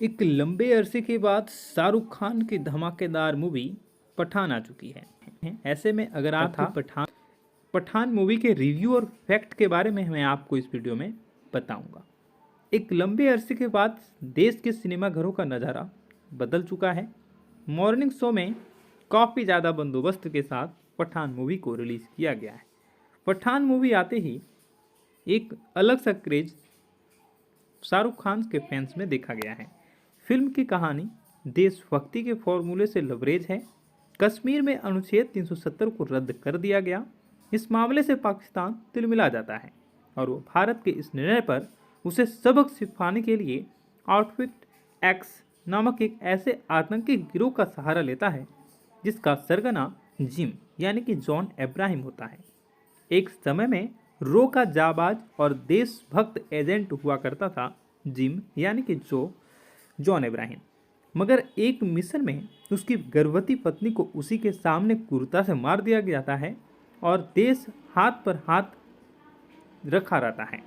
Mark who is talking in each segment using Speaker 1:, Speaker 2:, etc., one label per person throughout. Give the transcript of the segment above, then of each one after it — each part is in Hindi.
Speaker 1: एक लंबे अरसे के बाद शाहरुख खान की धमाकेदार मूवी पठान आ चुकी है। ऐसे में अगर आपको पठान मूवी के रिव्यू और फैक्ट के बारे में मैं आपको इस वीडियो में बताऊंगा। एक लंबे अरसे के बाद देश के सिनेमाघरों का नज़ारा बदल चुका है। मॉर्निंग शो में काफ़ी ज़्यादा बंदोबस्त के साथ पठान मूवी को रिलीज़ किया गया है। पठान मूवी आते ही एक अलग सा क्रेज शाहरुख खान के फैंस में देखा गया है। फिल्म की कहानी देशभक्ति के फॉर्मूले से लबरेज है। कश्मीर में अनुच्छेद 370 को रद्द कर दिया गया। इस मामले से पाकिस्तान तिलमिला जाता है और वो भारत के इस निर्णय पर उसे सबक सिखाने के लिए आउटफिट एक्स नामक एक ऐसे आतंकी गिरोह का सहारा लेता है जिसका सरगना जिम यानी कि जॉन अब्राहम होता है। एक समय में रो का जाबाज और देशभक्त एजेंट हुआ करता था जिम यानी कि जॉन अब्राहम। मगर एक मिशन में उसकी गर्भवती पत्नी को उसी के सामने क्रूरता से मार दिया जाता है और देश हाथ पर हाथ रखा रहता है।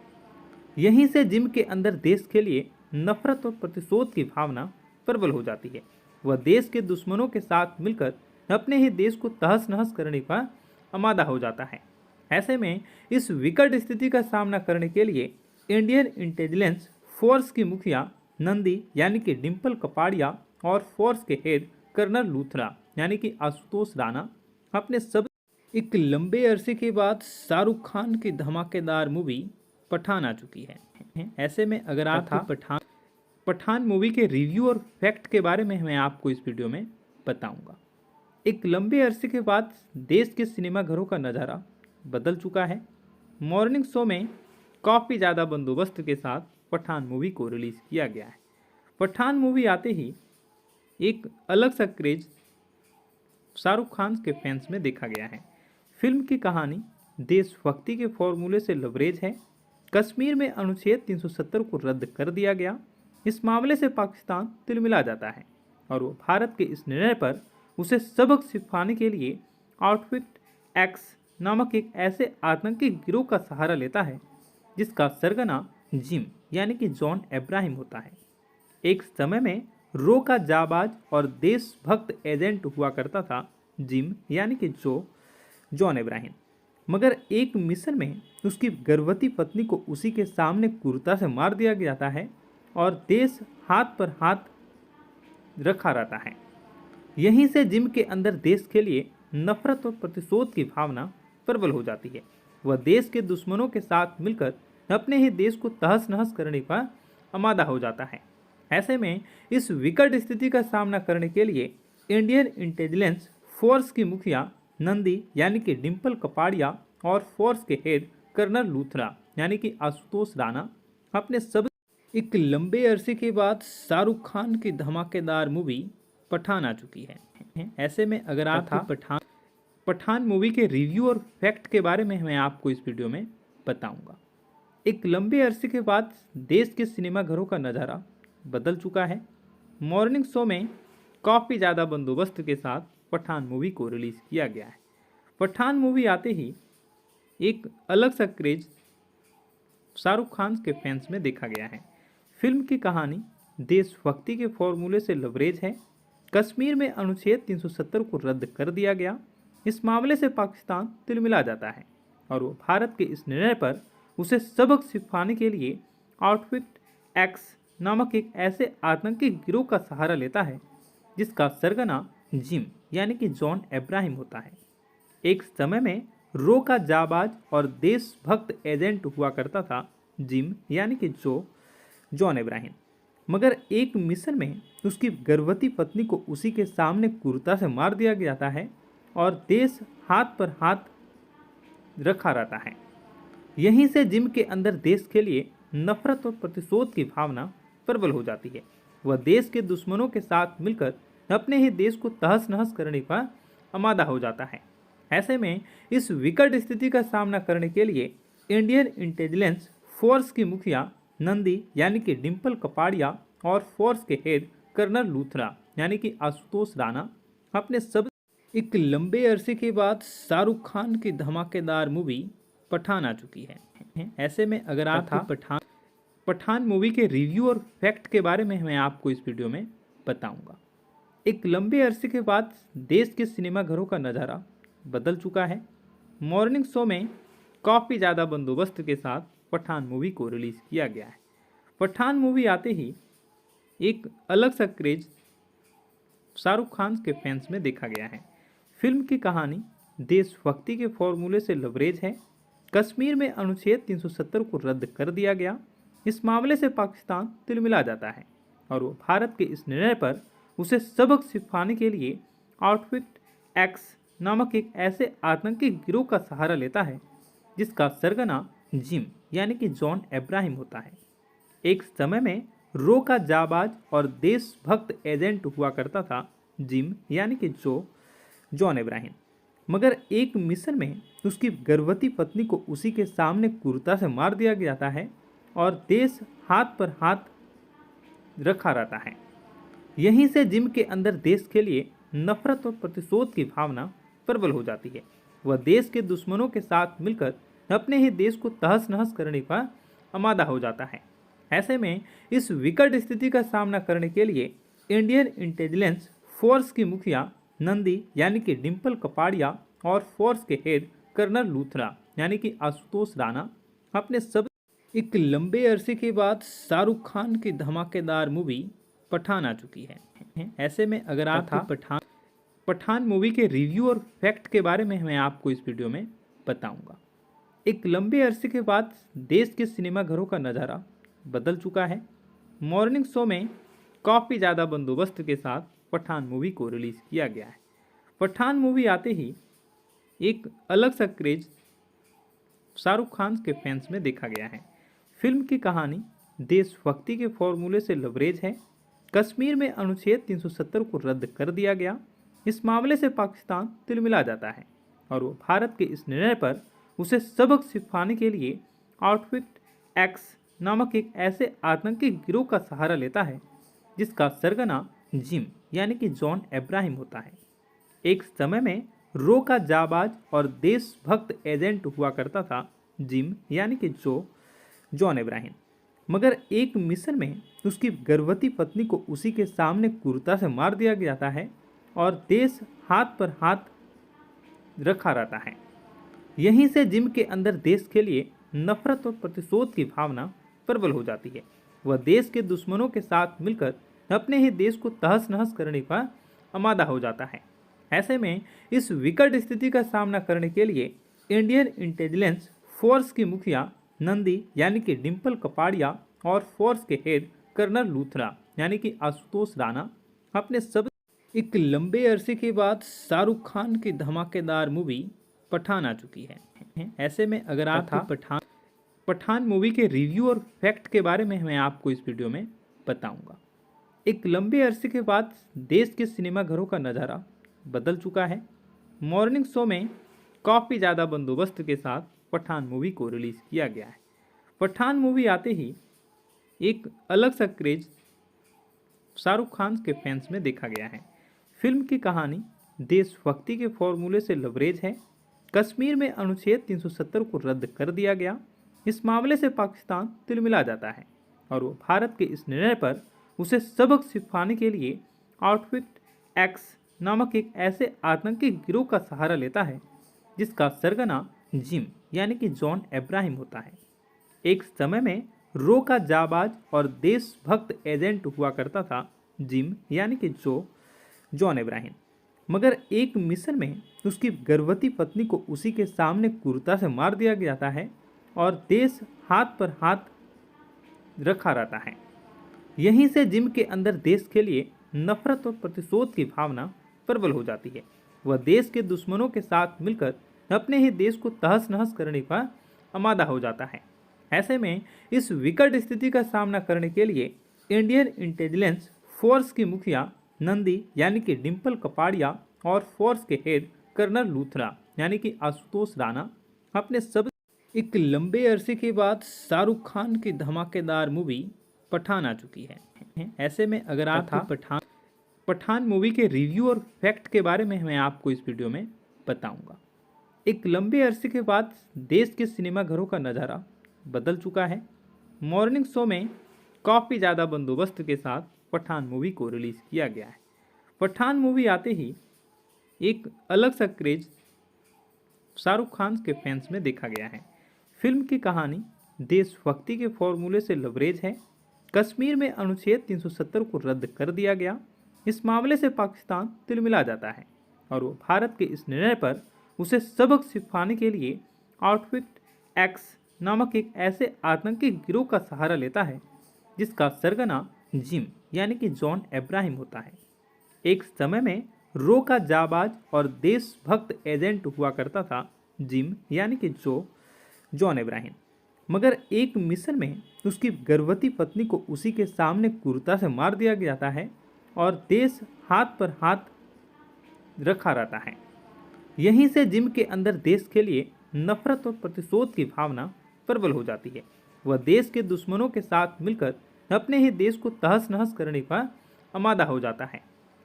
Speaker 1: यहीं से जिम के अंदर देश के लिए नफरत और प्रतिशोध की भावना प्रबल हो जाती है। वह देश के दुश्मनों के साथ मिलकर अपने ही देश को तहस नहस करने का आमादा हो जाता है। ऐसे में इस विकट स्थिति का सामना करने के लिए इंडियन इंटेलिजेंस फोर्स की मुखिया नंदी यानी कि डिम्पल कपाड़िया और फोर्स के हेड कर्नल लूथरा यानी कि आशुतोष राणा अपने सब एक लंबे अरसे के बाद शाहरुख खान की धमाकेदार मूवी पठान आ चुकी है। ऐसे में अगर आपको पठान मूवी के रिव्यू और फैक्ट के बारे में मैं आपको इस वीडियो में बताऊंगा। एक लंबे अरसे के बाद देश के सिनेमाघरों का नज़ारा बदल चुका है। मॉर्निंग शो में काफ़ी ज़्यादा बंदोबस्त के साथ पठान मूवी को रिलीज़ किया गया है। पठान मूवी आते ही एक अलग सा क्रेज शाहरुख खान के फैंस में देखा गया है। फिल्म की कहानी देशभक्ति के फॉर्मूले से लबरेज है। कश्मीर में अनुच्छेद 370 को रद्द कर दिया गया। इस मामले से पाकिस्तान तिलमिला जाता है और वो भारत के इस निर्णय पर उसे सबक सिखाने के लिए आउटफिट एक्स नामक एक ऐसे आतंकी गिरोह का सहारा लेता है जिसका सरगना जिम यानी कि जॉन अब्राहम होता है। एक समय में रो का जाबाज और देशभक्त एजेंट हुआ करता था जिम यानी कि जॉन अब्राहम। मगर एक मिशन में उसकी गर्भवती पत्नी को उसी के सामने क्रूरता से मार दिया जाता है और देश हाथ पर हाथ रखा रहता है। यहीं से जिम के अंदर देश के लिए नफरत और प्रतिशोध की भावना प्रबल हो जाती है। वह देश के दुश्मनों के साथ मिलकर अपने ही देश को तहस नहस करने का आमादा हो जाता है। ऐसे में इस विकट स्थिति का सामना करने के लिए इंडियन इंटेलिजेंस फोर्स की मुखिया नंदी यानी कि डिम्पल कपाड़िया और फोर्स के हेड कर्नल लूथरा यानी कि आशुतोष राणा अपने सब एक लंबे अरसे के बाद शाहरुख खान की धमाकेदार मूवी पठान आ चुकी है। ऐसे में अगर आपको पठान मूवी के रिव्यू और फैक्ट के बारे में मैं आपको इस वीडियो में बताऊंगा। एक लंबे अरसे के बाद देश के सिनेमाघरों का नज़ारा बदल चुका है। मॉर्निंग शो में काफ़ी ज़्यादा बंदोबस्त के साथ पठान मूवी को रिलीज़ किया गया है। पठान मूवी आते ही एक अलग सा क्रेज शाहरुख खान के फैंस में देखा गया है। फिल्म की कहानी देशभक्ति के फॉर्मूले से लबरेज है। कश्मीर में अनुच्छेद 370 को रद्द कर दिया गया। इस मामले से पाकिस्तान तिलमिला जाता है और वो भारत के इस निर्णय पर उसे सबक सिखाने के लिए आउटफिट एक्स नामक एक ऐसे आतंकी गिरोह का सहारा लेता है जिसका सरगना जिम यानी कि जॉन अब्राहम होता है। एक समय में रो का जाबाज और देशभक्त एजेंट हुआ करता था जिम यानी कि जॉन अब्राहम। मगर एक मिशन में उसकी गर्भवती पत्नी को उसी के सामने क्रूरता से मार दिया जाता है और देश हाथ पर हाथ रखा रहता है। यहीं से जिम के अंदर देश के लिए नफरत और प्रतिशोध की भावना प्रबल हो जाती है। वह देश के दुश्मनों के साथ मिलकर अपने ही देश को तहस नहस करने का आमादा हो जाता है। ऐसे में इस विकट स्थिति का सामना करने के लिए इंडियन इंटेलिजेंस फोर्स की मुखिया नंदी यानी कि डिम्पल कपाड़िया और फोर्स के हेड कर्नल लूथरा यानी कि आशुतोष राणा अपने सब एक लंबे अरसे के बाद शाहरुख खान की धमाकेदार मूवी पठान आ चुकी है। ऐसे में अगर आपको पठान मूवी के रिव्यू और फैक्ट के बारे में मैं आपको इस वीडियो में बताऊंगा। एक लंबे अरसे के बाद देश के सिनेमाघरों का नज़ारा बदल चुका है। मॉर्निंग शो में काफ़ी ज़्यादा बंदोबस्त के साथ पठान मूवी को रिलीज़ किया गया है। पठान मूवी आते ही एक अलग सा क्रेज शाहरुख खान के फैंस में देखा गया है। फिल्म की कहानी देशभक्ति के फॉर्मूले से लबरेज है। कश्मीर में अनुच्छेद 370 को रद्द कर दिया गया। इस मामले से पाकिस्तान तिलमिला जाता है और वो भारत के इस निर्णय पर उसे सबक सिखाने के लिए आउटफिट एक्स नामक एक ऐसे आतंकी गिरोह का सहारा लेता है जिसका सरगना जिम यानी कि जॉन अब्राहम होता है। एक समय में रो का जाबाज और देशभक्त एजेंट हुआ करता था जिम यानी कि जॉन अब्राहम, मगर एक मिशन में उसकी गर्भवती पत्नी को उसी के सामने क्रूरता से मार दिया जाता है और देश हाथ पर हाथ रखा रहता है। यहीं से जिम के अंदर देश के लिए नफरत और प्रतिशोध की भावना प्रबल हो जाती है। वह देश के दुश्मनों के साथ मिलकर अपने ही देश को तहस नहस करने का आमादा हो जाता है। ऐसे में इस विकट स्थिति का सामना करने के लिए इंडियन इंटेलिजेंस फोर्स की मुखिया नंदी यानी कि डिम्पल कपाड़िया और फोर्स के हेड कर्नल लूथरा यानी कि आशुतोष राणा अपने सब एक लंबे अरसे के बाद शाहरुख खान की धमाकेदार मूवी पठान आ चुकी है। ऐसे में अगर आप पठान मूवी के रिव्यू और फैक्ट के बारे में मैं आपको इस वीडियो में बताऊंगा। एक लंबे अरसे के बाद देश के सिनेमाघरों का नज़ारा बदल चुका है। मॉर्निंग शो में काफ़ी ज़्यादा बंदोबस्त के साथ पठान मूवी को रिलीज़ किया गया है। पठान मूवी आते ही एक अलग सा क्रेज शाहरुख खान के फैंस में देखा गया है। फिल्म की कहानी देशभक्ति के फॉर्मूले से लबरेज है। कश्मीर में अनुच्छेद 370 को रद्द कर दिया गया। इस मामले से पाकिस्तान तिलमिला जाता है और वो भारत के इस निर्णय पर उसे सबक सिखाने के लिए आउटफिट एक्स नामक एक ऐसे आतंकी गिरोह का सहारा लेता है जिसका सरगना जिम यानी कि जॉन अब्राहम होता है। एक समय में रो का जाबाज और देशभक्त एजेंट हुआ करता था जिम यानी कि जॉन अब्राहम, मगर एक मिशन में उसकी गर्भवती पत्नी को उसी के सामने क्रूरता से मार दिया जाता है और देश हाथ पर हाथ रखा रहता है। यहीं से जिम के अंदर देश के लिए नफरत और प्रतिशोध की भावना प्रबल हो जाती है। वह देश के दुश्मनों के साथ मिलकर अपने ही देश को तहस नहस करने का आमादा हो जाता है। ऐसे में इस विकट स्थिति का सामना करने के लिए इंडियन इंटेलिजेंस फोर्स की मुखिया नंदी यानी कि डिम्पल कपाड़िया और फोर्स के हेड कर्नल लूथरा यानी कि आशुतोष राणा अपने सब एक लंबे अरसे के बाद शाहरुख खान की धमाकेदार मूवी पठान आ चुकी है। ऐसे में अगर आप पठान मूवी के रिव्यू और फैक्ट के बारे में मैं आपको इस वीडियो में बताऊंगा। एक लंबे अरसे के बाद देश के सिनेमाघरों का नज़ारा बदल चुका है। मॉर्निंग शो में काफ़ी ज़्यादा बंदोबस्त के साथ पठान मूवी को रिलीज़ किया गया है। पठान मूवी आते ही एक अलग सा क्रेज शाहरुख खान के फैंस में देखा गया है। फिल्म की कहानी देशभक्ति के फॉर्मूले से लबरेज है। कश्मीर में अनुच्छेद 370 को रद्द कर दिया गया। इस मामले से पाकिस्तान तिलमिला जाता है और वो भारत के इस निर्णय पर उसे सबक सिखाने के लिए आउटफिट एक्स नामक एक ऐसे आतंकी गिरोह का सहारा लेता है जिसका सरगना जिम यानी कि जॉन अब्राहम होता है। एक समय में रो का जाबाज और देशभक्त एजेंट हुआ करता था जिम यानी कि जॉन अब्राहम, मगर एक मिशन में उसकी गर्भवती पत्नी को उसी के सामने क्रूरता से मार दिया जाता है और देश हाथ पर हाथ रखा रहता है। यहीं से जिम के अंदर देश के लिए नफरत और प्रतिशोध की भावना प्रबल हो जाती है। वह देश के दुश्मनों के साथ मिलकर अपने ही देश को तहस नहस करने का आमादा हो जाता है। ऐसे में इस विकट स्थिति का सामना करने के लिए इंडियन इंटेलिजेंस फोर्स की मुखिया नंदी यानी कि डिम्पल कपाड़िया और फोर्स के हेड कर्नल लूथरा यानी कि आशुतोष राणा अपने सब एक लंबे अरसे के बाद शाहरुख खान की धमाकेदार मूवी पठान आ चुकी है। ऐसे में अगर आप पठान मूवी के रिव्यू और फैक्ट के बारे में मैं आपको इस वीडियो में बताऊंगा। एक लंबे अरसे के बाद देश के सिनेमाघरों का नज़ारा बदल चुका है। मॉर्निंग शो में काफ़ी ज़्यादा बंदोबस्त के साथ पठान मूवी को रिलीज़ किया गया है। पठान मूवी आते ही एक अलग सा क्रेज शाहरुख खान के फैंस में देखा गया है। फिल्म की कहानी देशभक्ति के फॉर्मूले से लबरेज है। कश्मीर में अनुच्छेद 370 को रद्द कर दिया गया। इस मामले से पाकिस्तान तिलमिला जाता है और वो भारत के इस निर्णय पर उसे सबक सिखाने के लिए आउटफिट एक्स नामक एक ऐसे आतंकी गिरोह का सहारा लेता है जिसका सरगना जिम यानी कि जॉन अब्राहम होता है। एक समय में रो का जाबाज और देशभक्त एजेंट हुआ करता था जिम यानी कि जॉन अब्राहम, मगर एक मिशन में उसकी गर्भवती पत्नी को उसी के सामने क्रूरता से मार दिया जाता है और देश हाथ पर हाथ रखा रहता है। यहीं से जिम के अंदर देश के लिए नफरत और प्रतिशोध की भावना प्रबल हो जाती है। वह देश के दुश्मनों के साथ मिलकर अपने ही देश को तहस नहस करने का आमादा हो जाता है।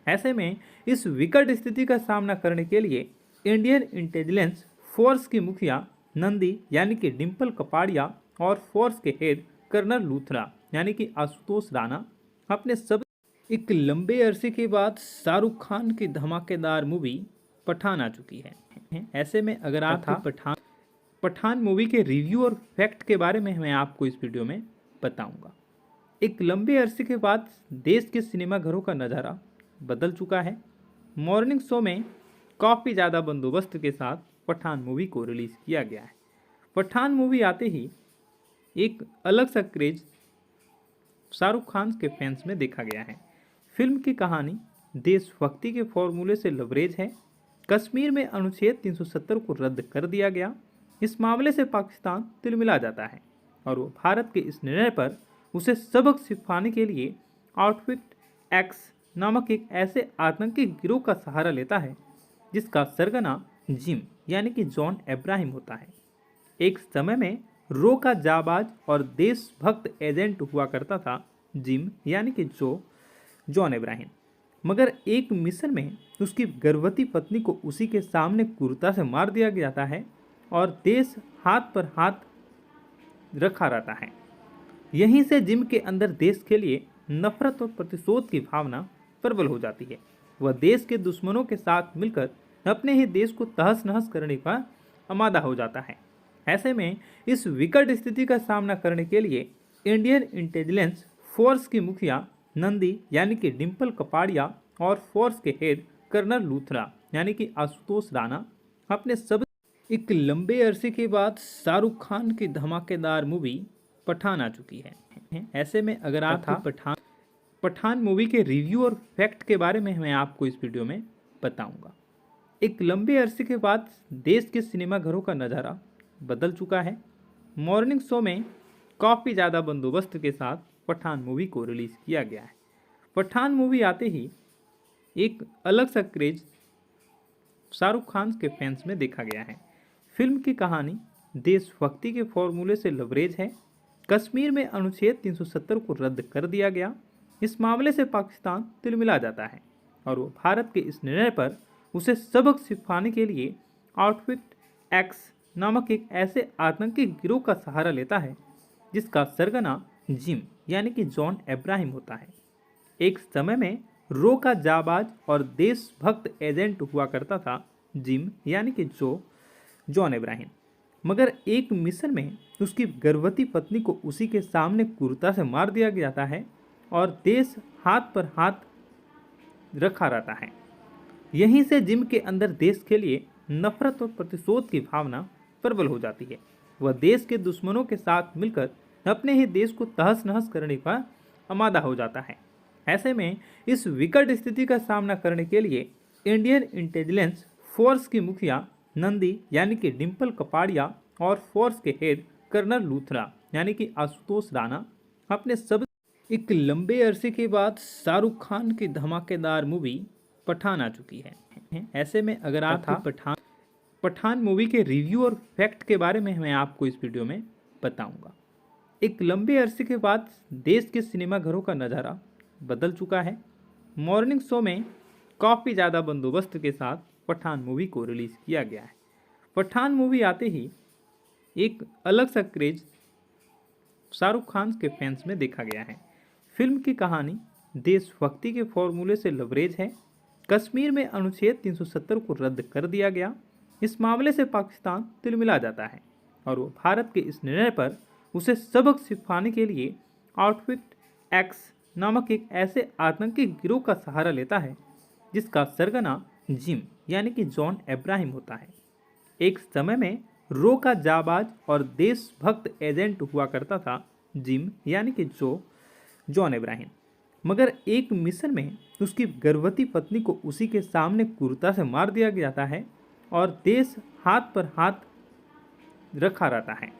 Speaker 1: ऐसे में इस विकट स्थिति का सामना करने के लिए इंडियन इंटेलिजेंस फोर्स की मुखिया नंदी यानी कि डिम्पल कपाड़िया और फोर्स के हेड कर्नल लूथरा यानी कि आशुतोष राणा अपने सब एक लंबे अरसे के बाद शाहरुख खान की धमाकेदार मूवी पठान आ चुकी है। ऐसे में अगर आप पठान मूवी के रिव्यू और फैक्ट के बारे में मैं आपको इस वीडियो में बताऊंगा। एक लंबे अरसे के बाद देश के सिनेमाघरों का नज़ारा बदल चुका है। मॉर्निंग शो में काफ़ी ज़्यादा बंदोबस्त के साथ पठान मूवी को रिलीज़ किया गया है। पठान मूवी आते ही एक अलग सा क्रेज शाहरुख खान के फैंस में देखा गया है। फिल्म की कहानी देशभक्ति के फॉर्मूले से लबरेज है। कश्मीर में अनुच्छेद 370 को रद्द कर दिया गया। इस मामले से पाकिस्तान तिलमिला जाता है और वो भारत के इस निर्णय पर उसे सबक सिखाने के लिए आउटफिट एक्स नामक एक ऐसे आतंकी गिरोह का सहारा लेता है जिसका सरगना जिम यानी कि जॉन अब्राहम होता है। एक समय में रो का जाबाज और देशभक्त एजेंट हुआ करता था जिम यानी कि जॉन अब्राहम, मगर एक मिशन में उसकी गर्भवती पत्नी को उसी के सामने क्रूरता से मार दिया जाता है और देश हाथ पर हाथ रखा रहता है। यहीं से जिम के अंदर देश के लिए नफरत और प्रतिशोध की भावना प्रबल हो जाती है। वह देश के दुश्मनों के साथ मिलकर अपने ही देश को तहस नहस करने का आमादा हो जाता है। ऐसे में इस विकट स्थिति का सामना करने के लिए इंडियन इंटेलिजेंस फोर्स की मुखिया नंदी यानी कि डिम्पल कपाड़िया और फोर्स के हेड कर्नल लूथरा यानी कि आशुतोष राणा अपने सब एक लंबे अरसे के बाद शाहरुख खान की धमाकेदार मूवी पठान आ चुकी है। ऐसे में अगर आप पठान मूवी के रिव्यू और फैक्ट के बारे में मैं आपको इस वीडियो में बताऊंगा। एक लंबे अरसे के बाद देश के सिनेमाघरों का नज़ारा बदल चुका है। मॉर्निंग शो में काफ़ी ज़्यादा बंदोबस्त के साथ पठान मूवी को रिलीज़ किया गया है। पठान मूवी आते ही एक अलग सा क्रेज शाहरुख खान के फैंस में देखा गया है। फिल्म की कहानी देशभक्ति के फॉर्मूले से लबरेज है। कश्मीर में अनुच्छेद 370 को रद्द कर दिया गया। इस मामले से पाकिस्तान तिलमिला जाता है और वो भारत के इस निर्णय पर उसे सबक सिखाने के लिए आउटफिट एक्स नामक एक ऐसे आतंकी गिरोह का सहारा लेता है जिसका सरगना जिम यानी कि जॉन अब्राहम होता है। एक समय में रो का जाबाज और देशभक्त एजेंट हुआ करता था जिम यानी कि जॉन अब्राहम, मगर एक मिशन में उसकी गर्भवती पत्नी को उसी के सामने क्रूरता से मार दिया जाता है और देश हाथ पर हाथ रखा रहता है। यहीं से जिम के अंदर देश के लिए नफरत और प्रतिशोध की भावना प्रबल हो जाती है। वह देश के दुश्मनों के साथ मिलकर अपने ही देश को तहस नहस करने का आमादा हो जाता है। ऐसे में इस विकट स्थिति का सामना करने के लिए इंडियन इंटेलिजेंस फोर्स की मुखिया नंदी यानी कि डिम्पल कपाड़िया और फोर्स के हेड कर्नल लूथरा यानी कि आशुतोष राणा अपने सब एक लंबे अरसे के बाद शाहरुख खान की धमाकेदार मूवी पठान आ चुकी है। ऐसे में अगर आप पठान मूवी के रिव्यू और फैक्ट के बारे में मैं आपको इस वीडियो में बताऊंगा। एक लंबे अरसे के बाद देश के सिनेमाघरों का नज़ारा बदल चुका है। मॉर्निंग शो में काफ़ी ज़्यादा बंदोबस्त के साथ पठान मूवी को रिलीज़ किया गया है। पठान मूवी आते ही एक अलग सा क्रेज शाहरुख खान के फैंस में देखा गया है। फिल्म की कहानी देशभक्ति के फॉर्मूले से लबरेज है। कश्मीर में अनुच्छेद 370 को रद्द कर दिया गया। इस मामले से पाकिस्तान तिलमिला जाता है और वो भारत के इस निर्णय पर उसे सबक सिखाने के लिए आउटफिट एक्स नामक एक ऐसे आतंकी गिरोह का सहारा लेता है जिसका सरगना जिम यानी कि जॉन अब्राहम होता है। एक समय में रो का जाबाज और देशभक्त एजेंट हुआ करता था जिम यानी कि जॉन अब्राहम, मगर एक मिशन में उसकी गर्भवती पत्नी को उसी के सामने क्रूरता से मार दिया जाता है और देश हाथ पर हाथ रखा रहता है।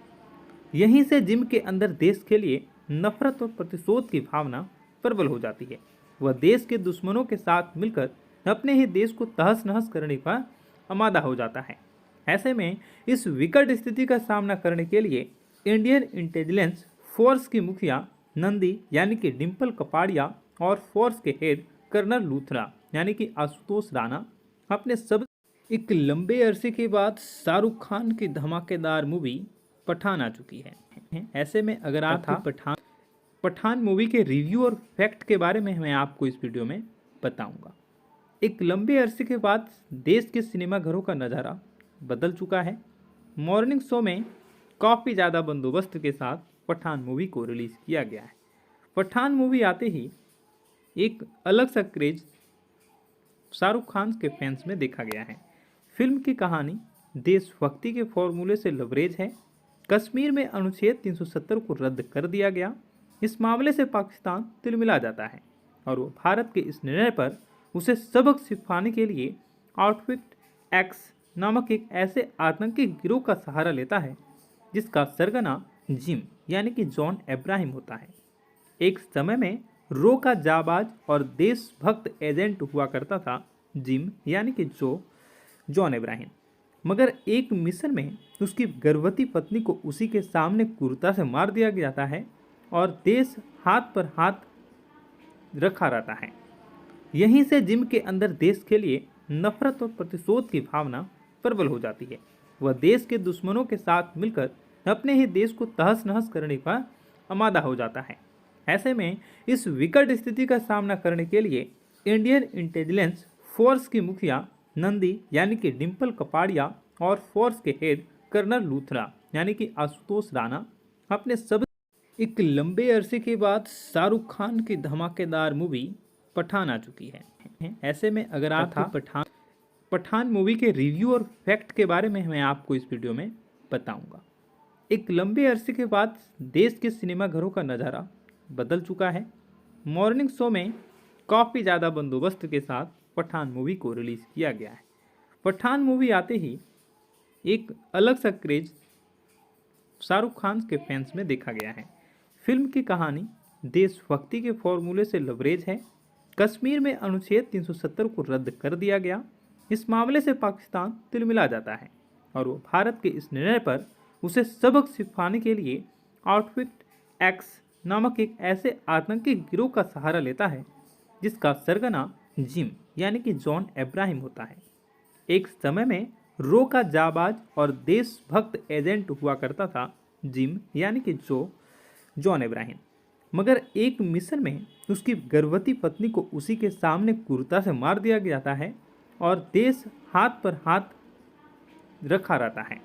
Speaker 1: यहीं से जिम के अंदर देश के लिए नफरत और प्रतिशोध की भावना प्रबल हो जाती है। वह देश के दुश्मनों के साथ मिलकर अपने ही देश को तहस नहस करने का आमादा हो जाता है। ऐसे में इस विकट स्थिति का सामना करने के लिए इंडियन इंटेलिजेंस फोर्स की मुखिया नंदी यानी कि डिम्पल कपाड़िया और फोर्स के हेड कर्नल लूथरा यानी कि आशुतोष राणा अपने सब एक लंबे अरसे के बाद शाहरुख खान की धमाकेदार मूवी पठान आ चुकी है। ऐसे में अगर आप पठान मूवी के रिव्यू और फैक्ट के बारे में मैं आपको इस वीडियो में बताऊंगा। एक लंबे अरसे के बाद देश के सिनेमाघरों का नज़ारा बदल चुका है। मॉर्निंग शो में काफ़ी ज़्यादा बंदोबस्त के साथ पठान मूवी को रिलीज़ किया गया है। पठान मूवी आते ही एक अलग सा क्रेज शाहरुख खान के फैंस में देखा गया है। फिल्म की कहानी देशभक्ति के फॉर्मूले से लबरेज है। कश्मीर में अनुच्छेद 370 को रद्द कर दिया गया। इस मामले से पाकिस्तान तिलमिला जाता है और वो भारत के इस निर्णय पर उसे सबक सिखाने के लिए आउटफिट एक्स नामक एक ऐसे आतंकी गिरोह का सहारा लेता है जिसका सरगना जिम यानी कि जॉन अब्राहम होता है। एक समय में रो का जाबाज और देशभक्त एजेंट हुआ करता था जिम यानी कि जॉन अब्राहम, मगर एक मिशन में उसकी गर्भवती पत्नी को उसी के सामने क्रूरता से मार दिया जाता है और देश हाथ पर हाथ रखा रहता है। यहीं से जिम के अंदर देश के लिए नफरत और प्रतिशोध की भावना प्रबल हो जाती है। वह देश के दुश्मनों के साथ मिलकर अपने ही देश को तहस नहस करने का आमादा हो जाता है। ऐसे में इस विकट स्थिति का सामना करने के लिए इंडियन इंटेलिजेंस फोर्स की मुखिया नंदी यानी कि डिम्पल कपाड़िया और फोर्स के हेड कर्नल लूथरा यानी कि आशुतोष राणा अपने सब एक लंबे अरसे के बाद शाहरुख खान की धमाकेदार मूवी पठान आ चुकी है। ऐसे में अगर आप पठान मूवी के रिव्यू और फैक्ट के बारे में मैं आपको इस वीडियो में बताऊंगा। एक लंबे अरसे के बाद देश के सिनेमाघरों का नज़ारा बदल चुका है। मॉर्निंग शो में काफ़ी ज़्यादा बंदोबस्त के साथ पठान मूवी को रिलीज़ किया गया है। पठान मूवी आते ही एक अलग सा क्रेज शाहरुख खान के फैंस में देखा गया है। फिल्म की कहानी देशभक्ति के फॉर्मूले से लबरेज है। कश्मीर में अनुच्छेद 370 को रद्द कर दिया गया। इस मामले से पाकिस्तान तिलमिला जाता है और वो भारत के इस निर्णय पर उसे सबक सिखाने के लिए आउटफिट एक्स नामक एक ऐसे आतंकी गिरोह का सहारा लेता है जिसका सरगना जिम यानी कि जॉन अब्राहम होता है। एक समय में रो का जाबाज और देशभक्त एजेंट हुआ करता था जिम यानी कि जॉन अब्राहम, मगर एक मिशन में उसकी गर्भवती पत्नी को उसी के सामने क्रूरता से मार दिया जाता है और देश हाथ पर हाथ रखा रहता है।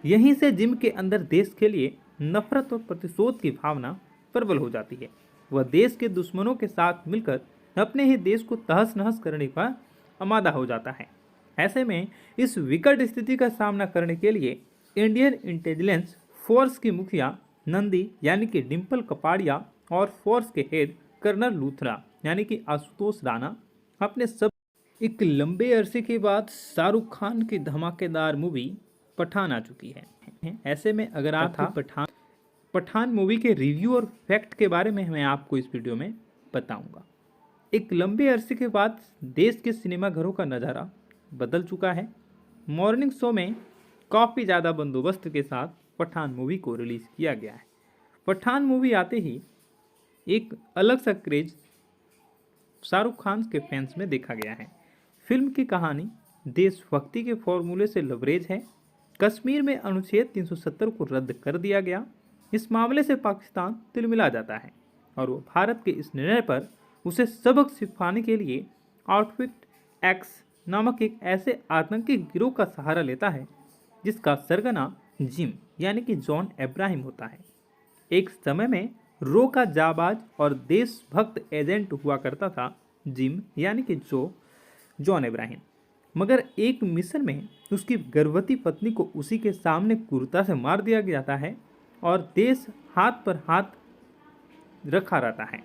Speaker 1: यहीं से जिम के अंदर देश के लिए नफरत और प्रतिशोध की भावना प्रबल हो जाती है। वह देश के दुश्मनों के साथ मिलकर अपने ही देश को तहस नहस करने का आमादा हो जाता है। ऐसे में इस विकट स्थिति का सामना करने के लिए इंडियन इंटेलिजेंस फोर्स की मुखिया नंदी यानी कि डिम्पल कपाड़िया और फोर्स के हेड कर्नल लूथरा यानी कि आशुतोष राणा अपने सब एक लंबे अरसे के बाद शाहरुख खान की धमाकेदार मूवी पठान आ चुकी है। ऐसे में अगर आप पठान मूवी के रिव्यू और फैक्ट के बारे में मैं आपको इस वीडियो में बताऊंगा। एक लंबे अरसे के बाद देश के सिनेमाघरों का नज़ारा बदल चुका है। मॉर्निंग शो में काफ़ी ज़्यादा बंदोबस्त के साथ पठान मूवी को रिलीज़ किया गया है। पठान मूवी आते ही एक अलग सा क्रेज शाहरुख खान के फैंस में देखा गया है। फिल्म की कहानी देशभक्ति के फॉर्मूले से लबरेज है। कश्मीर में अनुच्छेद 370 को रद्द कर दिया गया। इस मामले से पाकिस्तान तिलमिला जाता है और वो भारत के इस निर्णय पर उसे सबक सिखाने के लिए आउटफिट एक्स नामक एक ऐसे आतंकी गिरोह का सहारा लेता है जिसका सरगना जिम यानी कि जॉन अब्राहम होता है। एक समय में रो का जाबाज और देशभक्त एजेंट हुआ करता था जिम यानी कि जॉन अब्राहम, मगर एक मिशन में उसकी गर्भवती पत्नी को उसी के सामने क्रूरता से मार दिया जाता है और देश हाथ पर हाथ रखा रहता है।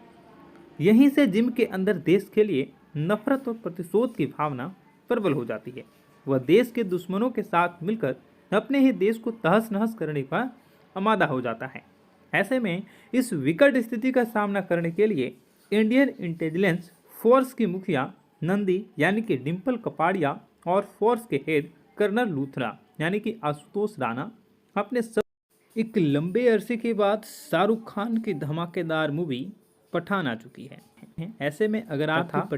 Speaker 1: यहीं से जिम के अंदर देश के लिए नफरत और प्रतिशोध की भावना प्रबल हो जाती है। वह देश के दुश्मनों के साथ मिलकर अपने ही देश को तहस नहस करने का आमादा हो जाता है। ऐसे में इस विकट स्थिति का सामना करने के लिए इंडियन इंटेलिजेंस फोर्स की मुखिया नंदी यानी कि डिम्पल कपाड़िया और फोर्स के हेड कर्नल लूथरा यानी कि आशुतोष राणा अपने सब एक लंबे अरसे के बाद शाहरुख खान की धमाकेदार मूवी पठान आ चुकी है। ऐसे में अगर आप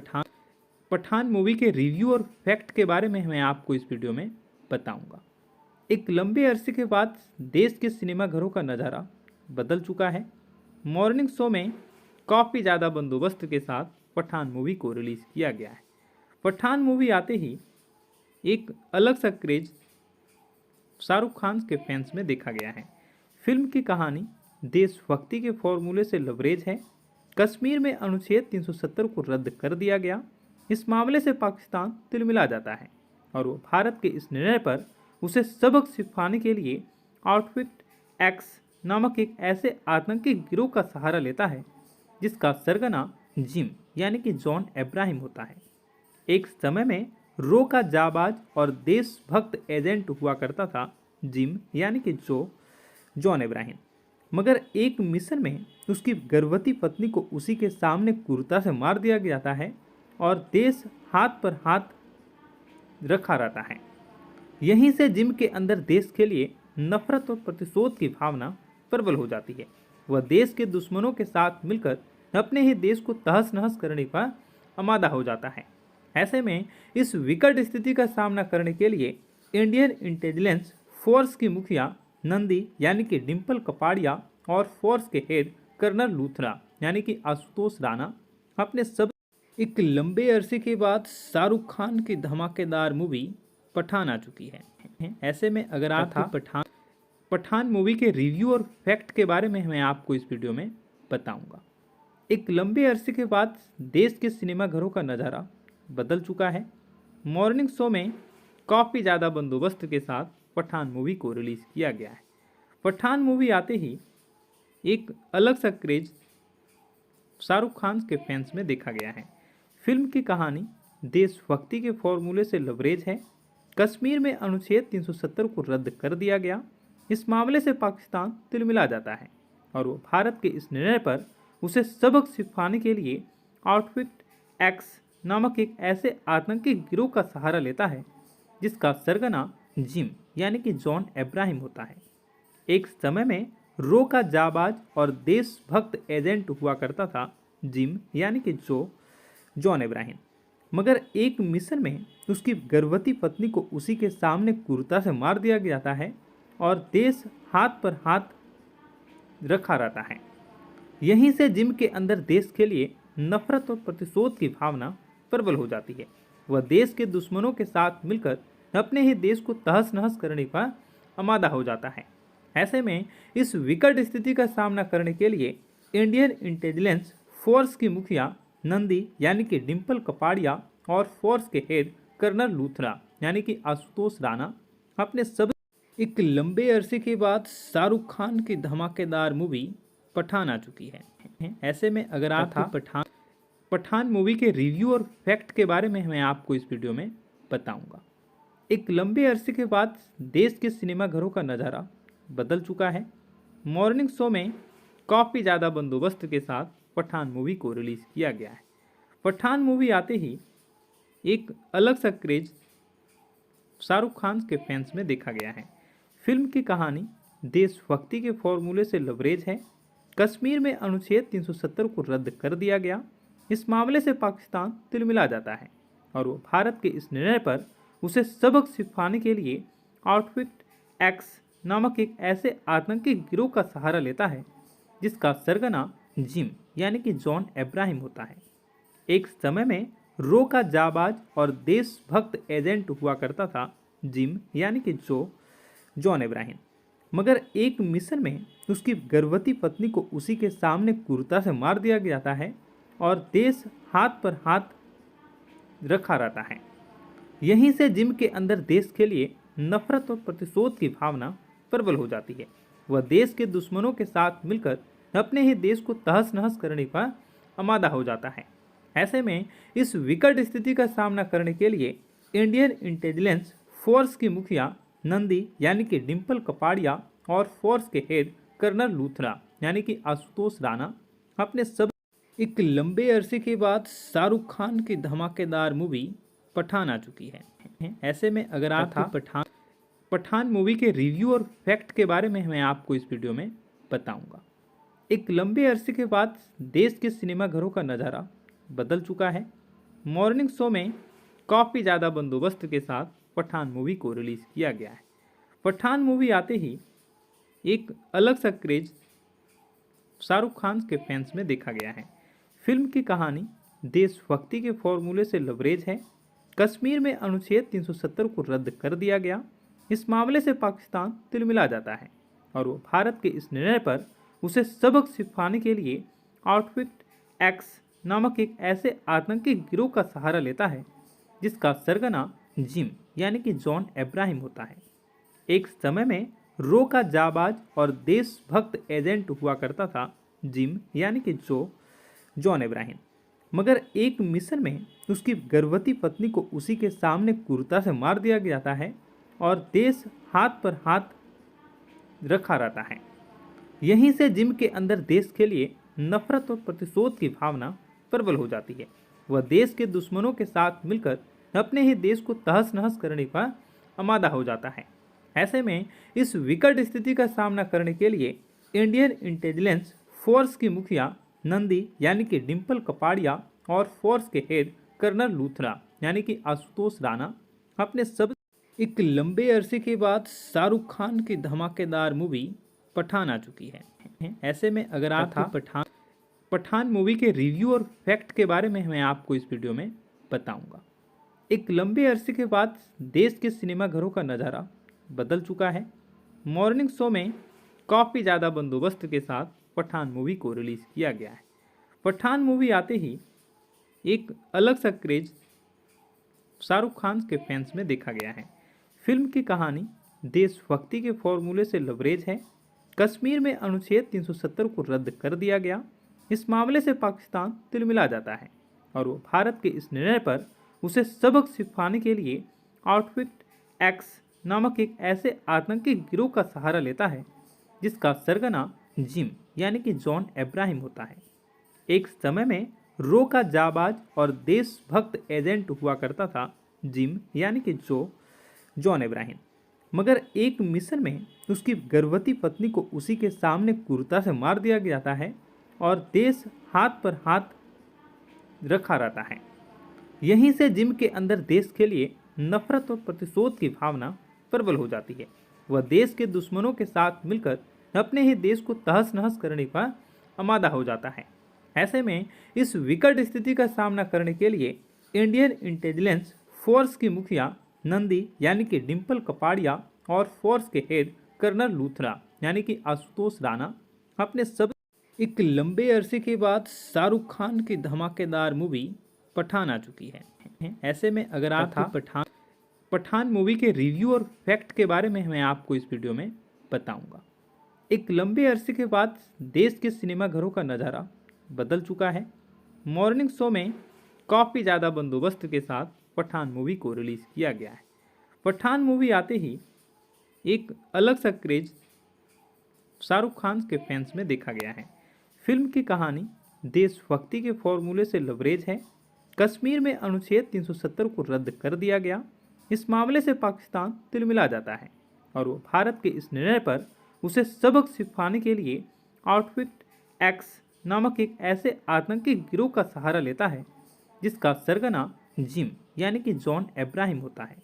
Speaker 1: पठान मूवी के रिव्यू और फैक्ट के बारे में मैं आपको इस वीडियो में बताऊंगा। एक लंबे अरसे के बाद देश के सिनेमाघरों का नज़ारा बदल चुका है। मॉर्निंग शो में काफ़ी ज़्यादा बंदोबस्त के साथ पठान मूवी को रिलीज़ किया गया है। पठान मूवी आते ही एक अलग सा क्रेज शाहरुख खान के फैंस में देखा गया है। फिल्म की कहानी देशभक्ति के फॉर्मूले से लबरेज है। कश्मीर में अनुच्छेद 370 को रद्द कर दिया गया। इस मामले से पाकिस्तान तिलमिला जाता है और वो भारत के इस निर्णय पर उसे सबक सिखाने के लिए आउटफिट एक्स नामक एक ऐसे आतंकी गिरोह का सहारा लेता है जिसका सरगना जिम यानी कि जॉन अब्राहम होता है। एक समय में रो का जाबाज और देशभक्त एजेंट हुआ करता था जिम यानी कि जॉन अब्राहम, मगर एक मिशन में उसकी गर्भवती पत्नी को उसी के सामने क्रूरता से मार दिया जाता है और देश हाथ पर हाथ रखा रहता है। यहीं से जिम के अंदर देश के लिए नफरत और प्रतिशोध की भावना प्रबल हो जाती है। वह देश के दुश्मनों के साथ मिलकर अपने ही देश को तहस नहस करने का आमादा हो जाता है। ऐसे में इस विकट स्थिति का सामना करने के लिए इंडियन इंटेलिजेंस फोर्स की मुखिया नंदी यानी कि डिम्पल कपाड़िया और फोर्स के हेड कर्नल लूथरा यानी कि आशुतोष राणा अपने सब एक लंबे अरसे के बाद शाहरुख खान की धमाकेदार मूवी पठान आ चुकी है। ऐसे में अगर आप पठान मूवी के रिव्यू और फैक्ट के बारे में मैं आपको इस वीडियो में बताऊंगा। एक लंबे अरसे के बाद देश के सिनेमाघरों का नज़ारा बदल चुका है। मॉर्निंग शो में काफ़ी ज़्यादा बंदोबस्त के साथ पठान मूवी को रिलीज़ किया गया है। पठान मूवी आते ही एक अलग सा क्रेज शाहरुख खान के फैंस में देखा गया है। फिल्म की कहानी देशभक्ति के फॉर्मूले से लबरेज है। कश्मीर में अनुच्छेद 370 को रद्द कर दिया गया। इस मामले से पाकिस्तान तिलमिला जाता है और वो भारत के इस निर्णय पर उसे सबक सिखाने के लिए आउटफिट एक्स नामक एक ऐसे आतंकी गिरोह का सहारा लेता है जिसका सरगना जिम यानी कि जॉन अब्राहम होता है। एक समय में रो का जाबाज और देशभक्त एजेंट हुआ करता था जिम यानी कि जॉन अब्राहम, मगर एक मिशन में उसकी गर्भवती पत्नी को उसी के सामने क्रूरता से मार दिया जाता है और देश हाथ पर हाथ रखा रहता है। यहीं से जिम के अंदर देश के लिए नफरत और प्रतिशोध की भावना प्रबल हो जाती है। वह देश के दुश्मनों के साथ मिलकर अपने ही देश को तहस नहस करने का आमादा हो जाता है। ऐसे में इस विकट स्थिति का सामना करने के लिए इंडियन इंटेलिजेंस फोर्स की मुखिया नंदी यानी कि डिम्पल कपाड़िया और फोर्स के हेड कर्नल लूथरा यानी कि आशुतोष राणा अपने सब एक लंबे अरसे के बाद शाहरुख खान की धमाकेदार मूवी पठान आ चुकी है। ऐसे में अगर आप पठान मूवी के रिव्यू और फैक्ट के बारे में मैं आपको इस वीडियो में बताऊंगा। एक लंबे अरसे के बाद देश के सिनेमाघरों का नज़ारा बदल चुका है। मॉर्निंग शो में काफ़ी ज़्यादा बंदोबस्त के साथ पठान मूवी को रिलीज़ किया गया है। पठान मूवी आते ही एक अलग सा क्रेज शाहरुख खान के फैंस में देखा गया है। फिल्म की कहानी देशभक्ति के फॉर्मूले से लबरेज है। कश्मीर में अनुच्छेद 370 को रद्द कर दिया गया। इस मामले से पाकिस्तान तिलमिला जाता है और वो भारत के इस निर्णय पर उसे सबक सिखाने के लिए आउटफिट एक्स नामक एक ऐसे आतंकी गिरोह का सहारा लेता है जिसका सरगना जिम यानी कि जॉन अब्राहम होता है। एक समय में रो का जाबाज और देशभक्त एजेंट हुआ करता था जिम यानी कि जॉन अब्राहम। मगर एक मिशन में उसकी गर्भवती पत्नी को उसी के सामने क्रूरता से मार दिया जाता है और देश हाथ पर हाथ रखा रहता है। यहीं से जिम के अंदर देश के लिए नफरत और प्रतिशोध की भावना प्रबल हो जाती है। वह देश के दुश्मनों के साथ मिलकर अपने ही देश को तहस नहस करने का आमादा हो जाता है। ऐसे में इस विकट स्थिति का सामना करने के लिए इंडियन इंटेलिजेंस फोर्स की मुखिया नंदी यानी कि डिम्पल कपाड़िया और फोर्स के हेड कर्नल लूथरा यानी कि आशुतोष राणा अपने सब एक लंबे अरसे के बाद शाहरुख खान की धमाकेदार मूवी पठान आ चुकी है। ऐसे में अगर आप पठान मूवी के रिव्यू और फैक्ट के बारे में मैं आपको इस वीडियो में बताऊंगा। एक लंबे अरसे के बाद देश के सिनेमाघरों का नज़ारा बदल चुका है। मॉर्निंग शो में काफ़ी ज़्यादा बंदोबस्त के साथ पठान मूवी को रिलीज़ किया गया है। पठान मूवी आते ही एक अलग सा क्रेज शाहरुख खान के फैंस में देखा गया है। फिल्म की कहानी देशभक्ति के फॉर्मूले से लबरेज है। कश्मीर में अनुच्छेद 370 को रद्द कर दिया गया। इस मामले से पाकिस्तान तिलमिला जाता है और वो भारत के इस निर्णय पर उसे सबक सिखाने के लिए आउटफिट एक्स नामक एक ऐसे आतंकी गिरोह का सहारा लेता है जिसका सरगना जिम यानी कि जॉन अब्राहम होता है। एक समय में रो का जाबाज और देशभक्त एजेंट हुआ करता था जिम यानी कि जॉन अब्राहम। मगर एक मिशन में उसकी गर्भवती पत्नी को उसी के सामने क्रूरता से मार दिया जाता है और देश हाथ पर हाथ रखा रहता है। यहीं से जिम के अंदर देश के लिए नफरत और प्रतिशोध की भावना प्रबल हो जाती है। वह देश के दुश्मनों के साथ मिलकर अपने ही देश को तहस नहस करने का आमादा हो जाता है। ऐसे में इस विकट स्थिति का सामना करने के लिए इंडियन इंटेलिजेंस फोर्स की मुखिया नंदी यानी कि डिम्पल कपाड़िया और फोर्स के हेड कर्नल लूथरा यानी कि आशुतोष राणा अपने सब एक लंबे अरसे के बाद शाहरुख खान की धमाकेदार मूवी पठान आ चुकी है। ऐसे में अगर आप पठान मूवी के रिव्यू और फैक्ट के बारे में मैं आपको इस वीडियो में बताऊंगा। एक लंबे अरसे के बाद देश के सिनेमाघरों का नज़ारा बदल चुका है। मॉर्निंग शो में काफ़ी ज़्यादा बंदोबस्त के साथ पठान मूवी को रिलीज़ किया गया है। पठान मूवी आते ही एक अलग सा क्रेज शाहरुख खान के फैंस में देखा गया है। फिल्म की कहानी देशभक्ति के फॉर्मूले से लबरेज है। कश्मीर में अनुच्छेद 370 को रद्द कर दिया गया। इस मामले से पाकिस्तान तिलमिला जाता है और वो भारत के इस निर्णय पर उसे सबक सिखाने के लिए आउटफिट एक्स नामक एक ऐसे आतंकी गिरोह का सहारा लेता है जिसका सरगना जिम यानी कि जॉन अब्राहम होता है। एक समय में रो का जाबाज और देशभक्त एजेंट हुआ करता था जिम यानी कि जॉन अब्राहम। मगर एक मिशन में उसकी गर्भवती पत्नी को उसी के सामने क्रूरता से मार दिया जाता है और देश हाथ पर हाथ रखा रहता है। यहीं से जिम के अंदर देश के लिए नफरत और प्रतिशोध की भावना प्रबल हो जाती है। वह देश के दुश्मनों के साथ मिलकर अपने ही देश को तहस नहस करने का आमादा हो जाता है। ऐसे में इस विकट स्थिति का सामना करने के लिए इंडियन इंटेलिजेंस फोर्स की मुखिया नंदी यानी कि डिम्पल कपाड़िया और फोर्स के हेड कर्नल लूथरा यानी कि आशुतोष राणा अपने सब एक लंबे अरसे के बाद शाहरुख खान की धमाकेदार मूवी पठान आ चुकी है। ऐसे में अगर आप पठान मूवी के रिव्यू और फैक्ट के बारे में मैं आपको इस वीडियो में बताऊंगा। एक लंबे अरसे के बाद देश के सिनेमाघरों का नज़ारा बदल चुका है। मॉर्निंग शो में काफ़ी ज़्यादा बंदोबस्त के साथ पठान मूवी को रिलीज़ किया गया है। पठान मूवी आते ही एक अलग सा क्रेज शाहरुख खान के फैंस में देखा गया है। फिल्म की कहानी देशभक्ति के फॉर्मूले से लबरेज है। कश्मीर में अनुच्छेद 370 को रद्द कर दिया गया। इस मामले से पाकिस्तान तिलमिला जाता है और वो भारत के इस निर्णय पर उसे सबक सिखाने के लिए आउटफिट एक्स नामक एक ऐसे आतंकी गिरोह का सहारा लेता है जिसका सरगना जिम यानी कि जॉन अब्राहम होता है।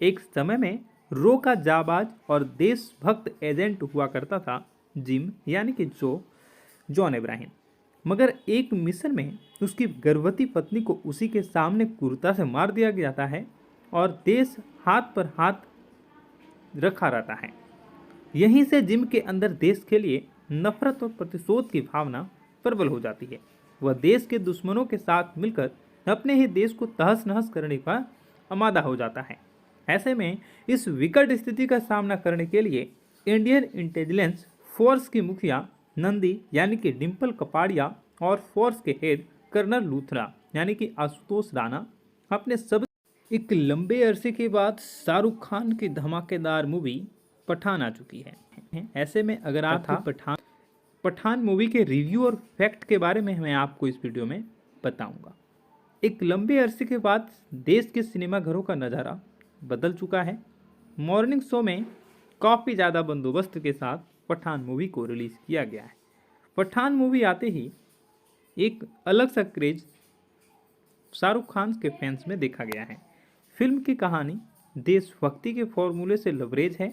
Speaker 1: एक समय में रो का जाबाज और देशभक्त एजेंट हुआ करता था जिम यानी कि जॉन इब्राहिम। मगर एक मिशन में उसकी गर्भवती पत्नी को उसी के सामने क्रूरता से मार दिया जाता है और देश हाथ पर हाथ रखा रहता है। यहीं से जिम के अंदर देश के लिए नफरत और प्रतिशोध की भावना प्रबल हो जाती है। वह देश के दुश्मनों के साथ मिलकर अपने ही देश को तहस नहस करने का आमादा हो जाता है। ऐसे में इस विकट स्थिति का सामना करने के लिए इंडियन इंटेलिजेंस फोर्स की मुखिया नंदी यानी कि डिम्पल कपाड़िया और फोर्स के हेड कर्नल लूथरा यानी कि आशुतोष राणा अपने सब एक लंबे अरसे के बाद शाहरुख खान की धमाकेदार मूवी पठान आ चुकी है। ऐसे में अगर आप पठान मूवी के रिव्यू और फैक्ट के बारे में मैं आपको इस वीडियो में बताऊंगा। एक लंबे अरसे के बाद देश के सिनेमाघरों का नज़ारा बदल चुका है। मॉर्निंग शो में काफ़ी ज़्यादा बंदोबस्त के साथ पठान मूवी को रिलीज़ किया गया है। पठान मूवी आते ही एक अलग सा क्रेज शाहरुख खान के फैंस में देखा गया है। फिल्म की कहानी देशभक्ति के फॉर्मूले से लबरेज है।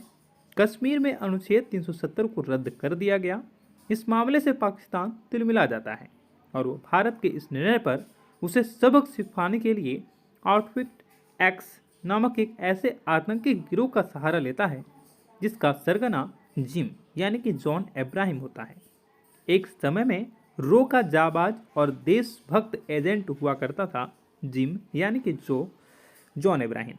Speaker 1: कश्मीर में अनुच्छेद 370 को रद्द कर दिया गया। इस मामले से पाकिस्तान तिलमिला जाता है और वो भारत के इस निर्णय पर उसे सबक सिखाने के लिए आउटफिट एक्स नामक एक ऐसे आतंकी गिरोह का सहारा लेता है जिसका सरगना जिम यानी कि जॉन इब्राहिम होता है। एक समय में रो का जाबाज और देशभक्त एजेंट हुआ करता था जिम यानी कि जॉन इब्राहिम।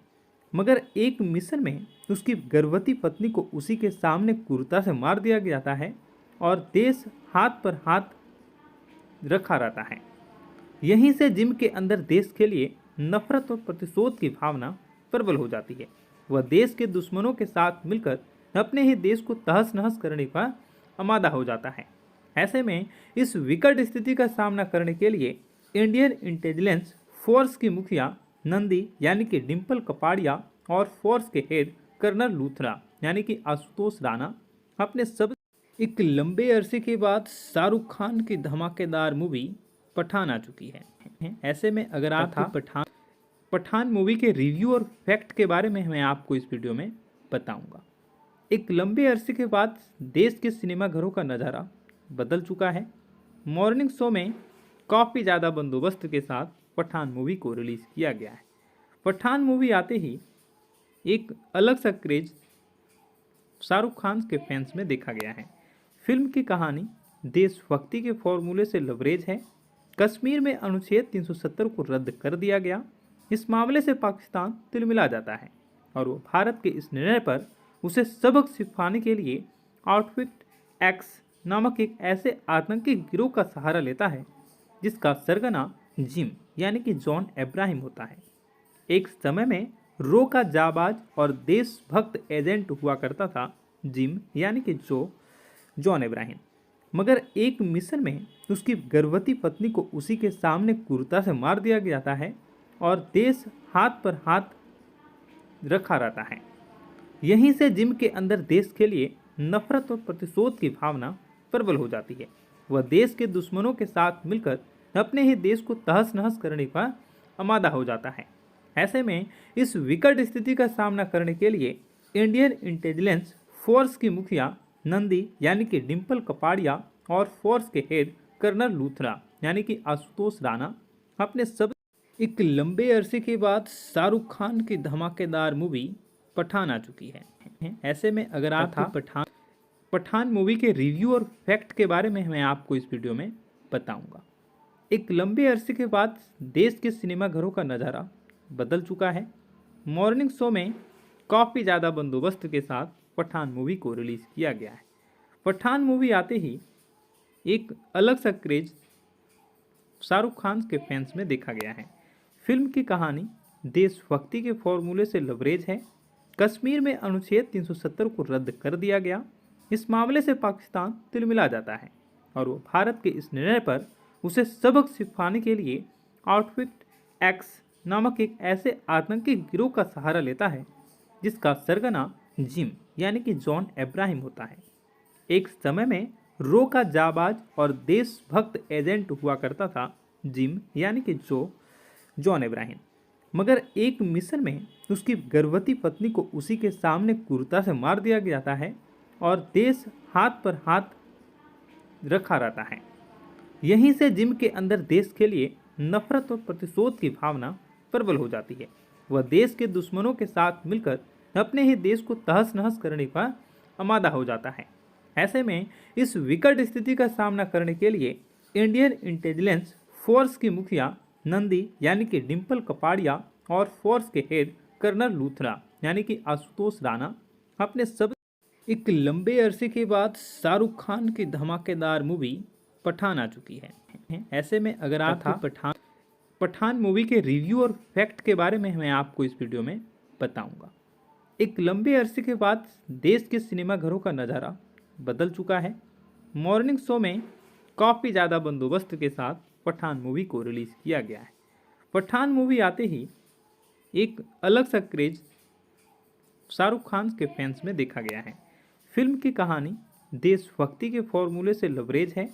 Speaker 1: मगर एक मिशन में उसकी गर्भवती पत्नी को उसी के सामने क्रूरता से मार दिया जाता है और देश हाथ पर हाथ रखा रहता है। यहीं से जिम के अंदर देश के लिए नफरत और प्रतिशोध की भावना प्रबल हो जाती है। वह देश के दुश्मनों के साथ मिलकर अपने ही देश को तहस नहस करने का आमादा हो जाता है। ऐसे में इस विकट स्थिति का सामना करने के लिए इंडियन इंटेलिजेंस फोर्स की मुखिया नंदी यानी कि डिम्पल कपाड़िया और फोर्स के हेड कर्नल लूथरा यानी कि आशुतोष राणा अपने सब एक लंबे अरसे के बाद शाहरुख खान की धमाकेदार मूवी पठान आ चुकी है। ऐसे में अगर आप पठान मूवी के रिव्यू और फैक्ट के बारे में मैं आपको इस वीडियो में बताऊंगा। एक लंबे अरसे के बाद देश के सिनेमाघरों का नज़ारा बदल चुका है। मॉर्निंग शो में काफ़ी ज़्यादा बंदोबस्त के साथ पठान मूवी को रिलीज़ किया गया है। पठान मूवी आते ही एक अलग सा क्रेज शाहरुख खान के फैंस में देखा गया है। फिल्म की कहानी देशभक्ति के फॉर्मूले से लबरेज है। कश्मीर में अनुच्छेद 370 को रद्द कर दिया गया। इस मामले से पाकिस्तान तिलमिला जाता है और वो भारत के इस निर्णय पर उसे सबक सिखाने के लिए आउटफिट एक्स नामक एक ऐसे आतंकी गिरोह का सहारा लेता है जिसका सरगना जिम यानी कि जॉन इब्राहिम होता है। एक समय में रो का जाबाज और देशभक्त एजेंट हुआ करता था जिम यानी कि जॉन इब्राहिम। मगर एक मिशन में उसकी गर्भवती पत्नी को उसी के सामने क्रूरता से मार दिया जाता है और देश हाथ पर हाथ रखा रहता है। यहीं से जिम के अंदर देश के लिए नफरत और प्रतिशोध की भावना प्रबल हो जाती है। वह देश के दुश्मनों के साथ मिलकर अपने ही देश को तहस नहस करने का आमादा हो जाता है। ऐसे में इस विकट स्थिति का सामना करने के लिए इंडियन इंटेलिजेंस फोर्स की मुखिया नंदी यानी कि डिम्पल कपाड़िया और फोर्स के हेड कर्नल लूथरा यानी कि आशुतोष राणा अपने सब एक लंबे अरसे के बाद शाहरुख खान की धमाकेदार मूवी पठान आ चुकी है। ऐसे में अगर आप पठान मूवी के रिव्यू और फैक्ट के बारे में मैं आपको इस वीडियो में बताऊंगा। एक लंबे अरसे के बाद देश के सिनेमाघरों का नज़ारा बदल चुका है। मॉर्निंग शो में काफ़ी ज़्यादा बंदोबस्त के साथ पठान मूवी को रिलीज़ किया गया है। पठान मूवी आते ही एक अलग सा क्रेज शाहरुख खान के फैंस में देखा गया है। फिल्म की कहानी देशभक्ति के फॉर्मूले से लबरेज है। कश्मीर में अनुच्छेद 370 को रद्द कर दिया गया। इस मामले से पाकिस्तान तिलमिला जाता है और वो भारत के इस निर्णय पर उसे सबक सिखाने के लिए आउटफिट एक्स नामक एक ऐसे आतंकी गिरोह का सहारा लेता है जिसका सरगना जिम यानी कि जॉन इब्राहिम होता है। एक समय में रो का जाबाज और देशभक्त एजेंट हुआ करता था जिम यानी कि जॉन इब्राहिम। मगर एक मिशन में उसकी गर्भवती पत्नी को उसी के सामने क्रूरता से मार दिया जाता है और देश हाथ पर हाथ रखा रहता है। यहीं से जिम के अंदर देश के लिए नफरत और प्रतिशोध की भावना प्रबल हो जाती है। वह देश के दुश्मनों के साथ मिलकर अपने ही देश को तहस नहस करने का आमादा हो जाता है। ऐसे में इस विकट स्थिति का सामना करने के लिए इंडियन इंटेलिजेंस फोर्स की मुखिया नंदी यानी कि डिम्पल कपाड़िया और फोर्स के हेड कर्नल लूथरा यानी कि आशुतोष राणा अपने सब एक लंबे अरसे के बाद शाहरुख खान की धमाकेदार मूवी पठान आ चुकी है। ऐसे में अगर आप पठान मूवी के रिव्यू और फैक्ट के बारे में मैं आपको इस वीडियो में बताऊंगा। एक लंबे अरसे के बाद देश के सिनेमाघरों का नज़ारा बदल चुका है। मॉर्निंग शो में काफ़ी ज़्यादा बंदोबस्त के साथ पठान मूवी को रिलीज़ किया गया है। पठान मूवी आते ही एक अलग सा क्रेज शाहरुख खान के फैंस में देखा गया है। फिल्म की कहानी देशभक्ति के फॉर्मूले से लबरेज है।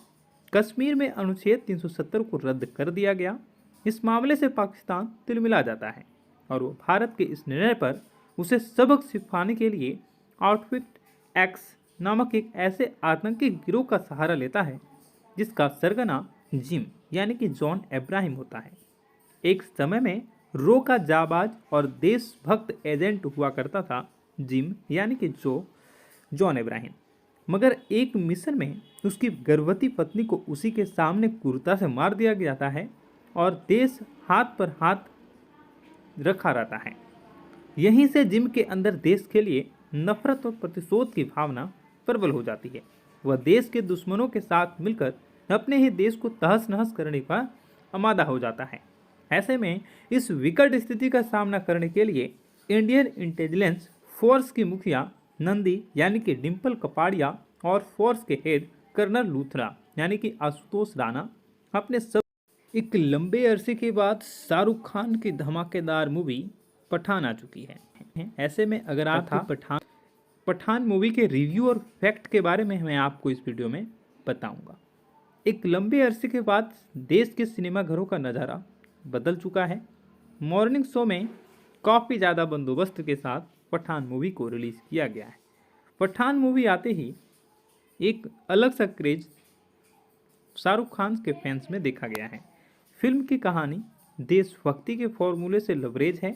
Speaker 1: कश्मीर में अनुच्छेद 370 को रद्द कर दिया गया। इस मामले से पाकिस्तान तिलमिला जाता है और वो भारत के इस निर्णय पर उसे सबक सिखाने के लिए आउटफिट एक्स नामक एक ऐसे आतंकी गिरोह का सहारा लेता है जिसका सरगना जिम यानी कि जॉन अब्राहम होता है। एक समय में रो का जाबाज और देशभक्त एजेंट हुआ करता था जिम यानी कि जॉन अब्राहम, मगर एक मिशन में उसकी गर्भवती पत्नी को उसी के सामने क्रूरता से मार दिया जाता है और देश हाथ पर हाथ रखा रहता है। यहीं से जिम के अंदर देश के लिए नफरत और प्रतिशोध की भावना प्रबल हो जाती है। वह देश के दुश्मनों के साथ मिलकर अपने ही देश को तहस नहस करने का आमादा हो जाता है। ऐसे में इस विकट स्थिति का सामना करने के लिए इंडियन इंटेलिजेंस फोर्स की मुखिया नंदी यानी कि डिम्पल कपाड़िया और फोर्स के हेड कर्नल लूथरा यानी कि आशुतोष राणा अपने सब एक लंबे अरसे के बाद शाहरुख खान की धमाकेदार मूवी पठान आ चुकी है। ऐसे में अगर आप पठान मूवी के रिव्यू और फैक्ट के बारे में मैं आपको इस वीडियो में बताऊंगा। एक लंबे अरसे के बाद देश के सिनेमाघरों का नज़ारा बदल चुका है। मॉर्निंग शो में काफ़ी ज़्यादा बंदोबस्त के साथ पठान मूवी को रिलीज़ किया गया है। पठान मूवी आते ही एक अलग सा क्रेज शाहरुख खान के फैंस में देखा गया है। फिल्म की कहानी देशभक्ति के फॉर्मूले से लबरेज है।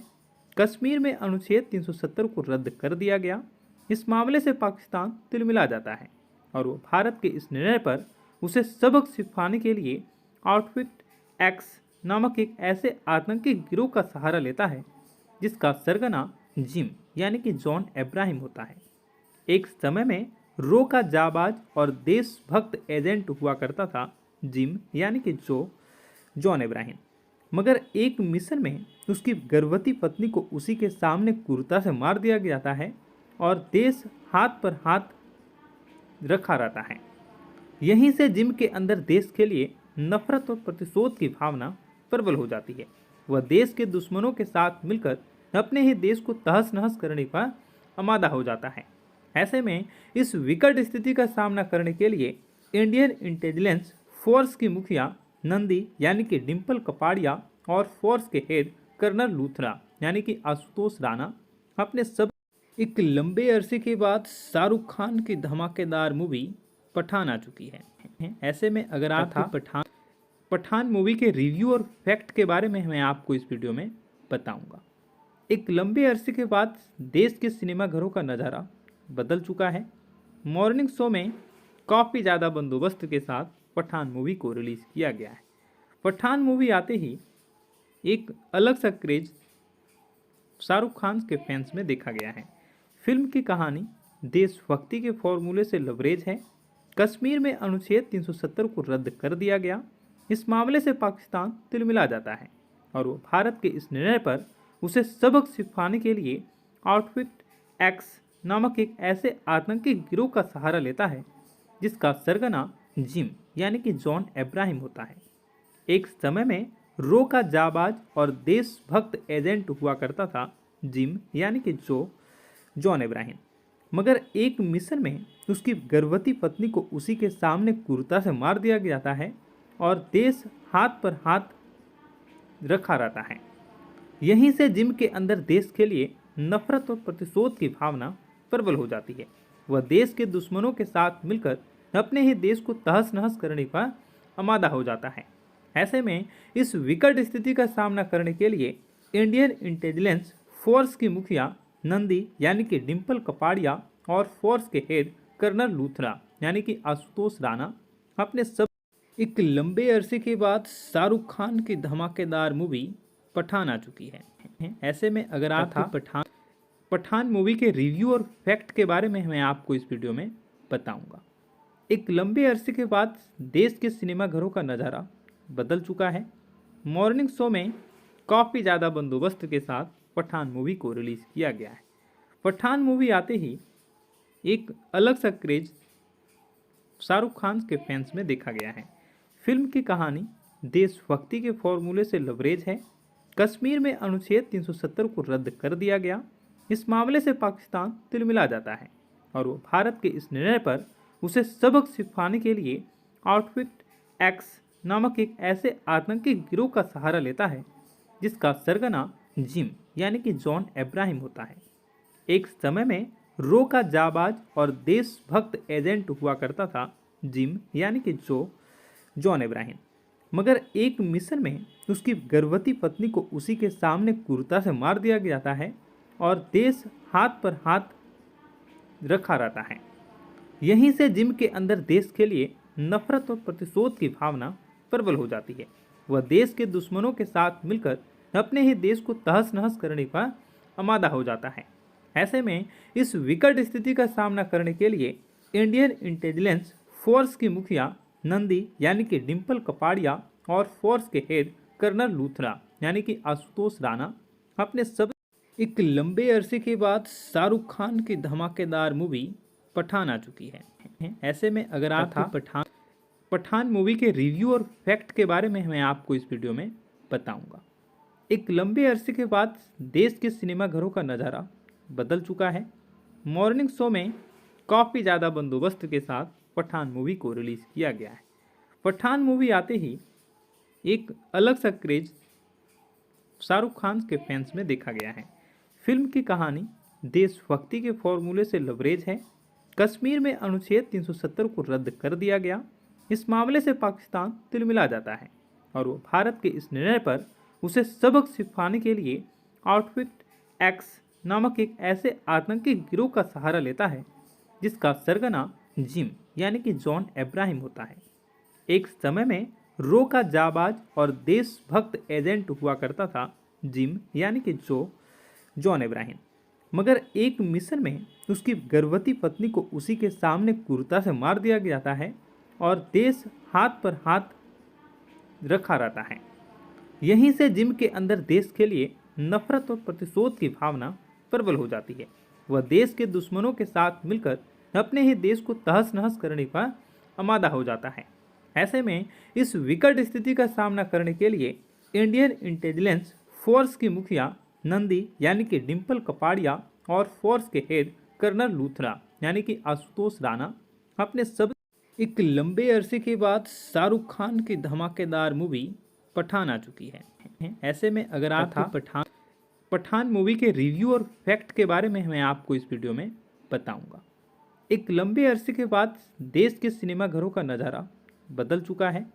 Speaker 1: कश्मीर में अनुच्छेद 370 को रद्द कर दिया गया। इस मामले से पाकिस्तान तिलमिला जाता है और वो भारत के इस निर्णय पर उसे सबक सिखाने के लिए आउटफिट एक्स नामक एक ऐसे आतंकी गिरोह का सहारा लेता है जिसका सरगना जिम यानी कि जॉन अब्राहम होता है। एक समय में रो का जाबाज और देशभक्त एजेंट हुआ करता था जिम यानी कि जॉन अब्राहम, मगर एक मिशन में उसकी गर्भवती पत्नी को उसी के सामने क्रूरता से मार दिया जाता है। और देश हाथ पर हाथ रखा रहता है। यहीं से जिम के अंदर देश के लिए नफरत और प्रतिशोध की भावना प्रबल हो जाती है। वह देश के दुश्मनों के साथ मिलकर अपने ही देश को तहस नहस करने का आमादा हो जाता है। ऐसे में इस विकट स्थिति का सामना करने के लिए इंडियन इंटेलिजेंस फोर्स की मुखिया नंदी यानी कि डिम्पल कपाड़िया और फोर्स के हेड कर्नल लूथरा यानी कि आशुतोष राणा अपने सब एक लंबे अरसे के बाद शाहरुख खान की धमाकेदार मूवी पठान आ चुकी है। ऐसे में अगर आप पठान मूवी के रिव्यू और फैक्ट के बारे में मैं आपको इस वीडियो में बताऊंगा। एक लंबे अरसे के बाद देश के सिनेमाघरों का नज़ारा बदल चुका है। मॉर्निंग शो में काफ़ी ज़्यादा बंदोबस्त के साथ पठान मूवी को रिलीज़ किया गया है। पठान मूवी आते ही एक अलग सा क्रेज शाहरुख खान के फैंस में देखा गया है। फिल्म की कहानी देशभक्ति के फॉर्मूले से लबरेज है। कश्मीर में अनुच्छेद 370 को रद्द कर दिया गया। इस मामले से पाकिस्तान तिलमिला जाता है और वो भारत के इस निर्णय पर उसे सबक सिखाने के लिए आउटफिट एक्स नामक एक ऐसे आतंकी गिरोह का सहारा लेता है जिसका सरगना जिम यानी कि जॉन अब्राहम होता है। एक समय में रो का जाबाज और देशभक्त एजेंट हुआ करता था जिम यानी कि जॉन अब्राहम, मगर एक मिशन में उसकी गर्भवती पत्नी को उसी के सामने क्रूरता से मार दिया जाता है और देश हाथ पर हाथ रखा रहता है। यहीं से जिम के अंदर देश के लिए नफरत और प्रतिशोध की भावना प्रबल हो जाती है। वह देश के दुश्मनों के साथ मिलकर अपने ही देश को तहस नहस करने का आमादा हो जाता है। ऐसे में इस विकट स्थिति का सामना करने के लिए इंडियन इंटेलिजेंस फोर्स की मुखिया नंदी यानी कि डिम्पल कपाड़िया और फोर्स के हेड कर्नल लूथरा यानी कि आशुतोष राणा अपने सब एक लंबे अरसे के बाद शाहरुख खान की धमाकेदार मूवी पठान आ चुकी है। ऐसे में अगर आप पठान मूवी के रिव्यू और फैक्ट के बारे में मैं आपको इस वीडियो में बताऊंगा। एक लंबे अरसे के बाद देश के सिनेमाघरों का नज़ारा बदल चुका है। मॉर्निंग शो में काफ़ी ज़्यादा बंदोबस्त के साथ पठान मूवी को रिलीज़ किया गया है। पठान मूवी आते ही एक अलग सा क्रेज शाहरुख खान के फैंस में देखा गया है। फिल्म की कहानी देशभक्ति के फॉर्मूले से लबरेज है। कश्मीर में अनुच्छेद 370 को रद्द कर दिया गया। इस मामले से पाकिस्तान तिलमिला जाता है और वो भारत के इस निर्णय पर उसे सबक सिखाने के लिए आउटफिट एक्स नामक एक ऐसे आतंकी गिरोह का सहारा लेता है जिसका सरगना जिम यानी कि जॉन अब्राहम होता है। एक समय में रो का जाबाज और देशभक्त एजेंट हुआ करता था जिम यानी कि जॉन अब्राहम, मगर एक मिशन में उसकी गर्भवती पत्नी को उसी के सामने क्रूरता से मार दिया जाता है और देश हाथ पर हाथ रखा रहता है। यहीं से जिम के अंदर देश के लिए नफरत और प्रतिशोध की भावना प्रबल हो जाती है। वह देश के दुश्मनों के साथ मिलकर अपने ही देश को तहस नहस करने का आमादा हो जाता है। ऐसे में इस विकट स्थिति का सामना करने के लिए इंडियन इंटेलिजेंस फोर्स की मुखिया नंदी यानी कि डिम्पल कपाड़िया और फोर्स के हेड कर्नल लूथरा यानी कि आशुतोष राणा अपने सब एक लंबे अरसे के बाद शाहरुख खान की धमाकेदार मूवी पठान आ चुकी है। ऐसे में अगर आप पठान मूवी के रिव्यू और फैक्ट के बारे में मैं आपको इस वीडियो में बताऊंगा। एक लंबे अरसे के बाद देश के सिनेमाघरों का नज़ारा बदल चुका है। मॉर्निंग शो में काफ़ी ज़्यादा बंदोबस्त के साथ पठान मूवी को रिलीज़ किया गया है। पठान मूवी आते ही एक अलग सा क्रेज शाहरुख खान के फैंस में देखा गया है। फिल्म की कहानी देशभक्ति के फॉर्मूले से लबरेज है। कश्मीर में अनुच्छेद 370 को रद्द कर दिया गया। इस मामले से पाकिस्तान तिलमिला जाता है और वो भारत के इस निर्णय पर उसे सबक सिखाने के लिए आउटफिट एक्स नामक एक ऐसे आतंकी गिरोह का सहारा लेता है जिसका सरगना जिम यानी कि जॉन अब्राहम होता है। एक समय में रो का जाबाज और देशभक्त एजेंट हुआ करता था जिम यानी कि जॉन अब्राहम, मगर एक मिशन में उसकी गर्भवती पत्नी को उसी के सामने क्रूरता से मार दिया जाता है और देश हाथ पर हाथ रखा रहता है। यहीं से जिम के अंदर देश के लिए नफरत और प्रतिशोध की भावना प्रबल हो जाती है। वह देश के दुश्मनों के साथ मिलकर अपने ही देश को तहस नहस करने का आमादा हो जाता है। ऐसे में इस विकट स्थिति का सामना करने के लिए इंडियन इंटेलिजेंस फोर्स की मुखिया नंदी यानी कि डिम्पल कपाड़िया और फोर्स के हेड कर्नल लूथरा यानी कि आशुतोष राणा अपने सब एक लंबे अरसे के बाद शाहरुख खान की धमाकेदार मूवी पठान आ चुकी है। ऐसे में अगर आप पठान मूवी के रिव्यू और फैक्ट के बारे में मैं आपको इस वीडियो में बताऊंगा। एक लंबे अरसे के बाद देश के सिनेमाघरों का नज़ारा बदल चुका है।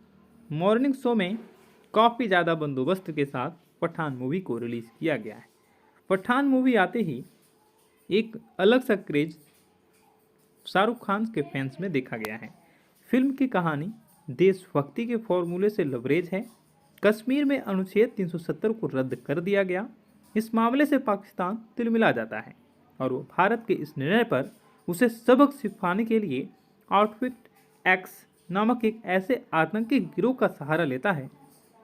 Speaker 1: मॉर्निंग शो में काफ़ी ज़्यादा बंदोबस्त के साथ पठान मूवी को रिलीज़ किया गया है। पठान मूवी आते ही एक अलग सा क्रेज शाहरुख खान के फैंस में देखा गया है। फिल्म की कहानी देशभक्ति के फॉर्मूले से लबरेज है। कश्मीर में अनुच्छेद 370 को रद्द कर दिया गया। इस मामले से पाकिस्तान तिलमिला जाता है और वो भारत के इस निर्णय पर उसे सबक सिखाने के लिए आउटफिट एक्स नामक एक ऐसे आतंकी गिरोह का सहारा लेता है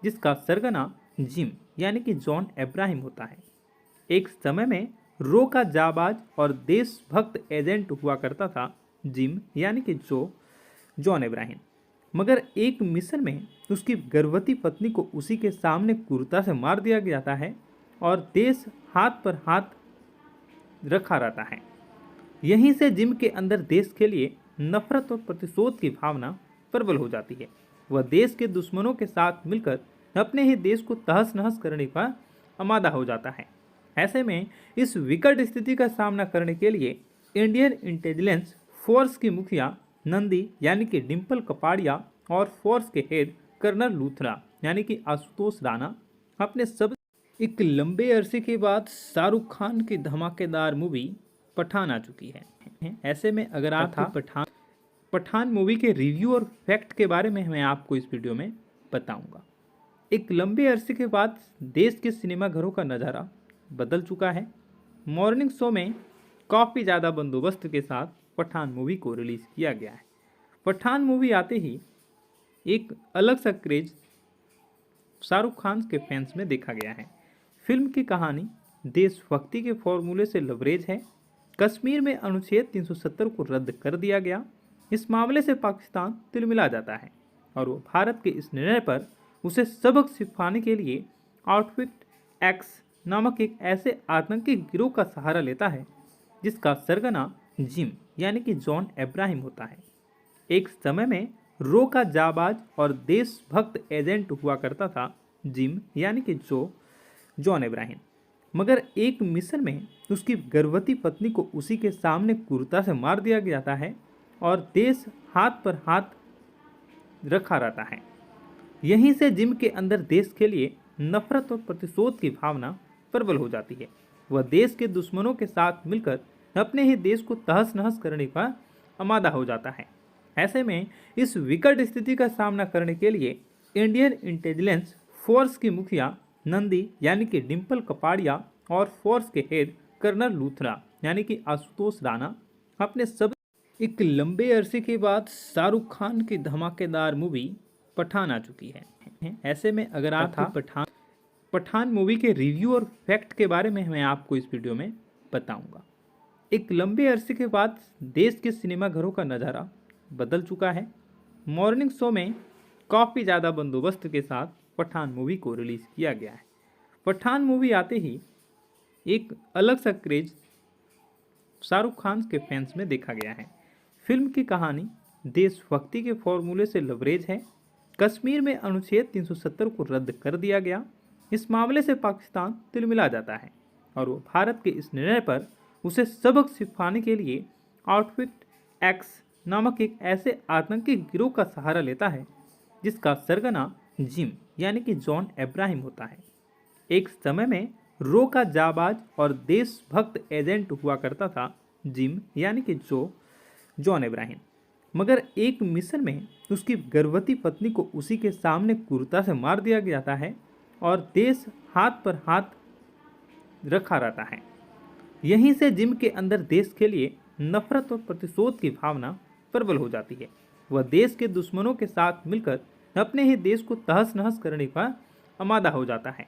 Speaker 1: जिसका सरगना जिम यानी कि जॉन अब्राहम होता है। एक समय में रो का जाबाज और देशभक्त एजेंट हुआ करता था जिम यानी कि जॉन अब्राहम, मगर एक मिशन में उसकी गर्भवती पत्नी को उसी के सामने क्रूरता से मार दिया जाता है और देश हाथ पर हाथ रखा रहता है। यहीं से जिम के अंदर देश के लिए नफरत और प्रतिशोध की भावना प्रबल हो जाती है। वह देश के दुश्मनों के साथ मिलकर अपने ही देश को तहस नहस करने का आमादा हो जाता है। ऐसे में इस विकट स्थिति का सामना करने के लिए इंडियन इंटेलिजेंस फोर्स की मुखिया नंदी यानी कि डिम्पल कपाड़िया और फोर्स के हेड कर्नल लूथरा यानी कि आशुतोष राणा अपने सब एक लंबे अरसे के बाद शाहरुख खान की धमाकेदार मूवी पठान आ चुकी है। ऐसे में अगर आप पठान मूवी के रिव्यू और फैक्ट के बारे में मैं आपको इस वीडियो में बताऊंगा। एक लंबे अरसे के बाद देश के सिनेमाघरों का नज़ारा बदल चुका है। मॉर्निंग शो में काफ़ी ज़्यादा बंदोबस्त के साथ पठान मूवी को रिलीज़ किया गया है। पठान मूवी आते ही एक अलग सा क्रेज शाहरुख खान के फैंस में देखा गया है। फिल्म की कहानी देशभक्ति के फॉर्मूले से लबरेज है। कश्मीर में अनुच्छेद 370 को रद्द कर दिया गया। इस मामले से पाकिस्तान तिलमिला जाता है और वो भारत के इस निर्णय पर उसे सबक सिखाने के लिए आउटफिट एक्स नामक एक ऐसे आतंकी गिरोह का सहारा लेता है जिसका सरगना जिम यानी कि जॉन अब्राहम होता है। एक समय में रो का जाबाज और देशभक्त एजेंट हुआ करता था जिम यानी कि जॉन अब्राहम, मगर एक मिशन में उसकी गर्भवती पत्नी को उसी के सामने क्रूरता से मार दिया जाता है और देश हाथ पर हाथ रखा रहता है। यहीं से जिम के अंदर देश के लिए नफरत और प्रतिशोध की भावना प्रबल हो जाती है। वह देश के दुश्मनों के साथ मिलकर अपने ही देश को तहस नहस करने का आमादा हो जाता है। ऐसे में इस विकट स्थिति का सामना करने के लिए इंडियन इंटेलिजेंस फोर्स की मुखिया नंदी यानी कि डिम्पल कपाड़िया और फोर्स के हेड कर्नल लूथरा यानी कि आशुतोष राणा अपने सब एक लंबे अरसे के बाद शाहरुख खान की धमाकेदार मूवी पठान आ चुकी है। ऐसे में अगर आप पठान मूवी के रिव्यू और फैक्ट के बारे में मैं आपको इस वीडियो में बताऊंगा। एक लंबे अरसे के बाद देश के सिनेमाघरों का नज़ारा बदल चुका है। मॉर्निंग शो में काफ़ी ज़्यादा बंदोबस्त के साथ पठान मूवी को रिलीज़ किया गया है। पठान मूवी आते ही एक अलग सा क्रेज शाहरुख खान के फैंस में देखा गया है। फिल्म की कहानी देशभक्ति के फॉर्मूले से लबरेज है। कश्मीर में अनुच्छेद 370 को रद्द कर दिया गया। इस मामले से पाकिस्तान तिलमिला जाता है और वो भारत के इस निर्णय पर उसे सबक सिखाने के लिए आउटफिट एक्स नामक एक ऐसे आतंकी गिरोह का सहारा लेता है जिसका सरगना जिम यानी कि जॉन अब्राहम होता है। एक समय में रो का जाबाज और देशभक्त एजेंट हुआ करता था जिम यानी कि जॉन अब्राहम, मगर एक मिशन में उसकी गर्भवती पत्नी को उसी के सामने क्रूरता से मार दिया जाता है और देश हाथ पर हाथ रखा रहता है। यहीं से जिम के अंदर देश के लिए नफरत और प्रतिशोध की भावना प्रबल हो जाती है। वह देश के दुश्मनों के साथ मिलकर अपने ही देश को तहस नहस करने का आमादा हो जाता है।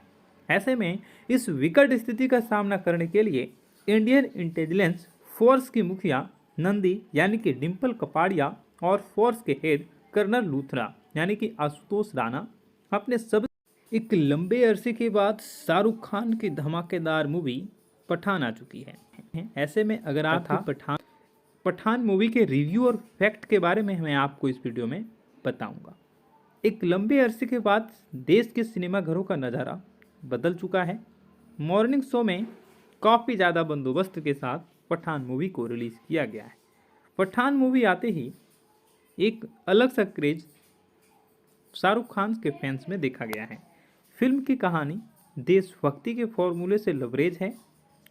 Speaker 1: ऐसे में इस विकट स्थिति का सामना करने के लिए इंडियन इंटेलिजेंस फोर्स की मुखिया नंदी यानी कि डिम्पल कपाड़िया और फोर्स के हेड कर्नल लूथरा यानी कि आशुतोष राणा अपने सब एक लंबे अरसे के बाद शाहरुख खान की धमाकेदार मूवी पठान आ चुकी है। ऐसे में अगर आप पठान मूवी के रिव्यू और फैक्ट के बारे में मैं आपको इस वीडियो में बताऊंगा। एक लंबे अरसे के बाद देश के सिनेमाघरों का नज़ारा बदल चुका है। मॉर्निंग शो में काफ़ी ज़्यादा बंदोबस्त के साथ पठान मूवी को रिलीज़ किया गया है। पठान मूवी आते ही एक अलग सा क्रेज शाहरुख खान के फैंस में देखा गया है। फिल्म की कहानी देशभक्ति के फॉर्मूले से लबरेज है।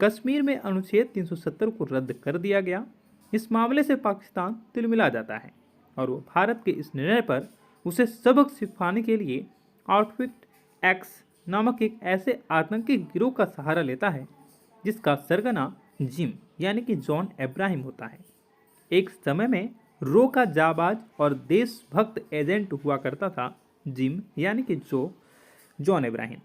Speaker 1: कश्मीर में अनुच्छेद 370 को रद्द कर दिया गया। इस मामले से पाकिस्तान तिलमिला जाता है और वो भारत के इस निर्णय पर उसे सबक सिखाने के लिए आउटफिट एक्स नामक एक ऐसे आतंकी गिरोह का सहारा लेता है जिसका सरगना जिम यानी कि जॉन अब्राहम होता है। एक समय में रो का जाबाज और देशभक्त एजेंट हुआ करता था जिम यानी कि जॉन अब्राहम,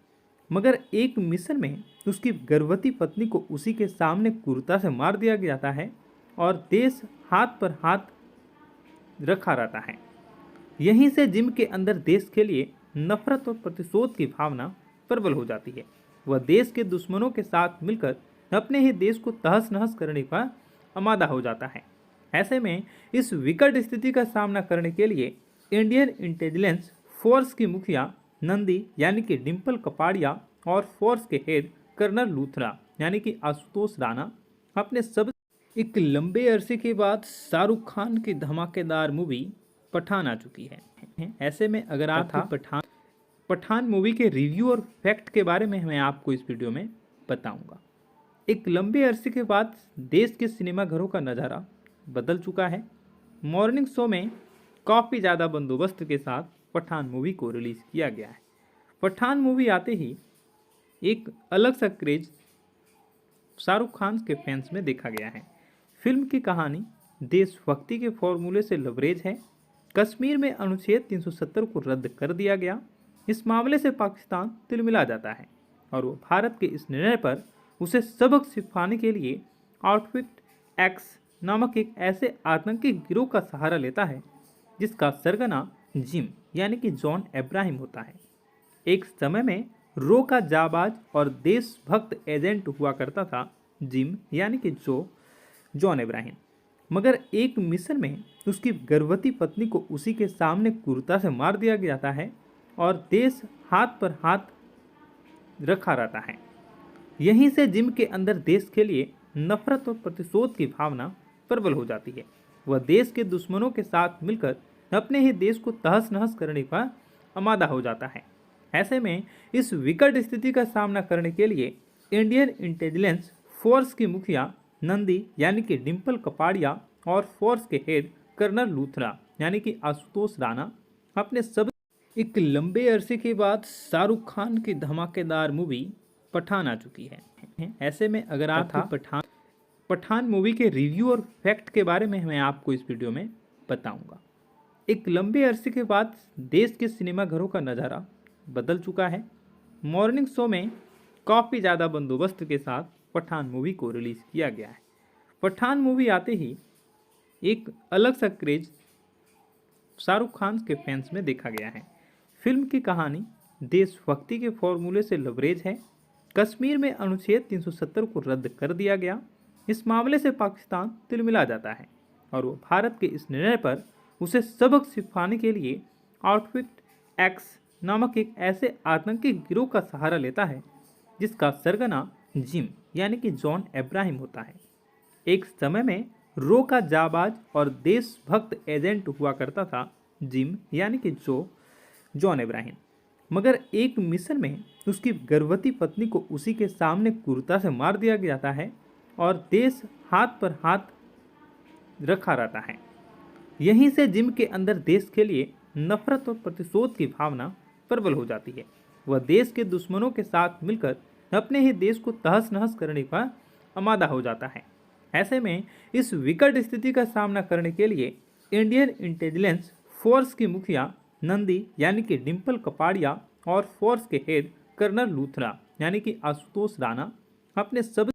Speaker 1: मगर एक मिशन में उसकी गर्भवती पत्नी को उसी के सामने क्रूरता से मार दिया जाता है और देश हाथ पर हाथ रखा रहता है। यहीं से जिम के अंदर देश के लिए नफरत और प्रतिशोध की भावना प्रबल हो जाती है। वह देश के दुश्मनों के साथ मिलकर अपने ही देश को तहस नहस करने का आमादा हो जाता है। ऐसे में इस विकट स्थिति का सामना करने के लिए इंडियन इंटेलिजेंस फोर्स की मुखिया नंदी यानी कि डिम्पल कपाड़िया और फोर्स के हेड कर्नल लूथरा यानी कि आशुतोष राणा अपने सब एक लंबे अरसे के बाद शाहरुख खान की धमाकेदार मूवी पठान आ चुकी है। ऐसे में अगर आप पठान मूवी के रिव्यू और फैक्ट के बारे में मैं आपको इस वीडियो में बताऊंगा। एक लंबे अरसे के बाद देश के सिनेमाघरों का नज़ारा बदल चुका है। मॉर्निंग शो में काफ़ी ज़्यादा बंदोबस्त के साथ पठान मूवी को रिलीज़ किया गया है। पठान मूवी आते ही एक अलग सा क्रेज शाहरुख खान के फैंस में देखा गया है। फिल्म की कहानी देशभक्ति के फॉर्मूले से लबरेज है। कश्मीर में अनुच्छेद 370 को रद्द कर दिया गया। इस मामले से पाकिस्तान तिलमिला जाता है और वो भारत के इस निर्णय पर उसे सबक सिखाने के लिए आउटफिट एक्स नामक एक ऐसे आतंकी गिरोह का सहारा लेता है जिसका सरगना जिम यानी कि जॉन अब्राहम होता है। एक समय में रो का जाबाज और देशभक्त एजेंट हुआ करता था जिम यानी कि जॉन अब्राहम, मगर एक मिशन में उसकी गर्भवती पत्नी को उसी के सामने क्रूरता से मार दिया जाता है और देश हाथ पर हाथ रखा रहता है। यहीं से जिम के अंदर देश के लिए नफरत और प्रतिशोध की भावना प्रबल हो जाती है। वह देश के दुश्मनों के साथ मिलकर अपने ही देश को तहस नहस करने का आमादा हो जाता है। ऐसे में इस विकट स्थिति का सामना करने के लिए इंडियन इंटेलिजेंस फोर्स की मुखिया नंदी यानी कि डिम्पल कपाड़िया और फोर्स के हेड कर्नल लूथरा यानी कि आशुतोष राणा अपने सब एक लंबे अरसे के बाद शाहरुख खान की धमाकेदार मूवी पठान आ चुकी है। ऐसे में अगर आप पठान मूवी के रिव्यू और फैक्ट के बारे में मैं आपको इस वीडियो में बताऊंगा। एक लंबे अरसे के बाद देश के सिनेमाघरों का नज़ारा बदल चुका है। मॉर्निंग शो में काफ़ी ज़्यादा बंदोबस्त के साथ पठान मूवी को रिलीज़ किया गया है। पठान मूवी आते ही एक अलग सा क्रेज शाहरुख खान के फैंस में देखा गया है। फिल्म की कहानी देशभक्ति के फॉर्मूले से लबरेज है। कश्मीर में अनुच्छेद 370 को रद्द कर दिया गया। इस मामले से पाकिस्तान तिलमिला जाता है और वो भारत के इस निर्णय पर उसे सबक सिखाने के लिए आउटफिट एक्स नामक एक ऐसे आतंकी गिरोह का सहारा लेता है जिसका सरगना जिम यानी कि जॉन अब्राहम होता है। एक समय में रो का जाबाज और देशभक्त एजेंट हुआ करता था जिम यानी कि जॉन अब्राहम, मगर एक मिशन में उसकी गर्भवती पत्नी को उसी के सामने क्रूरता से मार दिया जाता है और देश हाथ पर हाथ रखा रहता है। यहीं से जिम के अंदर देश के लिए नफरत और प्रतिशोध की भावना प्रबल हो जाती है। वह देश के दुश्मनों के साथ मिलकर अपने ही देश को तहस नहस करने का आमादा हो जाता है। ऐसे में इस विकट स्थिति का सामना करने के लिए इंडियन इंटेलिजेंस फोर्स की मुखिया नंदी यानी कि डिम्पल कपाड़िया और फोर्स के हेड कर्नल लूथरा यानी कि आशुतोष राणा अपने सब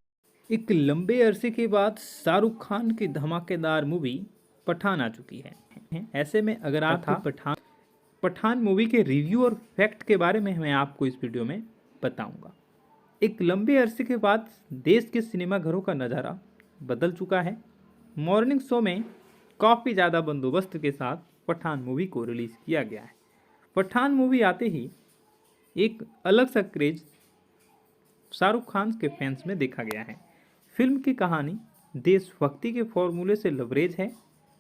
Speaker 1: एक लंबे अरसे के बाद शाहरुख खान की धमाकेदार मूवी पठान आ चुकी है। ऐसे में अगर आप पठान मूवी के रिव्यू और फैक्ट के बारे में मैं आपको इस वीडियो में बताऊंगा। एक लंबे अरसे के बाद देश के सिनेमाघरों का नज़ारा बदल चुका है। मॉर्निंग शो में काफ़ी ज़्यादा बंदोबस्त के साथ पठान मूवी को रिलीज़ किया गया है। पठान मूवी आते ही एक अलग सा क्रेज शाहरुख खान के फैंस में देखा गया है। फिल्म की कहानी देशभक्ति के फॉर्मूले से लबरेज है।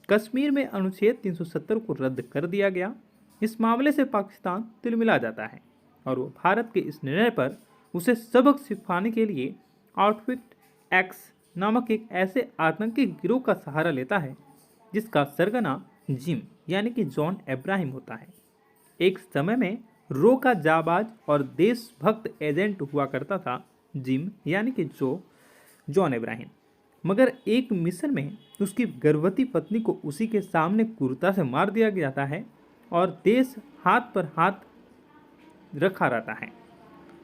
Speaker 1: कश्मीर में अनुच्छेद 370 को रद्द कर दिया गया। इस मामले से पाकिस्तान तिलमिला जाता है और वो भारत के इस निर्णय पर उसे सबक सिखाने के लिए आउटफिट एक्स नामक एक ऐसे आतंकी गिरोह का सहारा लेता है जिसका सरगना जिम यानी कि जॉन अब्राहम होता है। एक समय में रो का जाबाज और देशभक्त एजेंट हुआ करता था जिम यानी कि जॉन अब्राहम, मगर एक मिशन में उसकी गर्भवती पत्नी को उसी के सामने क्रूरता से मार दिया जाता है और देश हाथ पर हाथ रखा रहता है।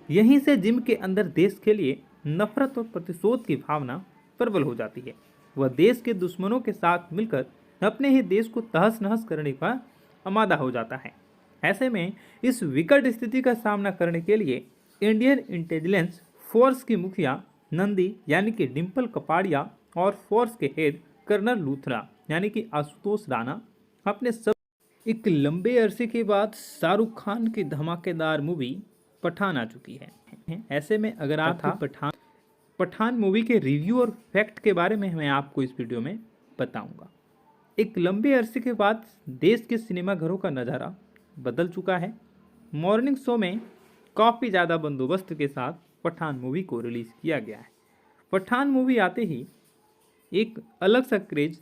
Speaker 1: यहीं से जिम के अंदर देश के लिए नफरत और प्रतिशोध की भावना प्रबल हो जाती है। वह देश के दुश्मनों के साथ मिलकर अपने ही देश को तहस नहस करने का आमादा हो जाता है। ऐसे में इस विकट स्थिति का सामना करने के लिए इंडियन इंटेलिजेंस फोर्स की मुखिया नंदी यानी कि डिम्पल कपाड़िया और फोर्स के हेड कर्नल लूथरा यानी कि आशुतोष राणा अपने सब एक लंबे अरसे के बाद शाहरुख खान की धमाकेदार मूवी पठान आ चुकी है। ऐसे में अगर आप पठान मूवी के रिव्यू और फैक्ट के बारे में मैं आपको इस वीडियो में बताऊंगा। एक लंबे अरसे के बाद देश के सिनेमाघरों का नज़ारा बदल चुका है। मॉर्निंग शो में काफ़ी ज़्यादा बंदोबस्त के साथ पठान मूवी को रिलीज़ किया गया है। पठान मूवी आते ही एक अलग सा क्रेज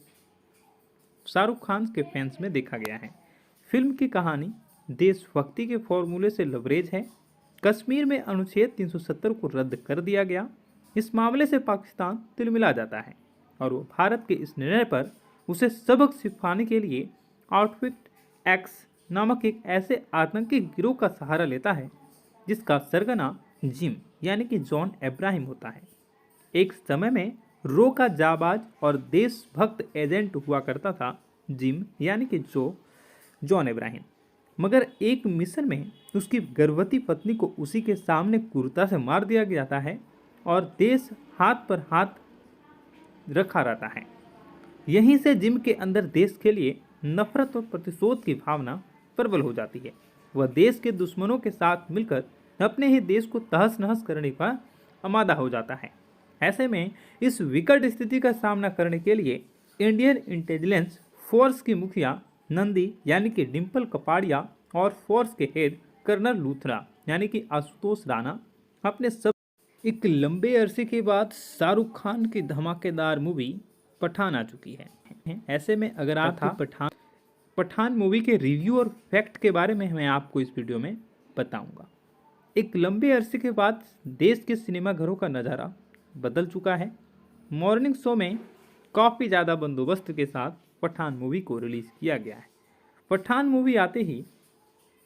Speaker 1: शाहरुख खान के फैंस में देखा गया है। फिल्म की कहानी देशभक्ति के फॉर्मूले से लबरेज है। कश्मीर में अनुच्छेद 370 को रद्द कर दिया गया। इस मामले से पाकिस्तान तिलमिला जाता है और वो भारत के इस निर्णय पर उसे सबक सिखाने के लिए आउटफिट एक्स नामक एक ऐसे आतंकी गिरोह का सहारा लेता है जिसका सरगना जिम यानी कि जॉन अब्राहम होता है। एक समय में रो का जाबाज और देशभक्त एजेंट हुआ करता था जिम यानी कि जॉन अब्राहम, मगर एक मिशन में उसकी गर्भवती पत्नी को उसी के सामने क्रूरता से मार दिया जाता है और देश हाथ पर हाथ रखा रहता है। यहीं से जिम के अंदर देश के लिए नफरत और प्रतिशोध की भावना प्रबल हो जाती है। वह देश के दुश्मनों के साथ मिलकर अपने ही देश को तहस नहस करने का आमादा हो जाता है। ऐसे में इस विकट स्थिति का सामना करने के लिए इंडियन इंटेलिजेंस फोर्स की मुखिया नंदी यानी कि डिम्पल कपाड़िया और फोर्स के हेड कर्नल लूथरा यानी कि आशुतोष राणा अपने सब एक लंबे अरसे के बाद शाहरुख खान की धमाकेदार मूवी पठान आ चुकी है। ऐसे में अगर आप पठान मूवी के रिव्यू और फैक्ट के बारे में मैं आपको इस वीडियो में बताऊंगा। एक लंबे अरसे के बाद देश के सिनेमाघरों का नज़ारा बदल चुका है। मॉर्निंग शो में काफ़ी ज़्यादा बंदोबस्त के साथ पठान मूवी को रिलीज़ किया गया है। पठान मूवी आते ही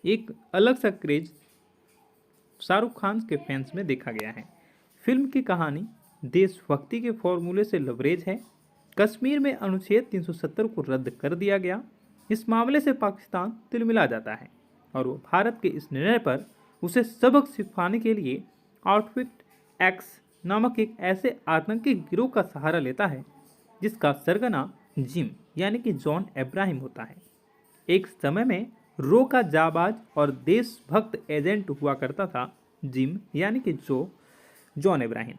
Speaker 1: एक अलग सा क्रेज शाहरुख खान के फैंस में देखा गया है। फिल्म की कहानी देशभक्ति के फॉर्मूले से लबरेज है। कश्मीर में अनुच्छेद 370 को रद्द कर दिया गया। इस मामले से पाकिस्तान तिलमिला जाता है और वो भारत के इस निर्णय पर उसे सबक सिखाने के लिए आउटफिट एक्स नामक एक ऐसे आतंकी गिरोह का सहारा लेता है जिसका सरगना जिम यानी कि जॉन अब्राहम होता है। एक समय में रो का जाबाज और देशभक्त एजेंट हुआ करता था जिम यानी कि जॉन अब्राहम,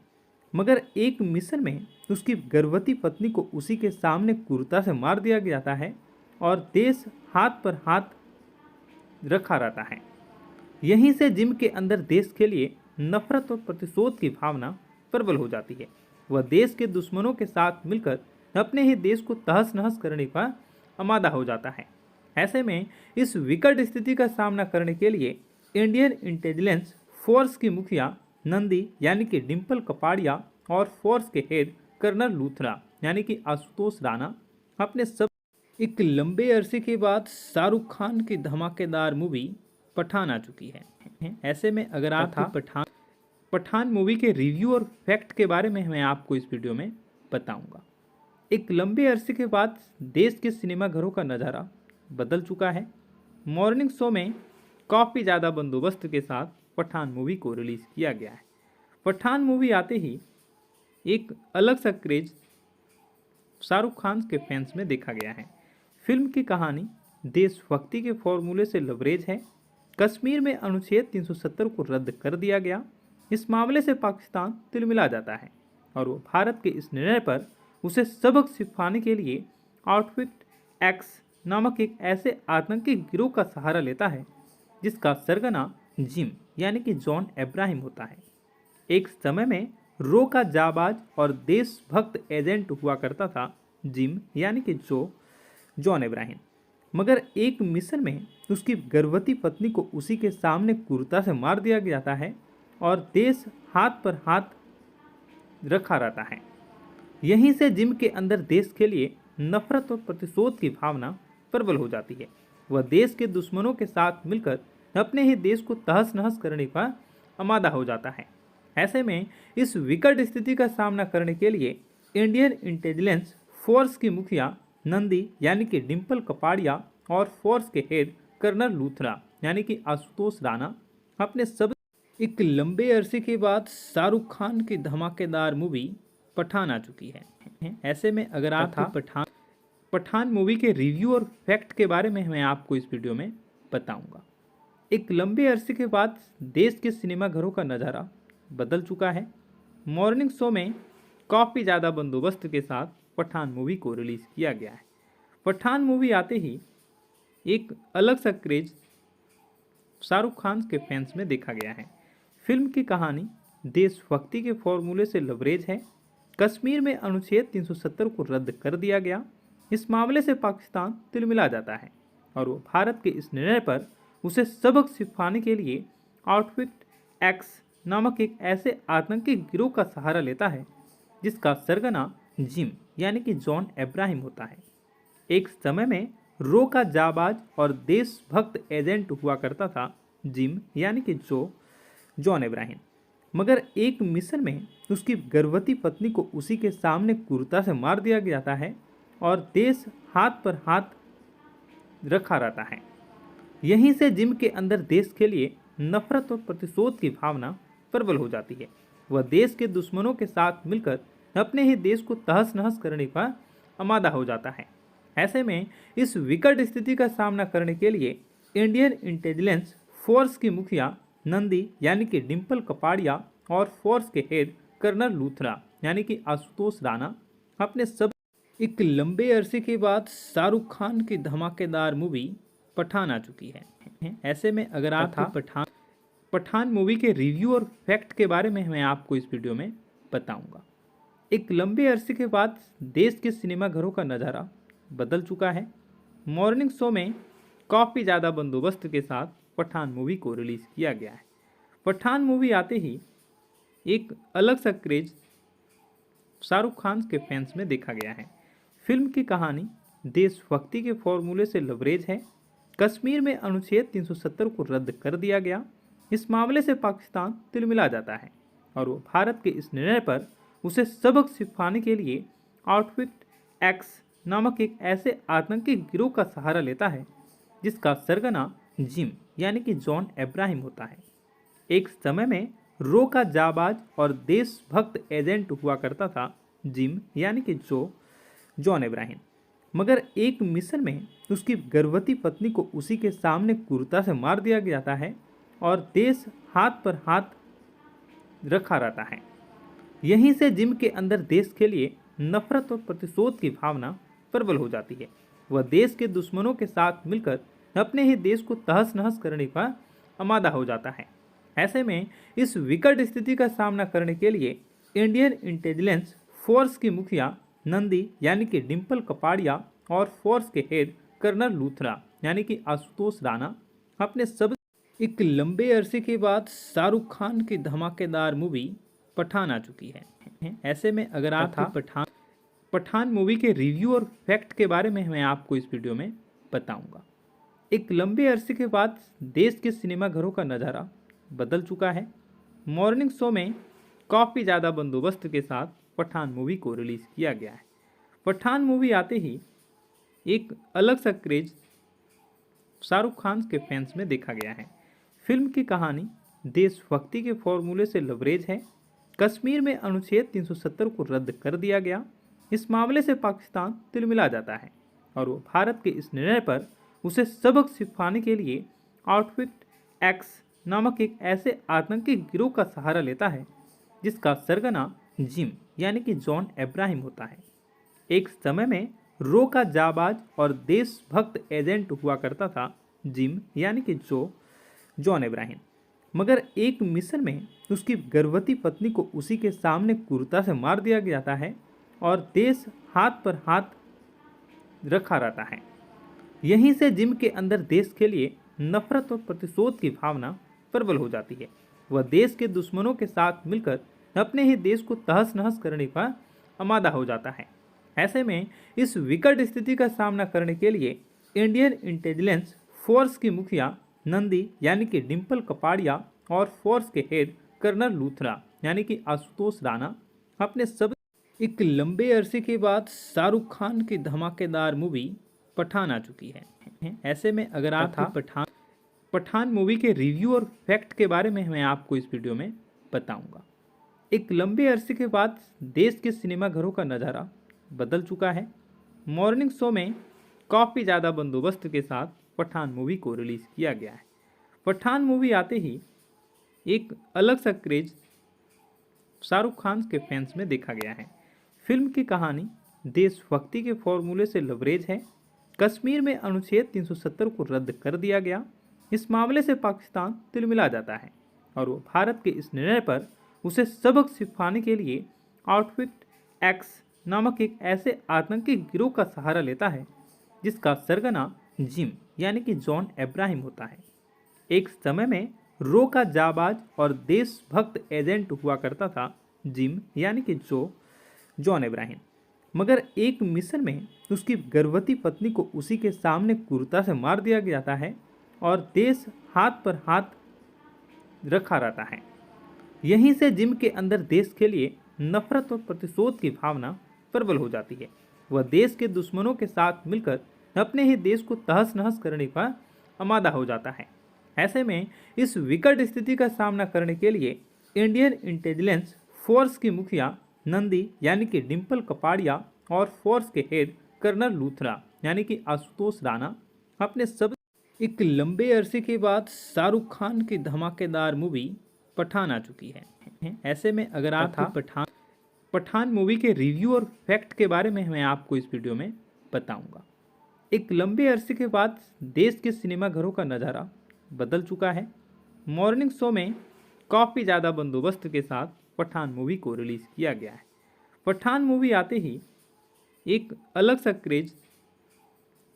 Speaker 1: मगर एक मिशन में उसकी गर्भवती पत्नी को उसी के सामने क्रूरता से मार दिया जाता है और देश हाथ पर हाथ रखा रहता है। यहीं से जिम के अंदर देश के लिए नफरत और प्रतिशोध की भावना प्रबल हो जाती है। वह देश के दुश्मनों के साथ मिलकर अपने ही देश को तहस नहस करने का आमादा हो जाता है। ऐसे में इस विकट स्थिति का सामना करने के लिए इंडियन इंटेलिजेंस फोर्स की मुखिया नंदी यानी कि डिम्पल कपाड़िया और फोर्स के हेड कर्नल लूथरा यानी कि आशुतोष राणा अपने सब एक लंबे अरसे के बाद शाहरुख खान की धमाकेदार मूवी पठान आ चुकी है। ऐसे में अगर आप पठान मूवी के रिव्यू और फैक्ट के बारे में मैं आपको इस वीडियो में बताऊंगा। एक लंबे अरसे के बाद देश के सिनेमाघरों का नज़ारा बदल चुका है। मॉर्निंग शो में काफ़ी ज़्यादा बंदोबस्त के साथ पठान मूवी को रिलीज़ किया गया है। पठान मूवी आते ही एक अलग सा क्रेज शाहरुख खान के फैंस में देखा गया है। फिल्म की कहानी देशभक्ति के फॉर्मूले से लबरेज है। कश्मीर में अनुच्छेद 370 को रद्द कर दिया गया। इस मामले से पाकिस्तान तिलमिला जाता है और वो भारत के इस निर्णय पर उसे सबक सिखाने के लिए आउटफिट एक्स नामक एक ऐसे आतंकी गिरोह का सहारा लेता है जिसका सरगना जिम यानी कि जॉन अब्राहम होता है। एक समय में रो का जाबाज और देशभक्त एजेंट हुआ करता था जिम यानी कि जॉन अब्राहम, मगर एक मिशन में उसकी गर्भवती पत्नी को उसी के सामने क्रूरता से मार दिया जाता है और देश हाथ पर हाथ रखा रहता है। यहीं से जिम के अंदर देश के लिए नफरत और प्रतिशोध की भावना प्रबल हो जाती है। वह देश के दुश्मनों के साथ मिलकर अपने ही देश को तहस नहस करने का आमादा हो जाता है। ऐसे में इस विकट स्थिति का सामना करने के लिए इंडियन इंटेलिजेंस फोर्स की मुखिया नंदी यानी कि डिम्पल कपाड़िया और फोर्स के हेड कर्नल लूथरा यानी कि आशुतोष राणा अपने सब एक लंबे अरसे के बाद शाहरुख खान की धमाकेदार मूवी पठान आ चुकी है। ऐसे में अगर आप पठान मूवी के रिव्यू और फैक्ट के बारे में मैं आपको इस वीडियो में बताऊंगा। एक लंबे अरसे के बाद देश के सिनेमाघरों का नज़ारा बदल चुका है। मॉर्निंग शो में काफ़ी ज़्यादा बंदोबस्त के साथ पठान मूवी को रिलीज़ किया गया है। पठान मूवी आते ही एक अलग सा क्रेज शाहरुख खान के फैंस में देखा गया है। फिल्म की कहानी देशभक्ति के फॉर्मूले से लबरेज है। कश्मीर में अनुच्छेद 370 को रद्द कर दिया गया। इस मामले से पाकिस्तान तिलमिला जाता है और वो भारत के इस निर्णय पर उसे सबक सिखाने के लिए आउटफिट एक्स नामक एक ऐसे आतंकी गिरोह का सहारा लेता है जिसका सरगना जिम यानी कि जॉन अब्राहम होता है। एक समय में रो का जाबाज और देशभक्त एजेंट हुआ करता था जिम यानी कि जॉन अब्राहम, मगर एक मिशन में उसकी गर्भवती पत्नी को उसी के सामने क्रूरता से मार दिया जाता है और देश हाथ पर हाथ रखा रहता है। यहीं से जिम के अंदर देश के लिए नफरत और प्रतिशोध की भावना प्रबल हो जाती है। वह देश के दुश्मनों के साथ मिलकर अपने ही देश को तहस नहस करने का आमादा हो जाता है। ऐसे में इस विकट स्थिति का सामना करने के लिए इंडियन इंटेलिजेंस फोर्स की मुखिया नंदी यानी कि डिम्पल कपाड़िया और फोर्स के हेड कर्नल लूथरा यानी कि आशुतोष राणा अपने सब एक लंबे अरसे के बाद शाहरुख खान की धमाकेदार मूवी पठान आ चुकी है। ऐसे में अगर आप पठान मूवी के रिव्यू और फैक्ट के बारे में मैं आपको इस वीडियो में बताऊंगा। एक लंबे अरसे के बाद देश के सिनेमाघरों का नज़ारा बदल चुका है। मॉर्निंग शो में काफ़ी ज़्यादा बंदोबस्त के साथ पठान मूवी को रिलीज़ किया गया है। पठान मूवी आते ही एक अलग सा क्रेज शाहरुख खान के फैंस में देखा गया है। फिल्म की कहानी देशभक्ति के फॉर्मूले से लबरेज है। कश्मीर में अनुच्छेद 370 को रद्द कर दिया गया। इस मामले से पाकिस्तान तिलमिला जाता है और वो भारत के इस निर्णय पर उसे सबक सिखाने के लिए आउटफिट एक्स नामक एक ऐसे आतंकी गिरोह का सहारा लेता है जिसका सरगना जिम यानी कि जॉन अब्राहम होता है। एक समय में रो का जाबाज और देशभक्त एजेंट हुआ करता था जिम यानी कि जॉन अब्राहम, मगर एक मिशन में उसकी गर्भवती पत्नी को उसी के सामने क्रूरता से मार दिया जाता है और देश हाथ पर हाथ रखा रहता है। यहीं से जिम के अंदर देश के लिए नफरत और प्रतिशोध की भावना प्रबल हो जाती है। वह देश के दुश्मनों के साथ मिलकर अपने ही देश को तहस नहस करने का आमादा हो जाता है। ऐसे में इस विकट स्थिति का सामना करने के लिए इंडियन इंटेलिजेंस फोर्स की मुखिया नंदी यानी कि डिम्पल कपाड़िया और फोर्स के हेड कर्नल लूथरा यानी कि आशुतोष राणा अपने सब एक लंबे अरसे के बाद शाहरुख खान की धमाकेदार मूवी पठान आ चुकी है। ऐसे में अगर आप पठान मूवी के रिव्यू और फैक्ट के बारे में मैं आपको इस वीडियो में बताऊंगा। एक लंबे अरसे के बाद देश के सिनेमाघरों का नज़ारा बदल चुका है। मॉर्निंग शो में काफ़ी ज़्यादा बंदोबस्त के साथ पठान मूवी को रिलीज़ किया गया है। पठान मूवी आते ही एक अलग सा क्रेज शाहरुख खान के फैंस में देखा गया है। फिल्म की कहानी देशभक्ति के फॉर्मूले से लबरेज है। कश्मीर में अनुच्छेद 370 को रद्द कर दिया गया। इस मामले से पाकिस्तान तिलमिला जाता है और वो भारत के इस निर्णय पर उसे सबक सिखाने के लिए आउटफिट एक्स नामक एक ऐसे आतंकी गिरोह का सहारा लेता है जिसका सरगना जिम यानी कि जॉन अब्राहम होता है। एक समय में रो का जाबाज और देशभक्त एजेंट हुआ करता था जिम यानी कि जॉन अब्राहम, मगर एक मिशन में उसकी गर्भवती पत्नी को उसी के सामने क्रूरता से मार दिया जाता है और देश हाथ पर हाथ रखा रहता है। यहीं से जिम के अंदर देश के लिए नफरत और प्रतिशोध की भावना प्रबल हो जाती है। वह देश के दुश्मनों के साथ मिलकर अपने ही देश को तहस नहस करने का आमादा हो जाता है। ऐसे में इस विकट स्थिति का सामना करने के लिए इंडियन इंटेलिजेंस फोर्स की मुखिया नंदी यानी कि डिम्पल कपाड़िया और फोर्स के हेड कर्नल लूथरा यानी कि आशुतोष राणा अपने सब एक लंबे अरसे के बाद शाहरुख खान की धमाकेदार मूवी पठान आ चुकी है। ऐसे में अगर आप पठान मूवी के रिव्यू और फैक्ट के बारे में मैं आपको इस वीडियो में बताऊंगा। एक लंबे अरसे के बाद देश के सिनेमाघरों का नज़ारा बदल चुका है। मॉर्निंग शो में काफ़ी ज़्यादा बंदोबस्त के साथ पठान मूवी को रिलीज़ किया गया है। पठान मूवी आते ही एक अलग सा क्रेज शाहरुख खान के फैंस में देखा गया है। फिल्म की कहानी देशभक्ति के फॉर्मूले से लबरेज है। कश्मीर में अनुच्छेद 370 को रद्द कर दिया गया। इस मामले से पाकिस्तान तिलमिला जाता है और वो भारत के इस निर्णय पर उसे सबक सिखाने के लिए आउटफिट एक्स नामक एक ऐसे आतंकी गिरोह का सहारा लेता है जिसका सरगना जिम यानी कि जॉन अब्राहम होता है। एक समय में रो का जाबाज और देशभक्त एजेंट हुआ करता था जिम यानी कि जॉन अब्राहम, मगर एक मिशन में उसकी गर्भवती पत्नी को उसी के सामने क्रूरता से मार दिया जाता है और देश हाथ पर हाथ रखा रहता है। यहीं से जिम के अंदर देश के लिए नफरत और प्रतिशोध की भावना प्रबल हो जाती है। वह देश के दुश्मनों के साथ मिलकर अपने ही देश को तहस नहस करने का आमादा हो जाता है। ऐसे में इस विकट स्थिति का सामना करने के लिए इंडियन इंटेलिजेंस फोर्स की मुखिया नंदी यानी कि डिम्पल कपाड़िया और फोर्स के हेड कर्नल लूथरा यानी कि आशुतोष राणा अपने सब एक लंबे अरसे के बाद शाहरुख खान की धमाकेदार मूवी पठान आ चुकी है। ऐसे में अगर आप पठान मूवी के रिव्यू और फैक्ट के बारे में मैं आपको इस वीडियो में बताऊंगा। एक लंबे अरसे के बाद देश के सिनेमाघरों का नज़ारा बदल चुका है। मॉर्निंग शो में काफ़ी ज़्यादा बंदोबस्त के साथ पठान मूवी को रिलीज़ किया गया है। पठान मूवी आते ही एक अलग सा क्रेज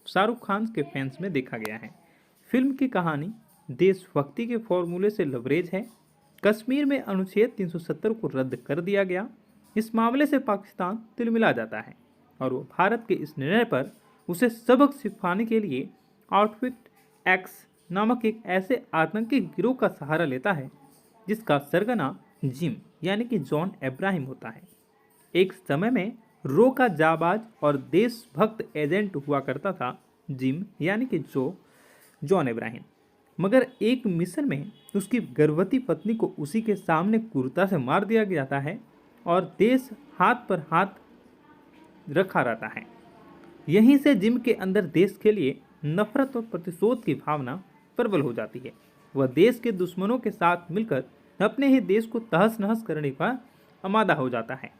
Speaker 1: शाहरुख खान के फैंस में देखा गया है। फिल्म की कहानी देशभक्ति के फॉर्मूले से लबरेज है। कश्मीर में अनुच्छेद 370 को रद्द कर दिया गया। इस मामले से पाकिस्तान तिलमिला जाता है और वो भारत के इस निर्णय पर उसे सबक सिखाने के लिए आउटफिट एक्स नामक एक ऐसे आतंकी गिरोह का सहारा लेता है जिसका सरगना जिम यानी कि जॉन अब्राहम होता है। एक समय में रो का जाबाज और देशभक्त एजेंट हुआ करता था जिम यानी कि जॉन अब्राहम, मगर एक मिशन में उसकी गर्भवती पत्नी को उसी के सामने क्रूरता से मार दिया जाता है और देश हाथ पर हाथ रखा रहता है। यहीं से जिम के अंदर देश के लिए नफरत और प्रतिशोध की भावना प्रबल हो जाती है। वह देश के दुश्मनों के साथ मिलकर अपने ही देश को तहस नहस करने का आमादा हो जाता है।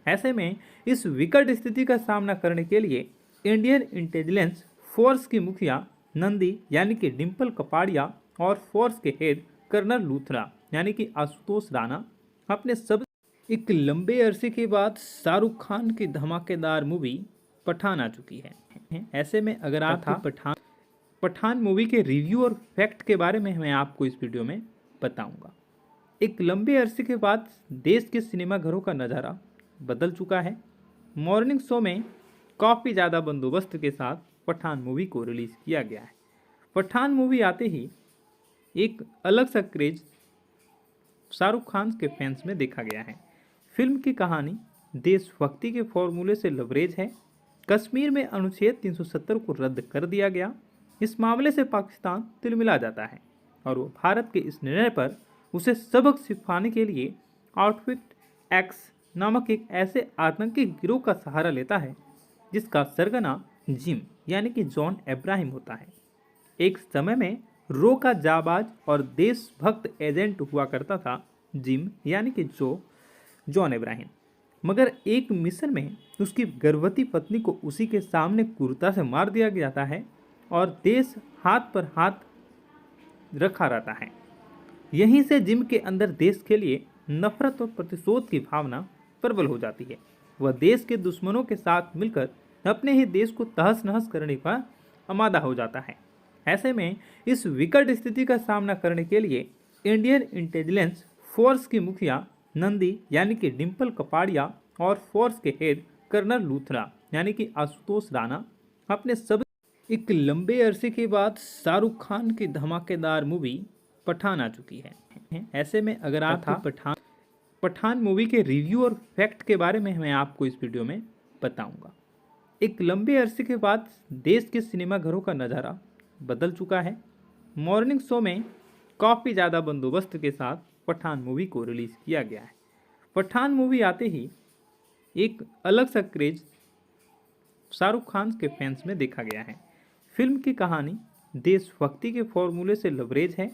Speaker 1: ऐसे में इस विकट स्थिति का सामना करने के लिए इंडियन इंटेलिजेंस फोर्स की मुखिया नंदी यानी कि डिम्पल कपाड़िया और फोर्स के हेड कर्नल लूथरा यानी कि आशुतोष राणा अपने सब एक लंबे अरसे के बाद शाहरुख खान की धमाकेदार मूवी पठान आ चुकी है। ऐसे में अगर आप पठान मूवी के रिव्यू और फैक्ट के बारे में मैं आपको इस वीडियो में बताऊंगा। एक लंबे अरसे के बाद देश के सिनेमाघरों का नज़ारा बदल चुका है। मॉर्निंग शो में काफ़ी ज़्यादा बंदोबस्त के साथ पठान मूवी को रिलीज़ किया गया है। पठान मूवी आते ही एक अलग सा क्रेज शाहरुख खान के फैंस में देखा गया है। फिल्म की कहानी देशभक्ति के फॉर्मूले से लबरेज है। कश्मीर में अनुच्छेद 370 को रद्द कर दिया गया। इस मामले से पाकिस्तान तिलमिला जाता है और वो भारत के इस निर्णय पर उसे सबक सिखाने के लिए आउटफिट एक्स नामक एक ऐसे आतंकी गिरोह का सहारा लेता है जिसका सरगना जिम यानी कि जॉन अब्राहम होता है। एक समय में रो का जाबाज और देशभक्त एजेंट हुआ करता था जिम यानी कि जॉन अब्राहम, मगर एक मिशन में उसकी गर्भवती पत्नी को उसी के सामने क्रूरता से मार दिया जाता है और देश हाथ पर हाथ रखा रहता है। यहीं से जिम के अंदर देश के लिए नफरत और प्रतिशोध की भावना प्रबल हो जाती है। वह देश के दुश्मनों के साथ मिलकर अपने ही देश को तहस नहस करने का आमादा हो जाता है। ऐसे में इस विकट स्थिति का सामना करने के लिए इंडियन इंटेलिजेंस फोर्स की मुखिया नंदी यानी कि डिम्पल कपाड़िया और फोर्स के हेड कर्नल लूथरा यानी कि आशुतोष राणा अपने सब एक लंबे अरसे के बाद शाहरुख खान की धमाकेदार मूवी पठान आ चुकी है। ऐसे में अगर आप पठान मूवी के रिव्यू और फैक्ट के बारे में मैं आपको इस वीडियो में बताऊंगा। एक लंबे अरसे के बाद देश के सिनेमाघरों का नज़ारा बदल चुका है। मॉर्निंग शो में काफ़ी ज़्यादा बंदोबस्त के साथ पठान मूवी को रिलीज़ किया गया है। पठान मूवी आते ही एक अलग सा क्रेज शाहरुख खान के फैंस में देखा गया है। फिल्म की कहानी देशभक्ति के फॉर्मूले से लबरेज है।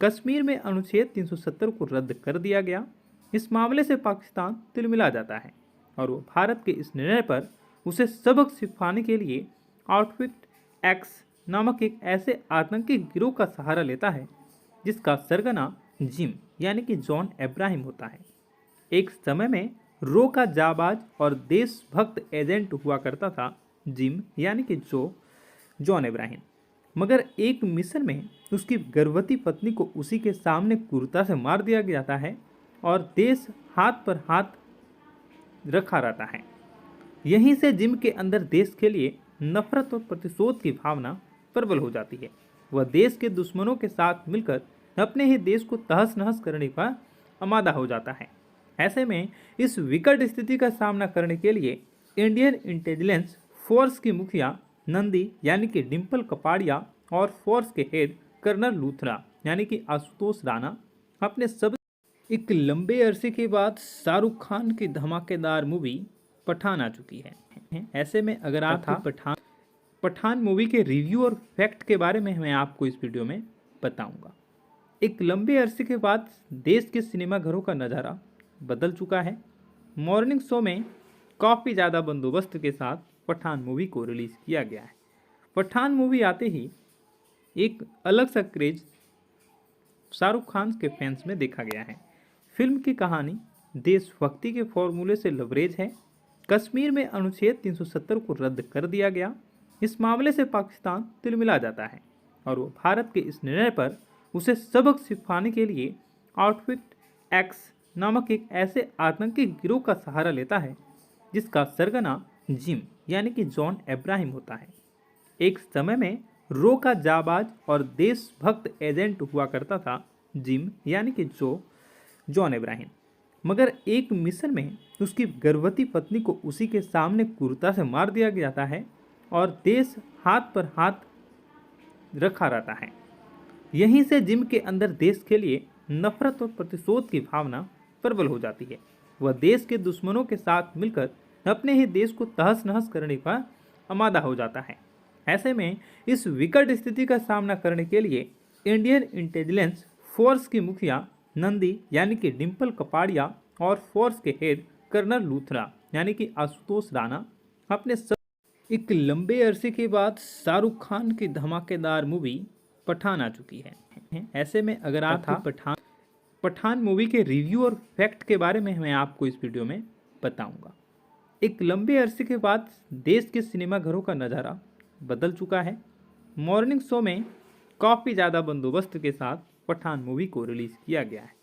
Speaker 1: कश्मीर में अनुच्छेद 370 को रद्द कर दिया गया। इस मामले से पाकिस्तान तिलमिला जाता है और वो भारत के इस निर्णय पर उसे सबक सिखाने के लिए आउटफिट एक्स नामक एक ऐसे आतंकी गिरोह का सहारा लेता है जिसका सरगना जिम यानी कि जॉन अब्राहम होता है। एक समय में रो का जाबाज और देशभक्त एजेंट हुआ करता था जिम यानी कि जॉन अब्राहम, मगर एक मिशन में उसकी गर्भवती पत्नी को उसी के सामने क्रूरता से मार दिया जाता है और देश हाथ पर हाथ रखा रहता है। यहीं से जिम के अंदर देश के लिए नफरत और प्रतिशोध की भावना प्रबल हो जाती है। वह देश के दुश्मनों के साथ मिलकर अपने ही देश को तहस नहस करने का आमादा हो जाता है। ऐसे में इस विकट स्थिति का सामना करने के लिए इंडियन इंटेलिजेंस फोर्स की मुखिया नंदी यानी कि डिम्पल कपाड़िया और फोर्स के हेड कर्नल लूथरा यानी कि आशुतोष राणा अपने सब एक लंबे अरसे के बाद शाहरुख खान की धमाकेदार मूवी पठान आ चुकी है। ऐसे में अगर आप पठान मूवी के रिव्यू और फैक्ट के बारे में मैं आपको इस वीडियो में बताऊंगा। एक लंबे अरसे के बाद देश के सिनेमाघरों का नज़ारा बदल चुका है। मॉर्निंग शो में काफ़ी ज़्यादा बंदोबस्त के साथ पठान मूवी को रिलीज़ किया गया है। पठान मूवी आते ही एक अलग सा क्रेज शाहरुख खान के फैंस में देखा गया है। फिल्म की कहानी देशभक्ति के फॉर्मूले से लबरेज है। कश्मीर में अनुच्छेद 370 को रद्द कर दिया गया। इस मामले से पाकिस्तान तिलमिला जाता है और वो भारत के इस निर्णय पर उसे सबक सिखाने के लिए आउटफिट एक्स नामक एक ऐसे आतंकी गिरोह का सहारा लेता है जिसका सरगना जिम यानी कि जॉन अब्राहम होता है। एक समय में रो का जाबाज और देशभक्त एजेंट हुआ करता था जिम यानी कि जॉन अब्राहम, मगर एक मिशन में उसकी गर्भवती पत्नी को उसी के सामने क्रूरता से मार दिया जाता है और देश हाथ पर हाथ रखा रहता है। यहीं से जिम के अंदर देश के लिए नफरत और प्रतिशोध की भावना प्रबल हो जाती है। वह देश के दुश्मनों के साथ मिलकर अपने ही देश को तहस नहस करने का आमादा हो जाता है। ऐसे में इस विकट स्थिति का सामना करने के लिए इंडियन इंटेलिजेंस फोर्स की मुखिया नंदी यानी कि डिम्पल कपाड़िया और फोर्स के हेड कर्नल लूथरा यानी कि आशुतोष राणा अपने एक लंबे अरसे के बाद शाहरुख खान की धमाकेदार मूवी पठान आ चुकी है। ऐसे में अगर आप पठान मूवी के रिव्यू और फैक्ट के बारे में मैं आपको इस वीडियो में बताऊंगा। एक लंबे अरसे के बाद देश के सिनेमाघरों का नज़ारा बदल चुका है। मॉर्निंग शो में काफ़ी ज़्यादा बंदोबस्त के साथ पठान मूवी को रिलीज़ किया गया है।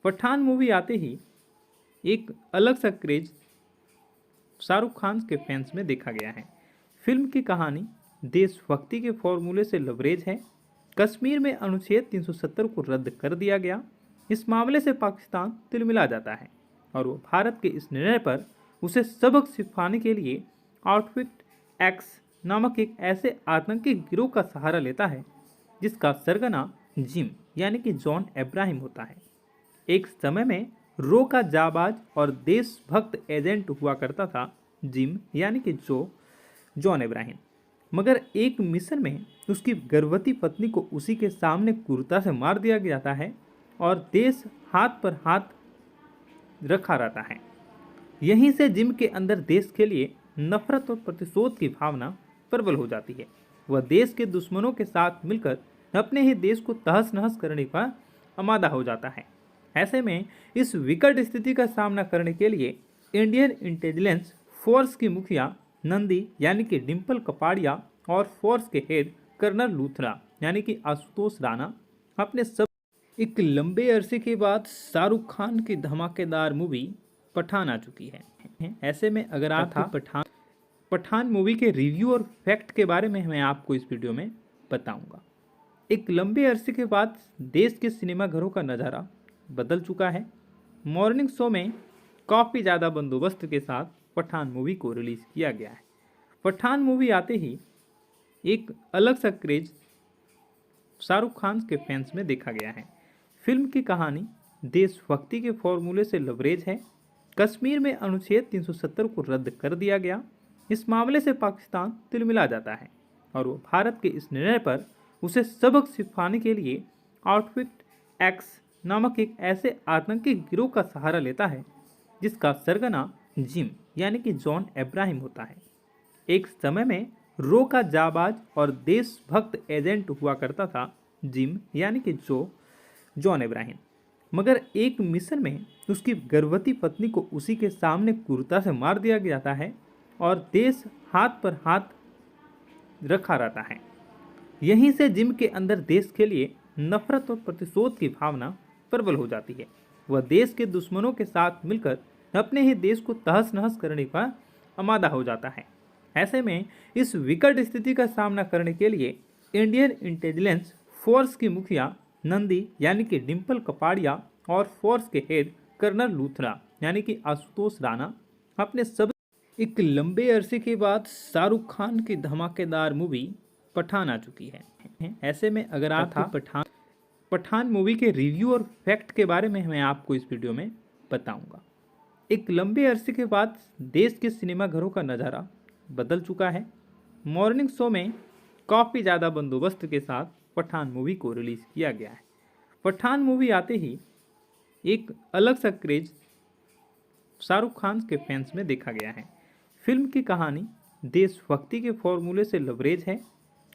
Speaker 1: पठान मूवी आते ही एक अलग सा क्रेज शाहरुख खान के फैंस में देखा गया है। फिल्म की कहानी देशभक्ति के फॉर्मूले से लबरेज है। कश्मीर में अनुच्छेद 370 को रद्द कर दिया गया। इस मामले से पाकिस्तान तिलमिला जाता है और वो भारत के इस निर्णय पर उसे सबक सिखाने के लिए आउटफिट एक्स नामक एक ऐसे आतंकी गिरोह का सहारा लेता है जिसका सरगना जिम यानी कि जॉन अब्राहम होता है। एक समय में रो का जाबाज और देशभक्त एजेंट हुआ करता था जिम यानी कि जॉन अब्राहम, मगर एक मिशन में उसकी गर्भवती पत्नी को उसी के सामने क्रूरता से मार दिया जाता है और देश हाथ पर हाथ रखा रहता है। यहीं से जिम के अंदर देश के लिए नफरत और प्रतिशोध की भावना प्रबल हो जाती है। वह देश के दुश्मनों के साथ मिलकर अपने ही देश को तहस नहस करने का आमादा हो जाता है। ऐसे में इस विकट स्थिति का सामना करने के लिए इंडियन इंटेलिजेंस फोर्स की मुखिया नंदी यानी कि डिम्पल कपाड़िया और फोर्स के हेड कर्नल लूथरा यानी कि आशुतोष राणा अपने सब एक लंबे अरसे के बाद शाहरुख खान की धमाकेदार मूवी पठान आ चुकी है। ऐसे में अगर आप पठान मूवी के रिव्यू और फैक्ट के बारे में मैं आपको इस वीडियो में बताऊंगा। एक लंबे अरसे के बाद देश के सिनेमाघरों का नज़ारा बदल चुका है। मॉर्निंग शो में काफ़ी ज़्यादा बंदोबस्त के साथ पठान मूवी को रिलीज़ किया गया है। पठान मूवी आते ही एक अलग सा क्रेज शाहरुख खान के फैंस में देखा गया है। फिल्म की कहानी देशभक्ति के फॉर्मूले से लबरेज है। कश्मीर में अनुच्छेद 370 को रद्द कर दिया गया। इस मामले से पाकिस्तान तिलमिला जाता है और वो भारत के इस निर्णय पर उसे सबक सिखाने के लिए आउटफिट एक्स नामक एक ऐसे आतंकी गिरोह का सहारा लेता है जिसका सरगना जिम यानी कि जॉन अब्राहम होता है। एक समय में रो का जाबाज और देशभक्त एजेंट हुआ करता था जिम यानी कि जॉन अब्राहम। मगर एक मिशन में उसकी गर्भवती पत्नी को उसी के सामने क्रूरता से मार दिया जाता है और देश हाथ पर हाथ रखा रहता है। यहीं से जिम के अंदर देश के लिए नफरत और प्रतिशोध की भावना प्रबल हो जाती है। वह देश के दुश्मनों के साथ मिलकर अपने ही देश को तहस नहस करने का आमादा हो जाता है। ऐसे में इस विकट स्थिति का सामना करने के लिए इंडियन इंटेलिजेंस फोर्स की मुखिया नंदी यानी कि डिम्पल कपाड़िया और फोर्स के हेड कर्नल लूथरा यानी कि आशुतोष राणा अपने सब एक लंबे अरसे के बाद शाहरुख खान की धमाकेदार मूवी पठान आ चुकी है। ऐसे में अगर आप पठान मूवी के रिव्यू और फैक्ट के बारे में मैं आपको इस वीडियो में बताऊंगा। एक लंबे अरसे के बाद देश के सिनेमाघरों का नज़ारा बदल चुका है। मॉर्निंग शो में काफ़ी ज़्यादा बंदोबस्त के साथ पठान मूवी को रिलीज़ किया गया है। पठान मूवी आते ही एक अलग सा क्रेज शाहरुख खान के फैंस में देखा गया है। फिल्म की कहानी देशभक्ति के फॉर्मूले से लबरेज है।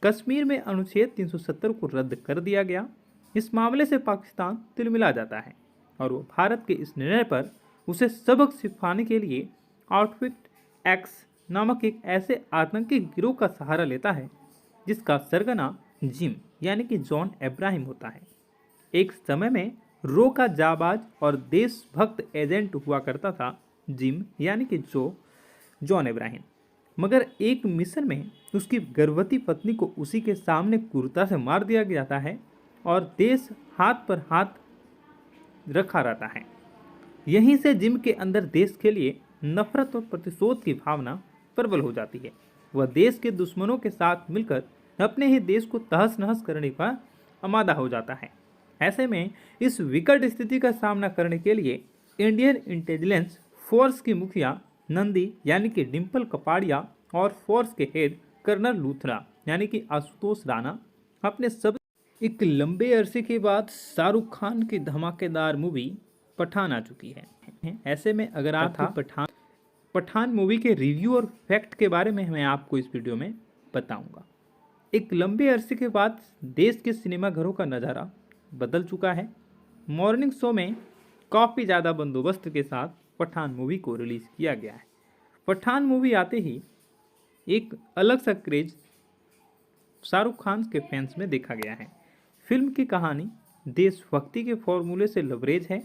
Speaker 1: कश्मीर में अनुच्छेद 370 को रद्द कर दिया गया। इस मामले से पाकिस्तान तिलमिला जाता है और वो भारत के इस निर्णय पर उसे सबक सिखाने के लिए आउटफिट एक्स नामक एक ऐसे आतंकी गिरोह का सहारा लेता है जिसका सरगना जिम यानी कि जॉन अब्राहम होता है। एक समय में रो का जाबाज और देशभक्त एजेंट हुआ करता था जिम यानी कि जॉन अब्राहम। मगर एक मिशन में उसकी गर्भवती पत्नी को उसी के सामने क्रूरता से मार दिया जाता है और देश हाथ पर हाथ रखा रहता है। यहीं से जिम के अंदर देश के लिए नफरत और प्रतिशोध की भावना प्रबल हो जाती है। वह देश के दुश्मनों के साथ मिलकर अपने ही देश को तहस नहस करने का आमादा हो जाता है। ऐसे में इस विकट स्थिति का सामना करने के लिए इंडियन इंटेलिजेंस फोर्स की मुखिया नंदी यानी कि डिम्पल कपाड़िया और फोर्स के हेड कर्नल लूथरा यानी कि आशुतोष राणा अपने सब एक लंबे अरसे के बाद शाहरुख खान की धमाकेदार मूवी पठान आ चुकी है। ऐसे में अगर आप पठान मूवी के रिव्यू और फैक्ट के बारे में मैं आपको इस वीडियो में बताऊंगा। एक लंबे अरसे के बाद देश के सिनेमाघरों का नज़ारा बदल चुका है। मॉर्निंग शो में काफ़ी ज़्यादा बंदोबस्त के साथ पठान मूवी को रिलीज़ किया गया है। पठान मूवी आते ही एक अलग सा क्रेज शाहरुख खान के फैंस में देखा गया है। फिल्म की कहानी देशभक्ति के फॉर्मूले से लबरेज है।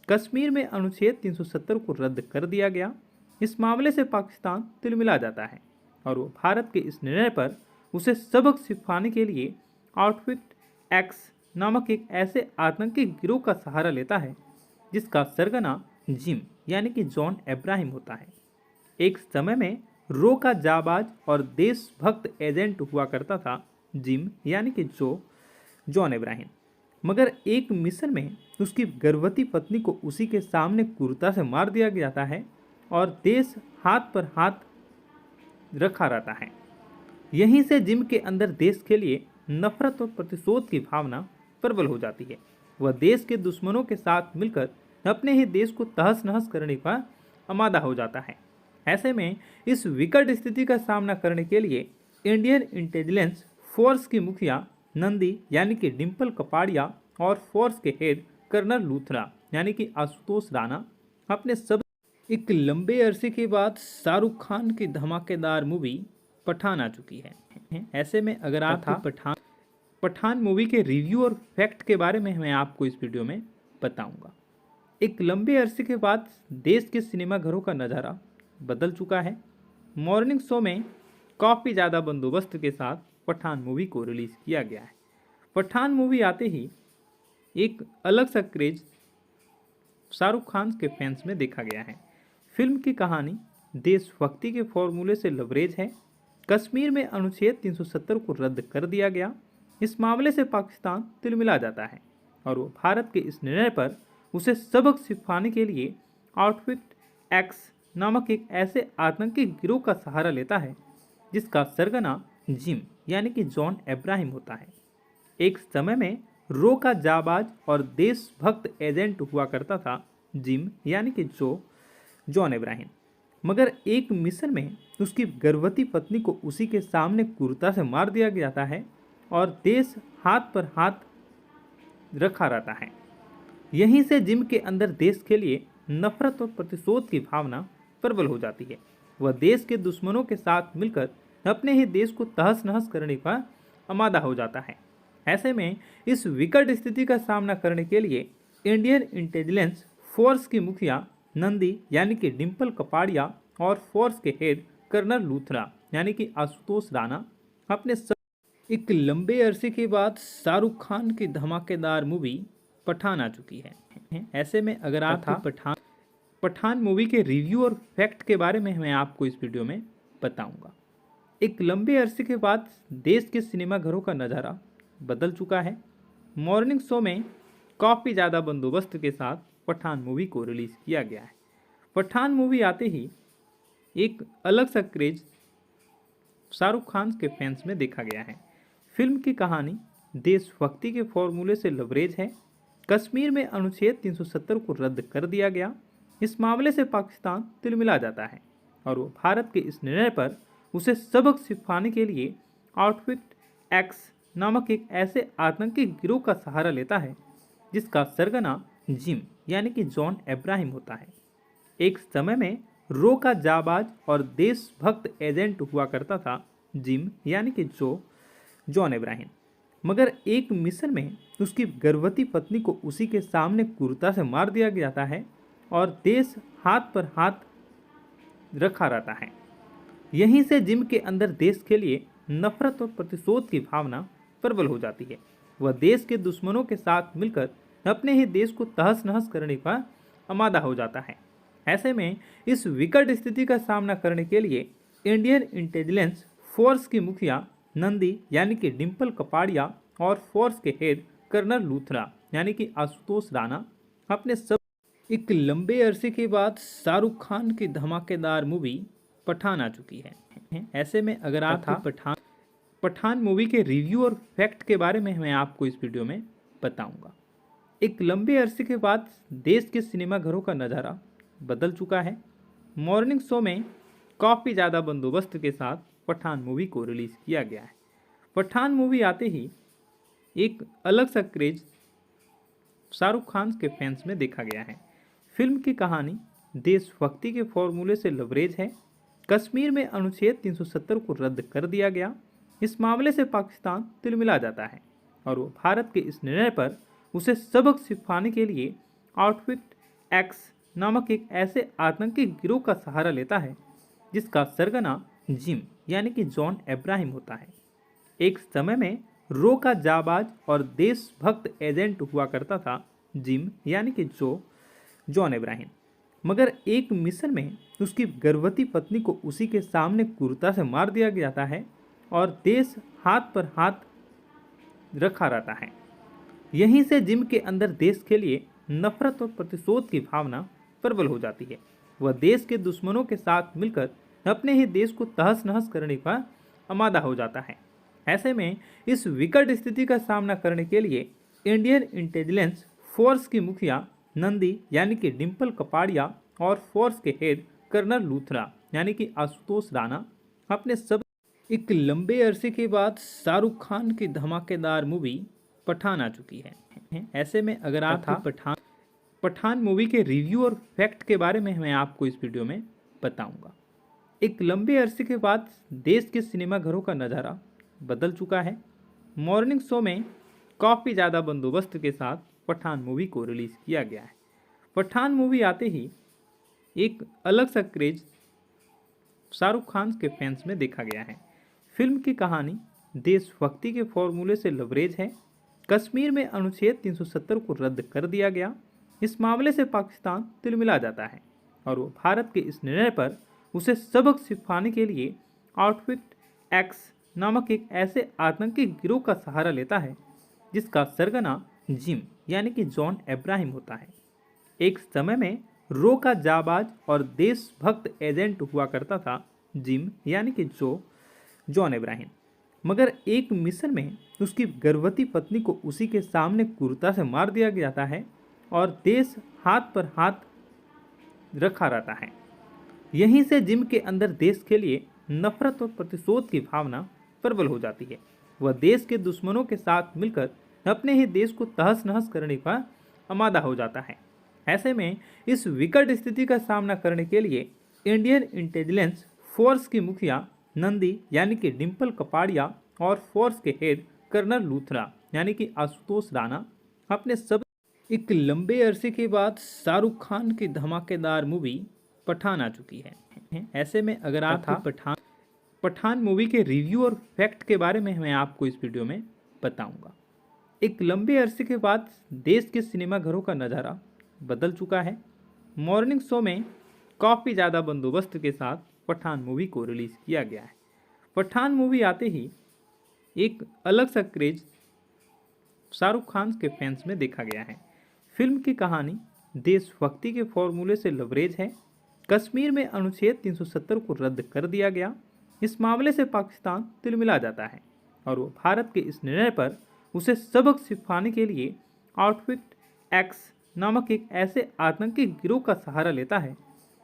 Speaker 1: कश्मीर में अनुच्छेद 370 को रद्द कर दिया गया। इस मामले से पाकिस्तान तिलमिला जाता है और वो भारत के इस निर्णय पर उसे सबक सिखाने के लिए आउटफिट एक्स नामक एक ऐसे आतंकी गिरोह का सहारा लेता है जिसका सरगना जिम यानी कि जॉन अब्राहम होता है। एक समय में रो का जाबाज और देशभक्त एजेंट हुआ करता था जिम यानी कि जॉन अब्राहम। मगर एक मिशन में उसकी गर्भवती पत्नी को उसी के सामने क्रूरता से मार दिया जाता है और देश हाथ पर हाथ रखा रहता है। यहीं से जिम के अंदर देश के लिए नफरत और प्रतिशोध की भावना प्रबल हो जाती है। वह देश के दुश्मनों के साथ मिलकर अपने ही देश को तहस नहस करने का आमादा हो जाता है। ऐसे में इस विकट स्थिति का सामना करने के लिए इंडियन इंटेलिजेंस फोर्स की मुखिया नंदी यानी कि डिम्पल कपाड़िया और फोर्स के हेड कर्नल लूथरा यानी कि आशुतोष राणा अपने सब एक लंबे अरसे के बाद शाहरुख खान की धमाकेदार मूवी पठान आ चुकी है। ऐसे में अगर आप पठान मूवी के रिव्यू और फैक्ट के बारे में मैं आपको इस वीडियो में बताऊंगा। एक लंबे अरसे के बाद देश के सिनेमाघरों का नज़ारा बदल चुका है। मॉर्निंग शो में काफ़ी ज़्यादा बंदोबस्त के साथ पठान मूवी को रिलीज़ किया गया है। पठान मूवी आते ही एक अलग सा क्रेज शाहरुख खान के फैंस में देखा गया है। फिल्म की कहानी देशभक्ति के फॉर्मूले से लबरेज है। कश्मीर में अनुच्छेद 370 को रद्द कर दिया गया। इस मामले से पाकिस्तान तिलमिला जाता है और वो भारत के इस निर्णय पर उसे सबक सिखाने के लिए आउटफिट एक्स नामक एक ऐसे आतंकी गिरोह का सहारा लेता है जिसका सरगना जिम यानी कि जॉन अब्राहम होता है। एक समय में रो का जाबाज और देशभक्त एजेंट हुआ करता था जिम यानी कि जॉन इब्राहिम। मगर एक मिशन में उसकी गर्भवती पत्नी को उसी के सामने क्रूरता से मार दिया जाता है और देश हाथ पर हाथ रखा रहता है। यहीं से जिम के अंदर देश के लिए नफरत और प्रतिशोध की भावना प्रबल हो जाती है। वह देश के दुश्मनों के साथ मिलकर अपने ही देश को तहस नहस करने का आमादा हो जाता है। ऐसे में इस विकट स्थिति का सामना करने के लिए इंडियन इंटेलिजेंस फोर्स की मुखिया नंदी यानी कि डिम्पल कपाड़िया और फोर्स के हेड कर्नल लूथरा यानी कि आशुतोष राणा अपने एक लंबे अरसे के बाद शाहरुख खान की धमाकेदार मूवी पठान आ चुकी है। ऐसे में अगर आप पठान मूवी के रिव्यू और फैक्ट के बारे में मैं आपको इस वीडियो में बताऊंगा। एक लंबे अरसे के बाद देश के सिनेमाघरों का नज़ारा बदल चुका है। मॉर्निंग शो में काफ़ी ज़्यादा बंदोबस्त के साथ पठान मूवी को रिलीज़ किया गया है। पठान मूवी आते ही एक अलग सा क्रेज शाहरुख खान के फैंस में देखा गया है। फिल्म की कहानी देशभक्ति के फॉर्मूले से लबरेज है। कश्मीर में अनुच्छेद 370 को रद्द कर दिया गया। इस मामले से पाकिस्तान तिलमिला जाता है और वो भारत के इस निर्णय पर उसे सबक सिखाने के लिए आउटफिट एक्स नामक एक ऐसे आतंकी गिरोह का सहारा लेता है जिसका सरगना जिम यानी कि जॉन इब्राहिम होता है। एक समय में रो का जाबाज और देशभक्त एजेंट हुआ करता था जिम यानी कि जॉन इब्राहिम। मगर एक मिशन में उसकी गर्भवती पत्नी को उसी के सामने क्रूरता से मार दिया जाता है और देश हाथ पर हाथ रखा रहता है। यहीं से जिम के अंदर देश के लिए नफरत और प्रतिशोध की भावना प्रबल हो जाती है। वह देश के दुश्मनों के साथ मिलकर अपने ही देश को तहस नहस करने का आमादा हो जाता है। ऐसे में इस विकट स्थिति का सामना करने के लिए इंडियन इंटेलिजेंस फोर्स की मुखिया नंदी यानी कि डिम्पल कपाड़िया और फोर्स के हेड कर्नल लूथरा यानी कि आशुतोष राणा अपने सब एक लंबे अरसे के बाद शाहरुख खान की धमाकेदार मूवी पठान आ चुकी है। ऐसे में अगर आप पठान मूवी के रिव्यू और फैक्ट के बारे में मैं आपको इस वीडियो में बताऊंगा। एक लंबे अरसे के बाद देश के सिनेमाघरों का नज़ारा बदल चुका है। मॉर्निंग शो में काफ़ी ज़्यादा बंदोबस्त के साथ पठान मूवी को रिलीज़ किया गया है। पठान मूवी आते ही एक अलग सा क्रेज शाहरुख खान के फैंस में देखा गया है। फिल्म की कहानी देशभक्ति के फॉर्मूले से लबरेज है। कश्मीर में अनुच्छेद 370 को रद्द कर दिया गया। इस मामले से पाकिस्तान तिलमिला जाता है और वो भारत के इस निर्णय पर उसे सबक सिखाने के लिए आउटफिट एक्स नामक एक ऐसे आतंकी गिरोह का सहारा लेता है जिसका सरगना जिम यानी कि जॉन इब्राहिम होता है। एक समय में रो का जाबाज और देशभक्त एजेंट हुआ करता था जिम यानी कि जॉन इब्राहिम। मगर एक मिशन में उसकी गर्भवती पत्नी को उसी के सामने क्रूरता से मार दिया जाता है और देश हाथ पर हाथ रखा रहता है। यहीं से जिम के अंदर देश के लिए नफरत और प्रतिशोध की भावना प्रबल हो जाती है। वह देश के दुश्मनों के साथ मिलकर अपने ही देश को तहस नहस करने का आमादा हो जाता है। ऐसे में इस विकट स्थिति का सामना करने के लिए इंडियन इंटेलिजेंस फोर्स की मुखिया नंदी यानी कि डिम्पल कपाड़िया और फोर्स के हेड कर्नल लूथरा यानी कि आशुतोष राणा अपने सब एक लंबे अरसे के बाद शाहरुख खान की धमाकेदार मूवी पठान आ चुकी है। ऐसे में अगर आप पठान मूवी के रिव्यू और फैक्ट के बारे में मैं आपको इस वीडियो में बताऊंगा। एक लंबे अरसे के बाद देश के सिनेमाघरों का नज़ारा बदल चुका है। मॉर्निंग शो में काफ़ी ज़्यादा बंदोबस्त के साथ पठान मूवी को रिलीज़ किया गया है। पठान मूवी आते ही एक अलग सा क्रेज शाहरुख खान के फैंस में देखा गया है। फिल्म की कहानी देशभक्ति के फॉर्मूले से लबरेज है। कश्मीर में अनुच्छेद 370 को रद्द कर दिया गया। इस मामले से पाकिस्तान तिलमिला जाता है और वो भारत के इस निर्णय पर उसे सबक सिखाने के लिए आउटफिट एक्स नामक एक ऐसे आतंकी गिरोह का सहारा लेता है जिसका सरगना जिम यानी कि जॉन इब्राहिम होता है। एक समय में रो का जाबाज और देशभक्त एजेंट हुआ करता था जिम यानी कि जॉन इब्राहिम। मगर एक मिशन में उसकी गर्भवती पत्नी को उसी के सामने क्रूरता से मार दिया जाता है और देश हाथ पर हाथ रखा रहता है। यहीं से जिम के अंदर देश के लिए नफरत और प्रतिशोध की भावना प्रबल हो जाती है। वह देश के दुश्मनों के साथ मिलकर अपने ही देश को तहस नहस करने का आमादा हो जाता है। ऐसे में इस विकट स्थिति का सामना करने के लिए इंडियन इंटेलिजेंस फोर्स की मुखिया नंदी यानी कि डिम्पल कपाड़िया और फोर्स के हेड कर्नल लूथरा यानी कि आशुतोष राणा अपने सब एक लंबे अरसे के बाद शाहरुख खान की धमाकेदार मूवी पठान आ चुकी है। ऐसे में अगर आप पठान मूवी के रिव्यू और फैक्ट के बारे में मैं आपको इस वीडियो में बताऊंगा। एक लंबे अरसे के बाद देश के सिनेमाघरों का नज़ारा बदल चुका है। मॉर्निंग शो में काफ़ी ज़्यादा बंदोबस्त के साथ पठान मूवी को रिलीज़ किया गया है। पठान मूवी आते ही एक अलग सा क्रेज शाहरुख खान के फैंस में देखा गया है। फिल्म की कहानी देशभक्ति के फॉर्मूले से लबरेज है। कश्मीर में अनुच्छेद 370 को रद्द कर दिया गया। इस मामले से पाकिस्तान तिलमिला जाता है और वो भारत के इस निर्णय पर उसे सबक सिखाने के लिए आउटफिट एक्स नामक एक ऐसे आतंकी गिरोह का सहारा लेता है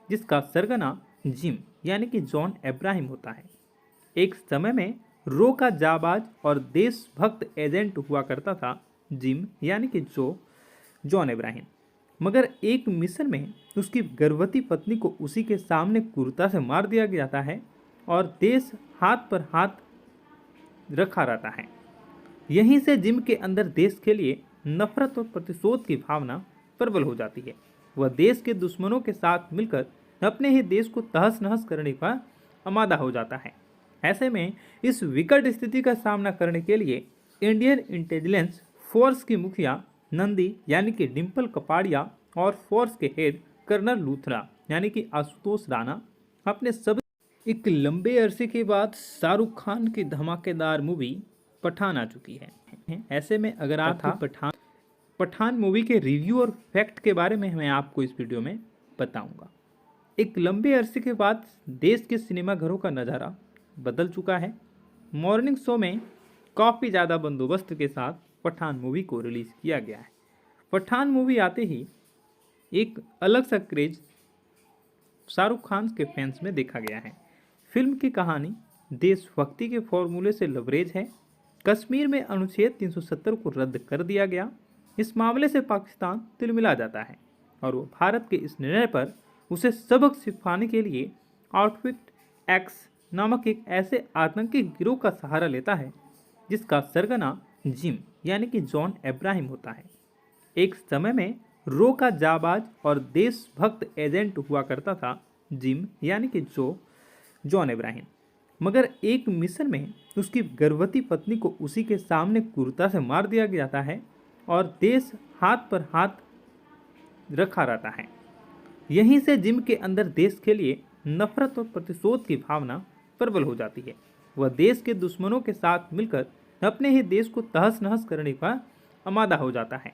Speaker 1: जिसका सरगना जिम यानी कि जॉन अब्राहम होता है। एक समय में रो का जाबाज और देशभक्त एजेंट हुआ करता था जिम यानी कि जॉन अब्राहम, मगर एक मिशन में उसकी गर्भवती पत्नी को उसी के सामने क्रूरता से मार दिया जाता है और देश हाथ पर हाथ रखा रहता है। यहीं से जिम के अंदर देश के लिए नफरत और प्रतिशोध की भावना प्रबल हो जाती है। वह देश के दुश्मनों के साथ मिलकर अपने ही देश को तहस नहस करने का आमादा हो जाता है। ऐसे में इस विकट स्थिति का सामना करने के लिए इंडियन इंटेलिजेंस फोर्स की मुखिया नंदी यानी कि डिम्पल कपाड़िया और फोर्स के हेड कर्नल लूथरा यानी कि आशुतोष राणा अपने सब एक लंबे अरसे के बाद शाहरुख खान की धमाकेदार मूवी पठान आ चुकी है। ऐसे में अगर आप पठान मूवी के रिव्यू और फैक्ट के बारे में मैं आपको इस वीडियो में बताऊंगा। एक लंबे अरसे के बाद देश के सिनेमाघरों का नज़ारा बदल चुका है। मॉर्निंग शो में काफ़ी ज़्यादा बंदोबस्त के साथ पठान मूवी को रिलीज़ किया गया है। पठान मूवी आते ही एक अलग सा क्रेज शाहरुख खान के फैंस में देखा गया है। फिल्म की कहानी देशभक्ति के फॉर्मूले से लबरेज है। कश्मीर में अनुच्छेद 370 को रद्द कर दिया गया। इस मामले से पाकिस्तान तिलमिला जाता है और वो भारत के इस निर्णय पर उसे सबक सिखाने के लिए आउटफिट एक्स नामक एक ऐसे आतंकी गिरोह का सहारा लेता है जिसका सरगना जिम यानी कि जॉन अब्राहम होता है। एक समय में रो का जाबाज और देशभक्त एजेंट हुआ करता था जिम यानी कि जॉन अब्राहम, मगर एक मिशन में उसकी गर्भवती पत्नी को उसी के सामने क्रूरता से मार दिया जाता है और देश हाथ पर हाथ रखा रहता है। यहीं से जिम के अंदर देश के लिए नफरत और प्रतिशोध की भावना प्रबल हो जाती है। वह देश के दुश्मनों के साथ मिलकर अपने ही देश को तहस नहस करने का आमादा हो जाता है।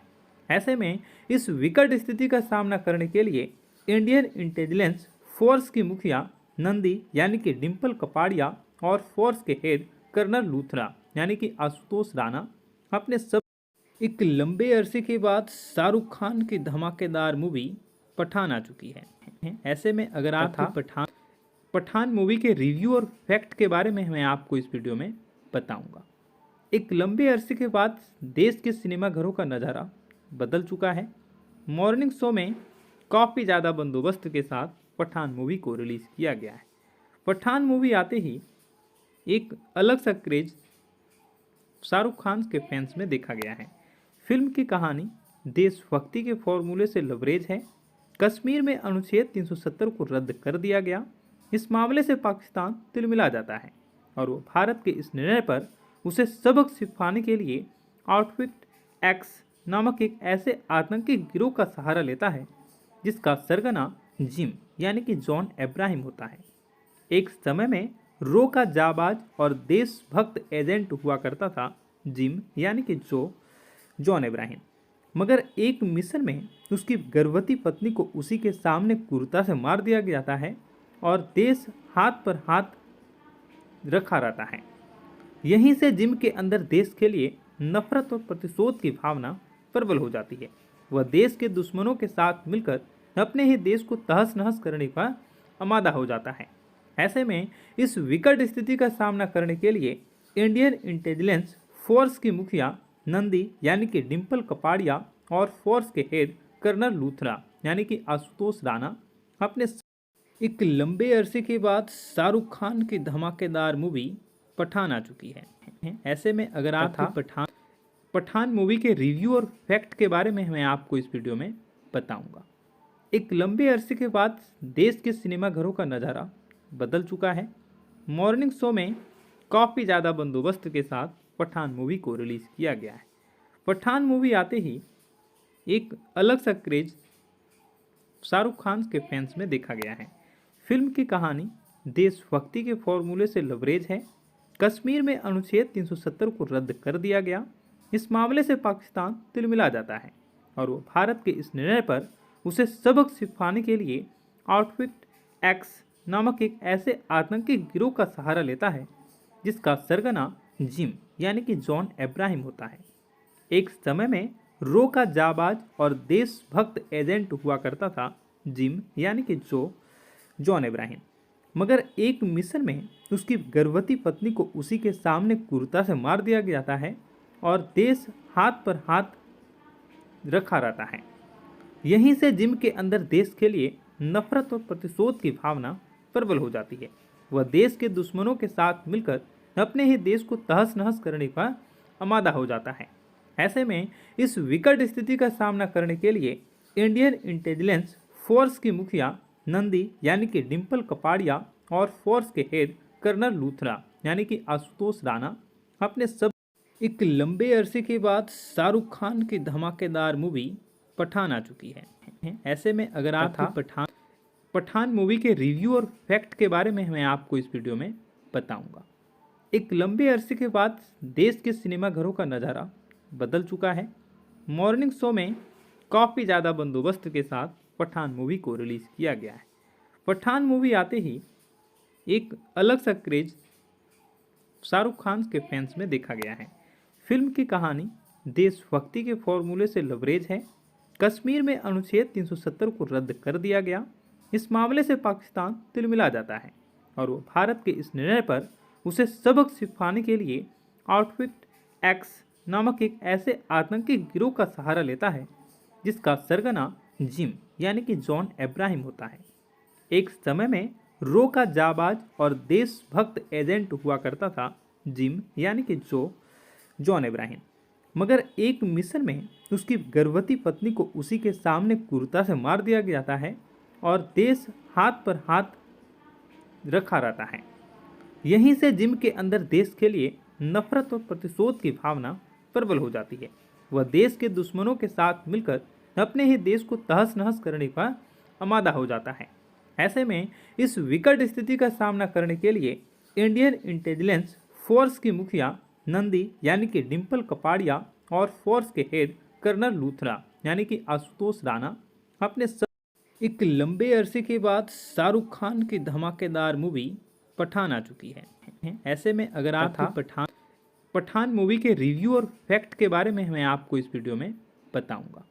Speaker 1: ऐसे में इस विकट स्थिति का सामना करने के लिए इंडियन इंटेलिजेंस फोर्स की मुखिया नंदी यानी कि डिम्पल कपाड़िया और फोर्स के हेड कर्नल लूथरा यानी कि आशुतोष राणा अपने सब एक लंबे अरसे के बाद शाहरुख खान की धमाकेदार मूवी पठान आ चुकी है। ऐसे में अगर आप पठान मूवी के रिव्यू और फैक्ट के बारे में मैं आपको इस वीडियो में बताऊंगा। एक लंबे अरसे के बाद देश के सिनेमाघरों का नज़ारा बदल चुका है। मॉर्निंग शो में काफ़ी ज़्यादा बंदोबस्त के साथ पठान मूवी को रिलीज़ किया गया है। पठान मूवी आते ही एक अलग सा क्रेज शाहरुख खान के फैंस में देखा गया है। फिल्म की कहानी देशभक्ति के फॉर्मूले से लबरेज है। कश्मीर में अनुच्छेद 370 को रद्द कर दिया गया। इस मामले से पाकिस्तान तिलमिला जाता है और वो भारत के इस निर्णय पर उसे सबक सिखाने के लिए आउटफिट एक्स नामक एक ऐसे आतंकी गिरोह का सहारा लेता है जिसका सरगना जिम यानी कि जॉन अब्राहम होता है। एक समय में रो का जाबाज और देशभक्त एजेंट हुआ करता था जिम यानी कि जॉन अब्राहम, मगर एक मिशन में उसकी गर्भवती पत्नी को उसी के सामने क्रूरता से मार दिया जाता है और देश हाथ पर हाथ रखा रहता है। यहीं से जिम के अंदर देश के लिए नफरत और प्रतिशोध की भावना प्रबल हो जाती है। वह देश के दुश्मनों के साथ मिलकर अपने ही देश को तहस नहस करने का आमादा हो जाता है। ऐसे में इस विकट स्थिति का सामना करने के लिए इंडियन इंटेलिजेंस फोर्स की मुखिया नंदी यानी कि डिम्पल कपाड़िया और फोर्स के हेड कर्नल लूथरा यानी कि आशुतोष राणा अपने एक लंबे अरसे के बाद शाहरुख खान की धमाकेदार मूवी पठान आ चुकी है। ऐसे में अगर आप पठान मूवी के रिव्यू और फैक्ट के बारे में मैं आपको इस वीडियो में बताऊंगा। एक लंबे अरसे के बाद देश के सिनेमाघरों का नज़ारा बदल चुका है। मॉर्निंग शो में काफ़ी ज़्यादा बंदोबस्त के साथ पठान मूवी को रिलीज़ किया गया है। पठान मूवी आते ही एक अलग सा क्रेज शाहरुख खान के फैंस में देखा गया है। फिल्म की कहानी देशभक्ति के फॉर्मूले से लबरेज है। कश्मीर में अनुच्छेद 370 को रद्द कर दिया गया। इस मामले से पाकिस्तान तिलमिला जाता है और वो भारत के इस निर्णय पर उसे सबक सिखाने के लिए आउटफिट एक्स नामक एक ऐसे आतंकी गिरोह का सहारा लेता है जिसका सरगना जिम यानी कि जॉन अब्राहम होता है। एक समय में रो का जाबाज और देशभक्त एजेंट हुआ करता था जिम यानी कि जॉन अब्राहम, मगर एक मिशन में उसकी गर्भवती पत्नी को उसी के सामने क्रूरता से मार दिया जाता है और देश हाथ पर हाथ रखा रहता है। यहीं से जिम के अंदर देश के लिए नफरत और प्रतिशोध की भावना प्रबल हो जाती है। वह देश के दुश्मनों के साथ मिलकर अपने ही देश को तहस नहस करने का आमादा हो जाता है। ऐसे में इस विकट स्थिति का सामना करने के लिए इंडियन इंटेलिजेंस फोर्स की मुखिया नंदी यानी कि डिम्पल कपाड़िया और फोर्स के हेड कर्नल लूथरा यानी कि आशुतोष राणा अपने सब एक लंबे अरसे के बाद शाहरुख खान की धमाकेदार मूवी पठान आ चुकी है। ऐसे में अगर आप पठान मूवी के रिव्यू और फैक्ट के बारे में मैं आपको इस वीडियो में बताऊंगा। एक लंबे अरसे के बाद देश के सिनेमाघरों का नज़ारा बदल चुका है। मॉर्निंग शो में काफ़ी ज़्यादा बंदोबस्त के साथ पठान मूवी को रिलीज़ किया गया है। पठान मूवी आते ही एक अलग सा क्रेज शाहरुख खान के फैंस में देखा गया है। फिल्म की कहानी देशभक्ति के फॉर्मूले से लबरेज है। कश्मीर में अनुच्छेद 370 को रद्द कर दिया गया। इस मामले से पाकिस्तान तिलमिला जाता है और वो भारत के इस निर्णय पर उसे सबक सिखाने के लिए आउटफिट एक्स नामक एक ऐसे आतंकी गिरोह का सहारा लेता है जिसका सरगना जिम यानी कि जॉन अब्राहम होता है। एक समय में रो का जाबाज और देशभक्त एजेंट हुआ करता था जिम यानी कि जॉन अब्राहम, मगर एक मिशन में उसकी गर्भवती पत्नी को उसी के सामने क्रूरता से मार दिया जाता है और देश हाथ पर हाथ रखा रहता है। यहीं से जिम के अंदर देश के लिए नफरत और प्रतिशोध की भावना प्रबल हो जाती है। वह देश के दुश्मनों के साथ मिलकर अपने ही देश को तहस नहस करने का आमादा हो जाता है। ऐसे में इस विकट स्थिति का सामना करने के लिए इंडियन इंटेलिजेंस फोर्स की मुखिया नंदी यानी कि डिम्पल कपाड़िया और फोर्स के हेड कर्नल लूथरा यानी कि आशुतोष राणा अपने एक लंबे अरसे के बाद शाहरुख खान की धमाकेदार मूवी पठान आ चुकी है। ऐसे में अगर आप पठान मूवी के रिव्यू और फैक्ट के बारे में मैं आपको इस वीडियो में बताऊंगा।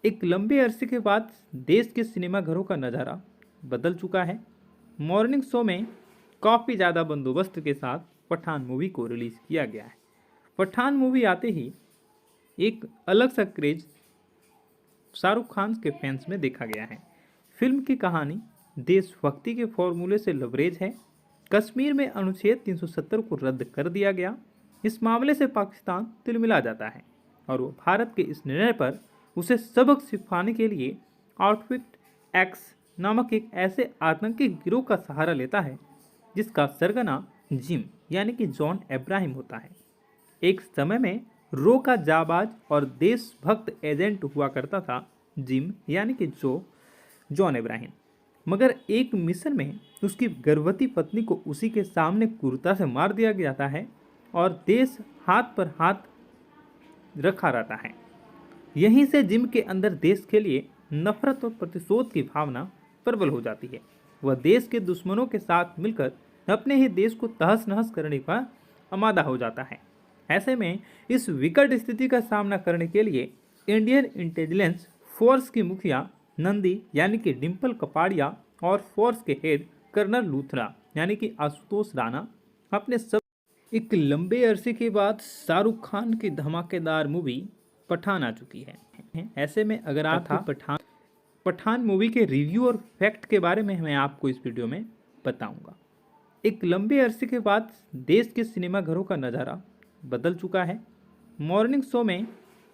Speaker 1: एक लंबे अरसे के बाद देश के सिनेमाघरों का नज़ारा बदल चुका है। मॉर्निंग शो में काफ़ी ज़्यादा बंदोबस्त के साथ पठान मूवी को रिलीज़ किया गया है। पठान मूवी आते ही एक अलग सा क्रेज शाहरुख खान के फैंस में देखा गया है। फिल्म की कहानी देशभक्ति के फॉर्मूले से लबरेज है। कश्मीर में अनुच्छेद 370 को रद्द कर दिया गया। इस मामले से पाकिस्तान तिलमिला जाता है और वो भारत के इस निर्णय पर उसे सबक सिखाने के लिए आउटफिट एक्स नामक एक ऐसे आतंकी गिरोह का सहारा लेता है जिसका सरगना जिम यानी कि जॉन अब्राहम होता है। एक समय में रो का जाबाज और देशभक्त एजेंट हुआ करता था जिम यानी कि जॉन अब्राहम, मगर एक मिशन में उसकी गर्भवती पत्नी को उसी के सामने क्रूरता से मार दिया जाता है और देश हाथ पर हाथ रखा रहता है। यहीं से जिम के अंदर देश के लिए नफरत और प्रतिशोध की भावना प्रबल हो जाती है। वह देश के दुश्मनों के साथ मिलकर अपने ही देश को तहस नहस करने का आमादा हो जाता है। ऐसे में इस विकट स्थिति का सामना करने के लिए इंडियन इंटेलिजेंस फोर्स की मुखिया नंदी यानी कि डिम्पल कपाड़िया और फोर्स के हेड कर्नल लूथरा यानी कि आशुतोष राणा अपने सब एक लंबे अरसे के बाद शाहरुख खान की धमाकेदार मूवी पठान आ चुकी है। ऐसे में अगर आप पठान मूवी के रिव्यू और फैक्ट के बारे में मैं आपको इस वीडियो में बताऊंगा। एक लंबे अरसे के बाद देश के सिनेमाघरों का नज़ारा बदल चुका है। मॉर्निंग शो में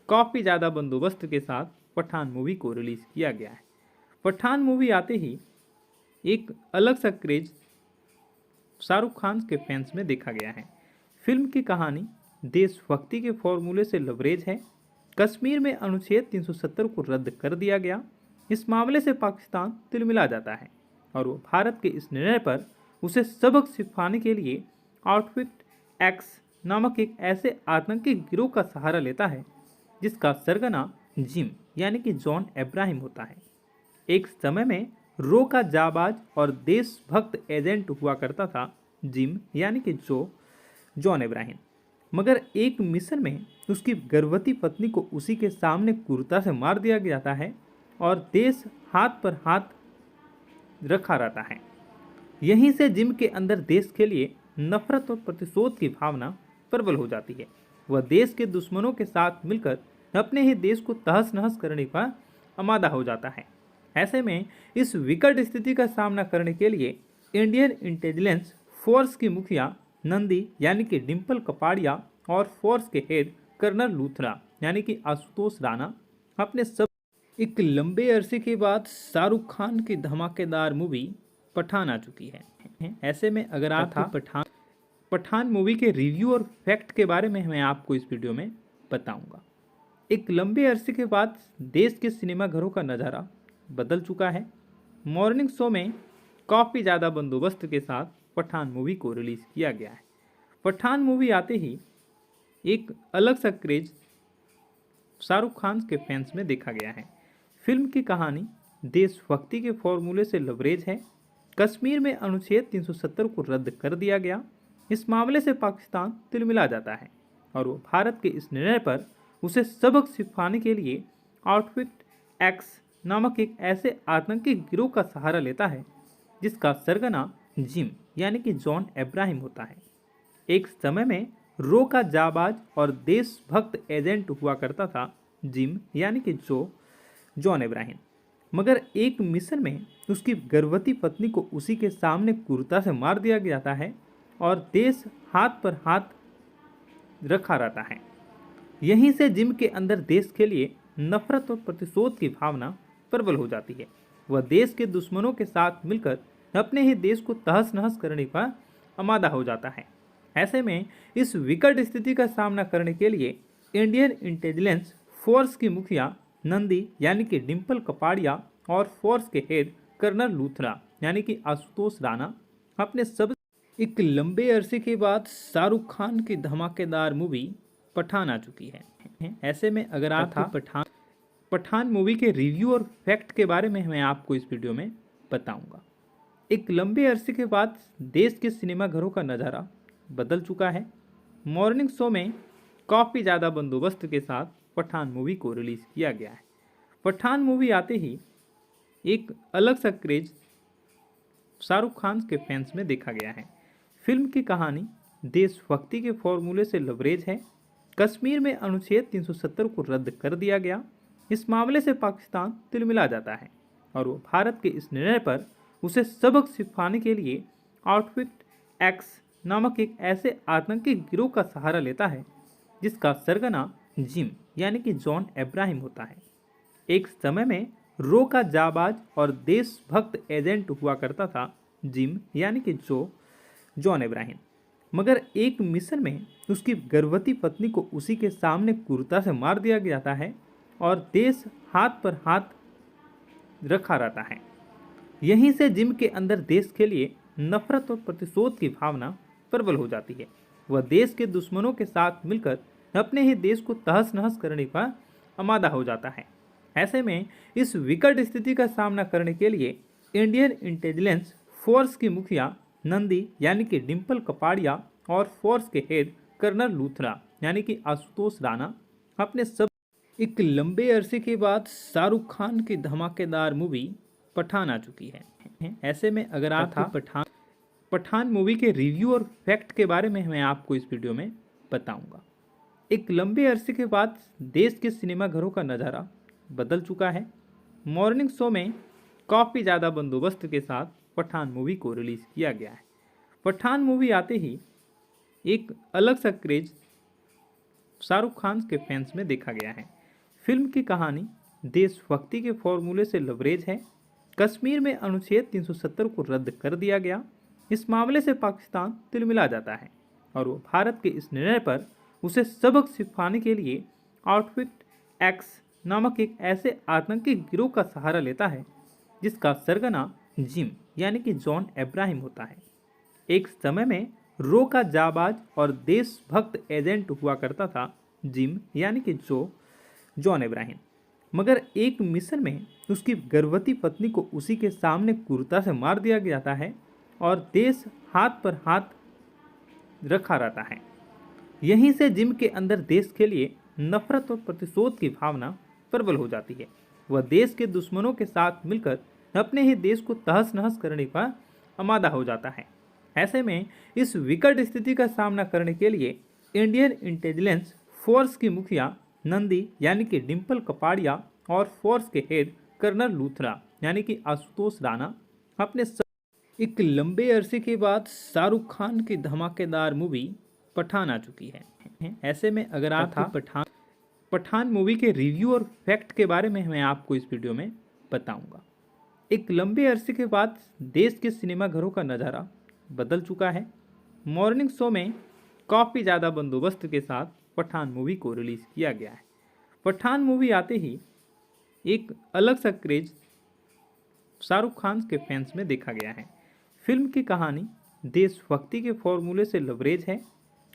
Speaker 1: काफ़ी ज़्यादा बंदोबस्त के साथ पठान मूवी को रिलीज़ किया गया है। पठान मूवी आते ही एक अलग सा क्रेज शाहरुख खान के फैंस में देखा गया है। फिल्म की कहानी देशभक्ति के फॉर्मूले से लबरेज है। कश्मीर में अनुच्छेद 370 को रद्द कर दिया गया। इस मामले से पाकिस्तान तिलमिला जाता है और वो भारत के इस निर्णय पर उसे सबक सिखाने के लिए आउटफिट एक्स नामक एक ऐसे आतंकी गिरोह का सहारा लेता है जिसका सरगना जिम यानी कि जॉन अब्राहम होता है। एक समय में रो का जाबाज और देशभक्त एजेंट हुआ करता था जिम यानी कि जॉन अब्राहम, मगर एक मिशन में उसकी गर्भवती पत्नी को उसी के सामने क्रूरता से मार दिया जाता है और देश हाथ पर हाथ रखा रहता है। यहीं से जिम के अंदर देश के लिए नफरत और प्रतिशोध की भावना प्रबल हो जाती है। वह देश के दुश्मनों के साथ मिलकर अपने ही देश को तहस नहस करने का आमादा हो जाता है। ऐसे में इस विकट स्थिति का सामना करने के लिए इंडियन इंटेलिजेंस फोर्स की मुखिया नंदी यानी कि डिम्पल कपाड़िया और फोर्स के हेड कर्नल लूथरा यानी कि आशुतोष राणा अपने सब एक लंबे अरसे के बाद शाहरुख खान की धमाकेदार मूवी पठान आ चुकी है। ऐसे में अगर आप पठान मूवी के रिव्यू और फैक्ट के बारे में मैं आपको इस वीडियो में बताऊंगा। एक लंबे अरसे के बाद देश के सिनेमाघरों का नज़ारा बदल चुका है। मॉर्निंग शो में काफ़ी ज़्यादा बंदोबस्त के साथ पठान मूवी को रिलीज़ किया गया है। पठान मूवी आते ही एक अलग सा क्रेज शाहरुख खान के फैंस में देखा गया है। फिल्म की कहानी देशभक्ति के फॉर्मूले से लबरेज है। कश्मीर में अनुच्छेद 370 को रद्द कर दिया गया। इस मामले से पाकिस्तान तिलमिला जाता है और वो भारत के इस निर्णय पर उसे सबक सिखाने के लिए आउटफिट एक्स नामक एक ऐसे आतंकी गिरोह का सहारा लेता है जिसका सरगना जिम यानी कि जॉन अब्राहम होता है। एक समय में रो का जाबाज और देशभक्त एजेंट हुआ करता था जिम यानी कि जॉन अब्राहम, मगर एक मिशन में उसकी गर्भवती पत्नी को उसी के सामने क्रूरता से मार दिया जाता है और देश हाथ पर हाथ रखा रहता है। यहीं से जिम के अंदर देश के लिए नफरत और प्रतिशोध की भावना प्रबल हो जाती है। वह देश के दुश्मनों के साथ मिलकर अपने ही देश को तहस नहस करने का आमादा हो जाता है। ऐसे में इस विकट स्थिति का सामना करने के लिए इंडियन इंटेलिजेंस फोर्स की मुखिया नंदी यानी कि डिम्पल कपाड़िया और फोर्स के हेड कर्नल लूथरा यानी कि आशुतोष राणा अपने सब एक लंबे अरसे के बाद शाहरुख खान की धमाकेदार मूवी पठान आ चुकी है। ऐसे में अगर आप पठान मूवी के रिव्यू और फैक्ट के बारे में मैं आपको इस वीडियो में बताऊंगा। एक लंबे अरसे के बाद देश के सिनेमाघरों का नज़ारा बदल चुका है। मॉर्निंग शो में काफ़ी ज़्यादा बंदोबस्त के साथ पठान मूवी को रिलीज़ किया गया है। पठान मूवी आते ही एक अलग सा क्रेज शाहरुख खान के फैंस में देखा गया है। फिल्म की कहानी देशभक्ति के फॉर्मूले से लबरेज है। कश्मीर में अनुच्छेद 370 को रद्द कर दिया गया। इस मामले से पाकिस्तान तिलमिला जाता है और वो भारत के इस निर्णय पर उसे सबक सिखाने के लिए आउटफिट एक्स नामक एक ऐसे आतंकी गिरोह का सहारा लेता है जिसका सरगना जिम यानी कि जॉन अब्राहम होता है। एक समय में रो का जाबाज और देशभक्त एजेंट हुआ करता था जिम यानी कि जॉन अब्राहम, मगर एक मिशन में उसकी गर्भवती पत्नी को उसी के सामने क्रूरता से मार दिया जाता है और देश हाथ पर हाथ रखा रहता है। यहीं से जिम के अंदर देश के लिए नफरत और प्रतिशोध की भावना प्रबल हो जाती है। वह देश के दुश्मनों के साथ मिलकर अपने ही देश को तहस नहस करने का आमादा हो जाता है। ऐसे में इस विकट स्थिति का सामना करने के लिए इंडियन इंटेलिजेंस फोर्स की मुखिया नंदी यानी कि डिम्पल कपाड़िया और फोर्स के हेड कर्नल लूथरा यानी कि आशुतोष राणा अपने सब एक लंबे अरसे के बाद शाहरुख खान की धमाकेदार मूवी पठान आ चुकी है। ऐसे में अगर आप पठान मूवी के रिव्यू और फैक्ट के बारे में मैं आपको इस वीडियो में बताऊंगा। एक लंबे अरसे के बाद देश के सिनेमाघरों का नज़ारा बदल चुका है। मॉर्निंग शो में काफ़ी ज़्यादा बंदोबस्त के साथ पठान मूवी को रिलीज़ किया गया है। पठान मूवी आते ही एक अलग सा क्रेज शाहरुख खान के फैंस में देखा गया है। फिल्म की कहानी देशभक्ति के फॉर्मूले से लबरेज है। कश्मीर में अनुच्छेद 370 को रद्द कर दिया गया। इस मामले से पाकिस्तान तिलमिला जाता है और वो भारत के इस निर्णय पर उसे सबक सिखाने के लिए आउटफिट एक्स नामक एक ऐसे आतंकी गिरोह का सहारा लेता है जिसका सरगना जिम यानी कि जॉन अब्राहम होता है। एक समय में रो का जाबाज और देशभक्त एजेंट हुआ करता था जिम यानी कि जॉन अब्राहम, मगर एक मिशन में उसकी गर्भवती पत्नी को उसी के सामने क्रूरता से मार दिया जाता है और देश हाथ पर हाथ रखा रहता है। यहीं से जिम के अंदर देश के लिए नफरत और प्रतिशोध की भावना प्रबल हो जाती है। वह देश के दुश्मनों के साथ मिलकर अपने ही देश को तहस नहस करने का आमादा हो जाता है। ऐसे में इस विकट स्थिति का सामना करने के लिए इंडियन इंटेलिजेंस फोर्स की मुखिया नंदी यानी कि डिम्पल कपाड़िया और फोर्स के हेड कर्नल लूथरा यानी कि आशुतोष राणा अपने एक लंबे अरसे के बाद शाहरुख खान की धमाकेदार मूवी पठान आ चुकी है। ऐसे में अगर आप पठान मूवी के रिव्यू और फैक्ट के बारे में मैं आपको इस वीडियो में बताऊंगा। एक लंबे अरसे के बाद देश के सिनेमाघरों का नज़ारा बदल चुका है। मॉर्निंग शो में काफ़ी ज़्यादा बंदोबस्त के साथ पठान मूवी को रिलीज़ किया गया है। पठान मूवी आते ही एक अलग सा क्रेज शाहरुख खान के फैंस में देखा गया है। फिल्म की कहानी देशभक्ति के फॉर्मूले से लबरेज है।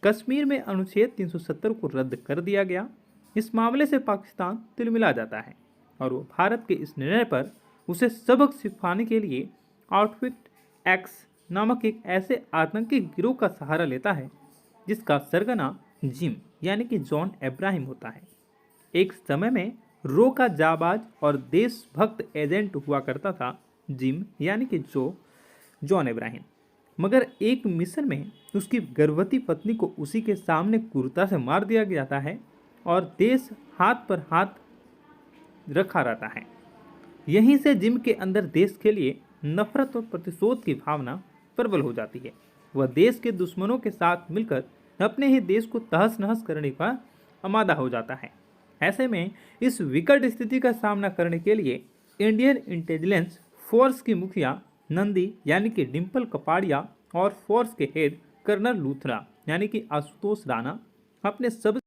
Speaker 1: कश्मीर में अनुच्छेद 370 को रद्द कर दिया गया। इस मामले से पाकिस्तान तिलमिला जाता है और वो भारत के इस निर्णय पर उसे सबक सिखाने के लिए आउटफिट एक्स नामक एक ऐसे आतंकी गिरोह का सहारा लेता है जिसका सरगना जिम यानी कि जॉन अब्राहम होता है। एक समय में रो का जाबाज और देशभक्त एजेंट हुआ करता था जिम यानी कि जॉन अब्राहम, मगर एक मिशन में उसकी गर्भवती पत्नी को उसी के सामने क्रूरता से मार दिया जाता है और देश हाथ पर हाथ रखा रहता है। यहीं से जिम के अंदर देश के लिए नफरत और प्रतिशोध की भावना प्रबल हो जाती है। वह देश के दुश्मनों के साथ मिलकर अपने ही देश को तहस नहस करने का आमादा हो जाता है। ऐसे में इस विकट स्थिति का सामना करने के लिए इंडियन इंटेलिजेंस फोर्स की मुखिया नंदी यानी कि डिम्पल कपाड़िया और फोर्स के हेड कर्नल लूथरा यानी कि आशुतोष राणा अपने सब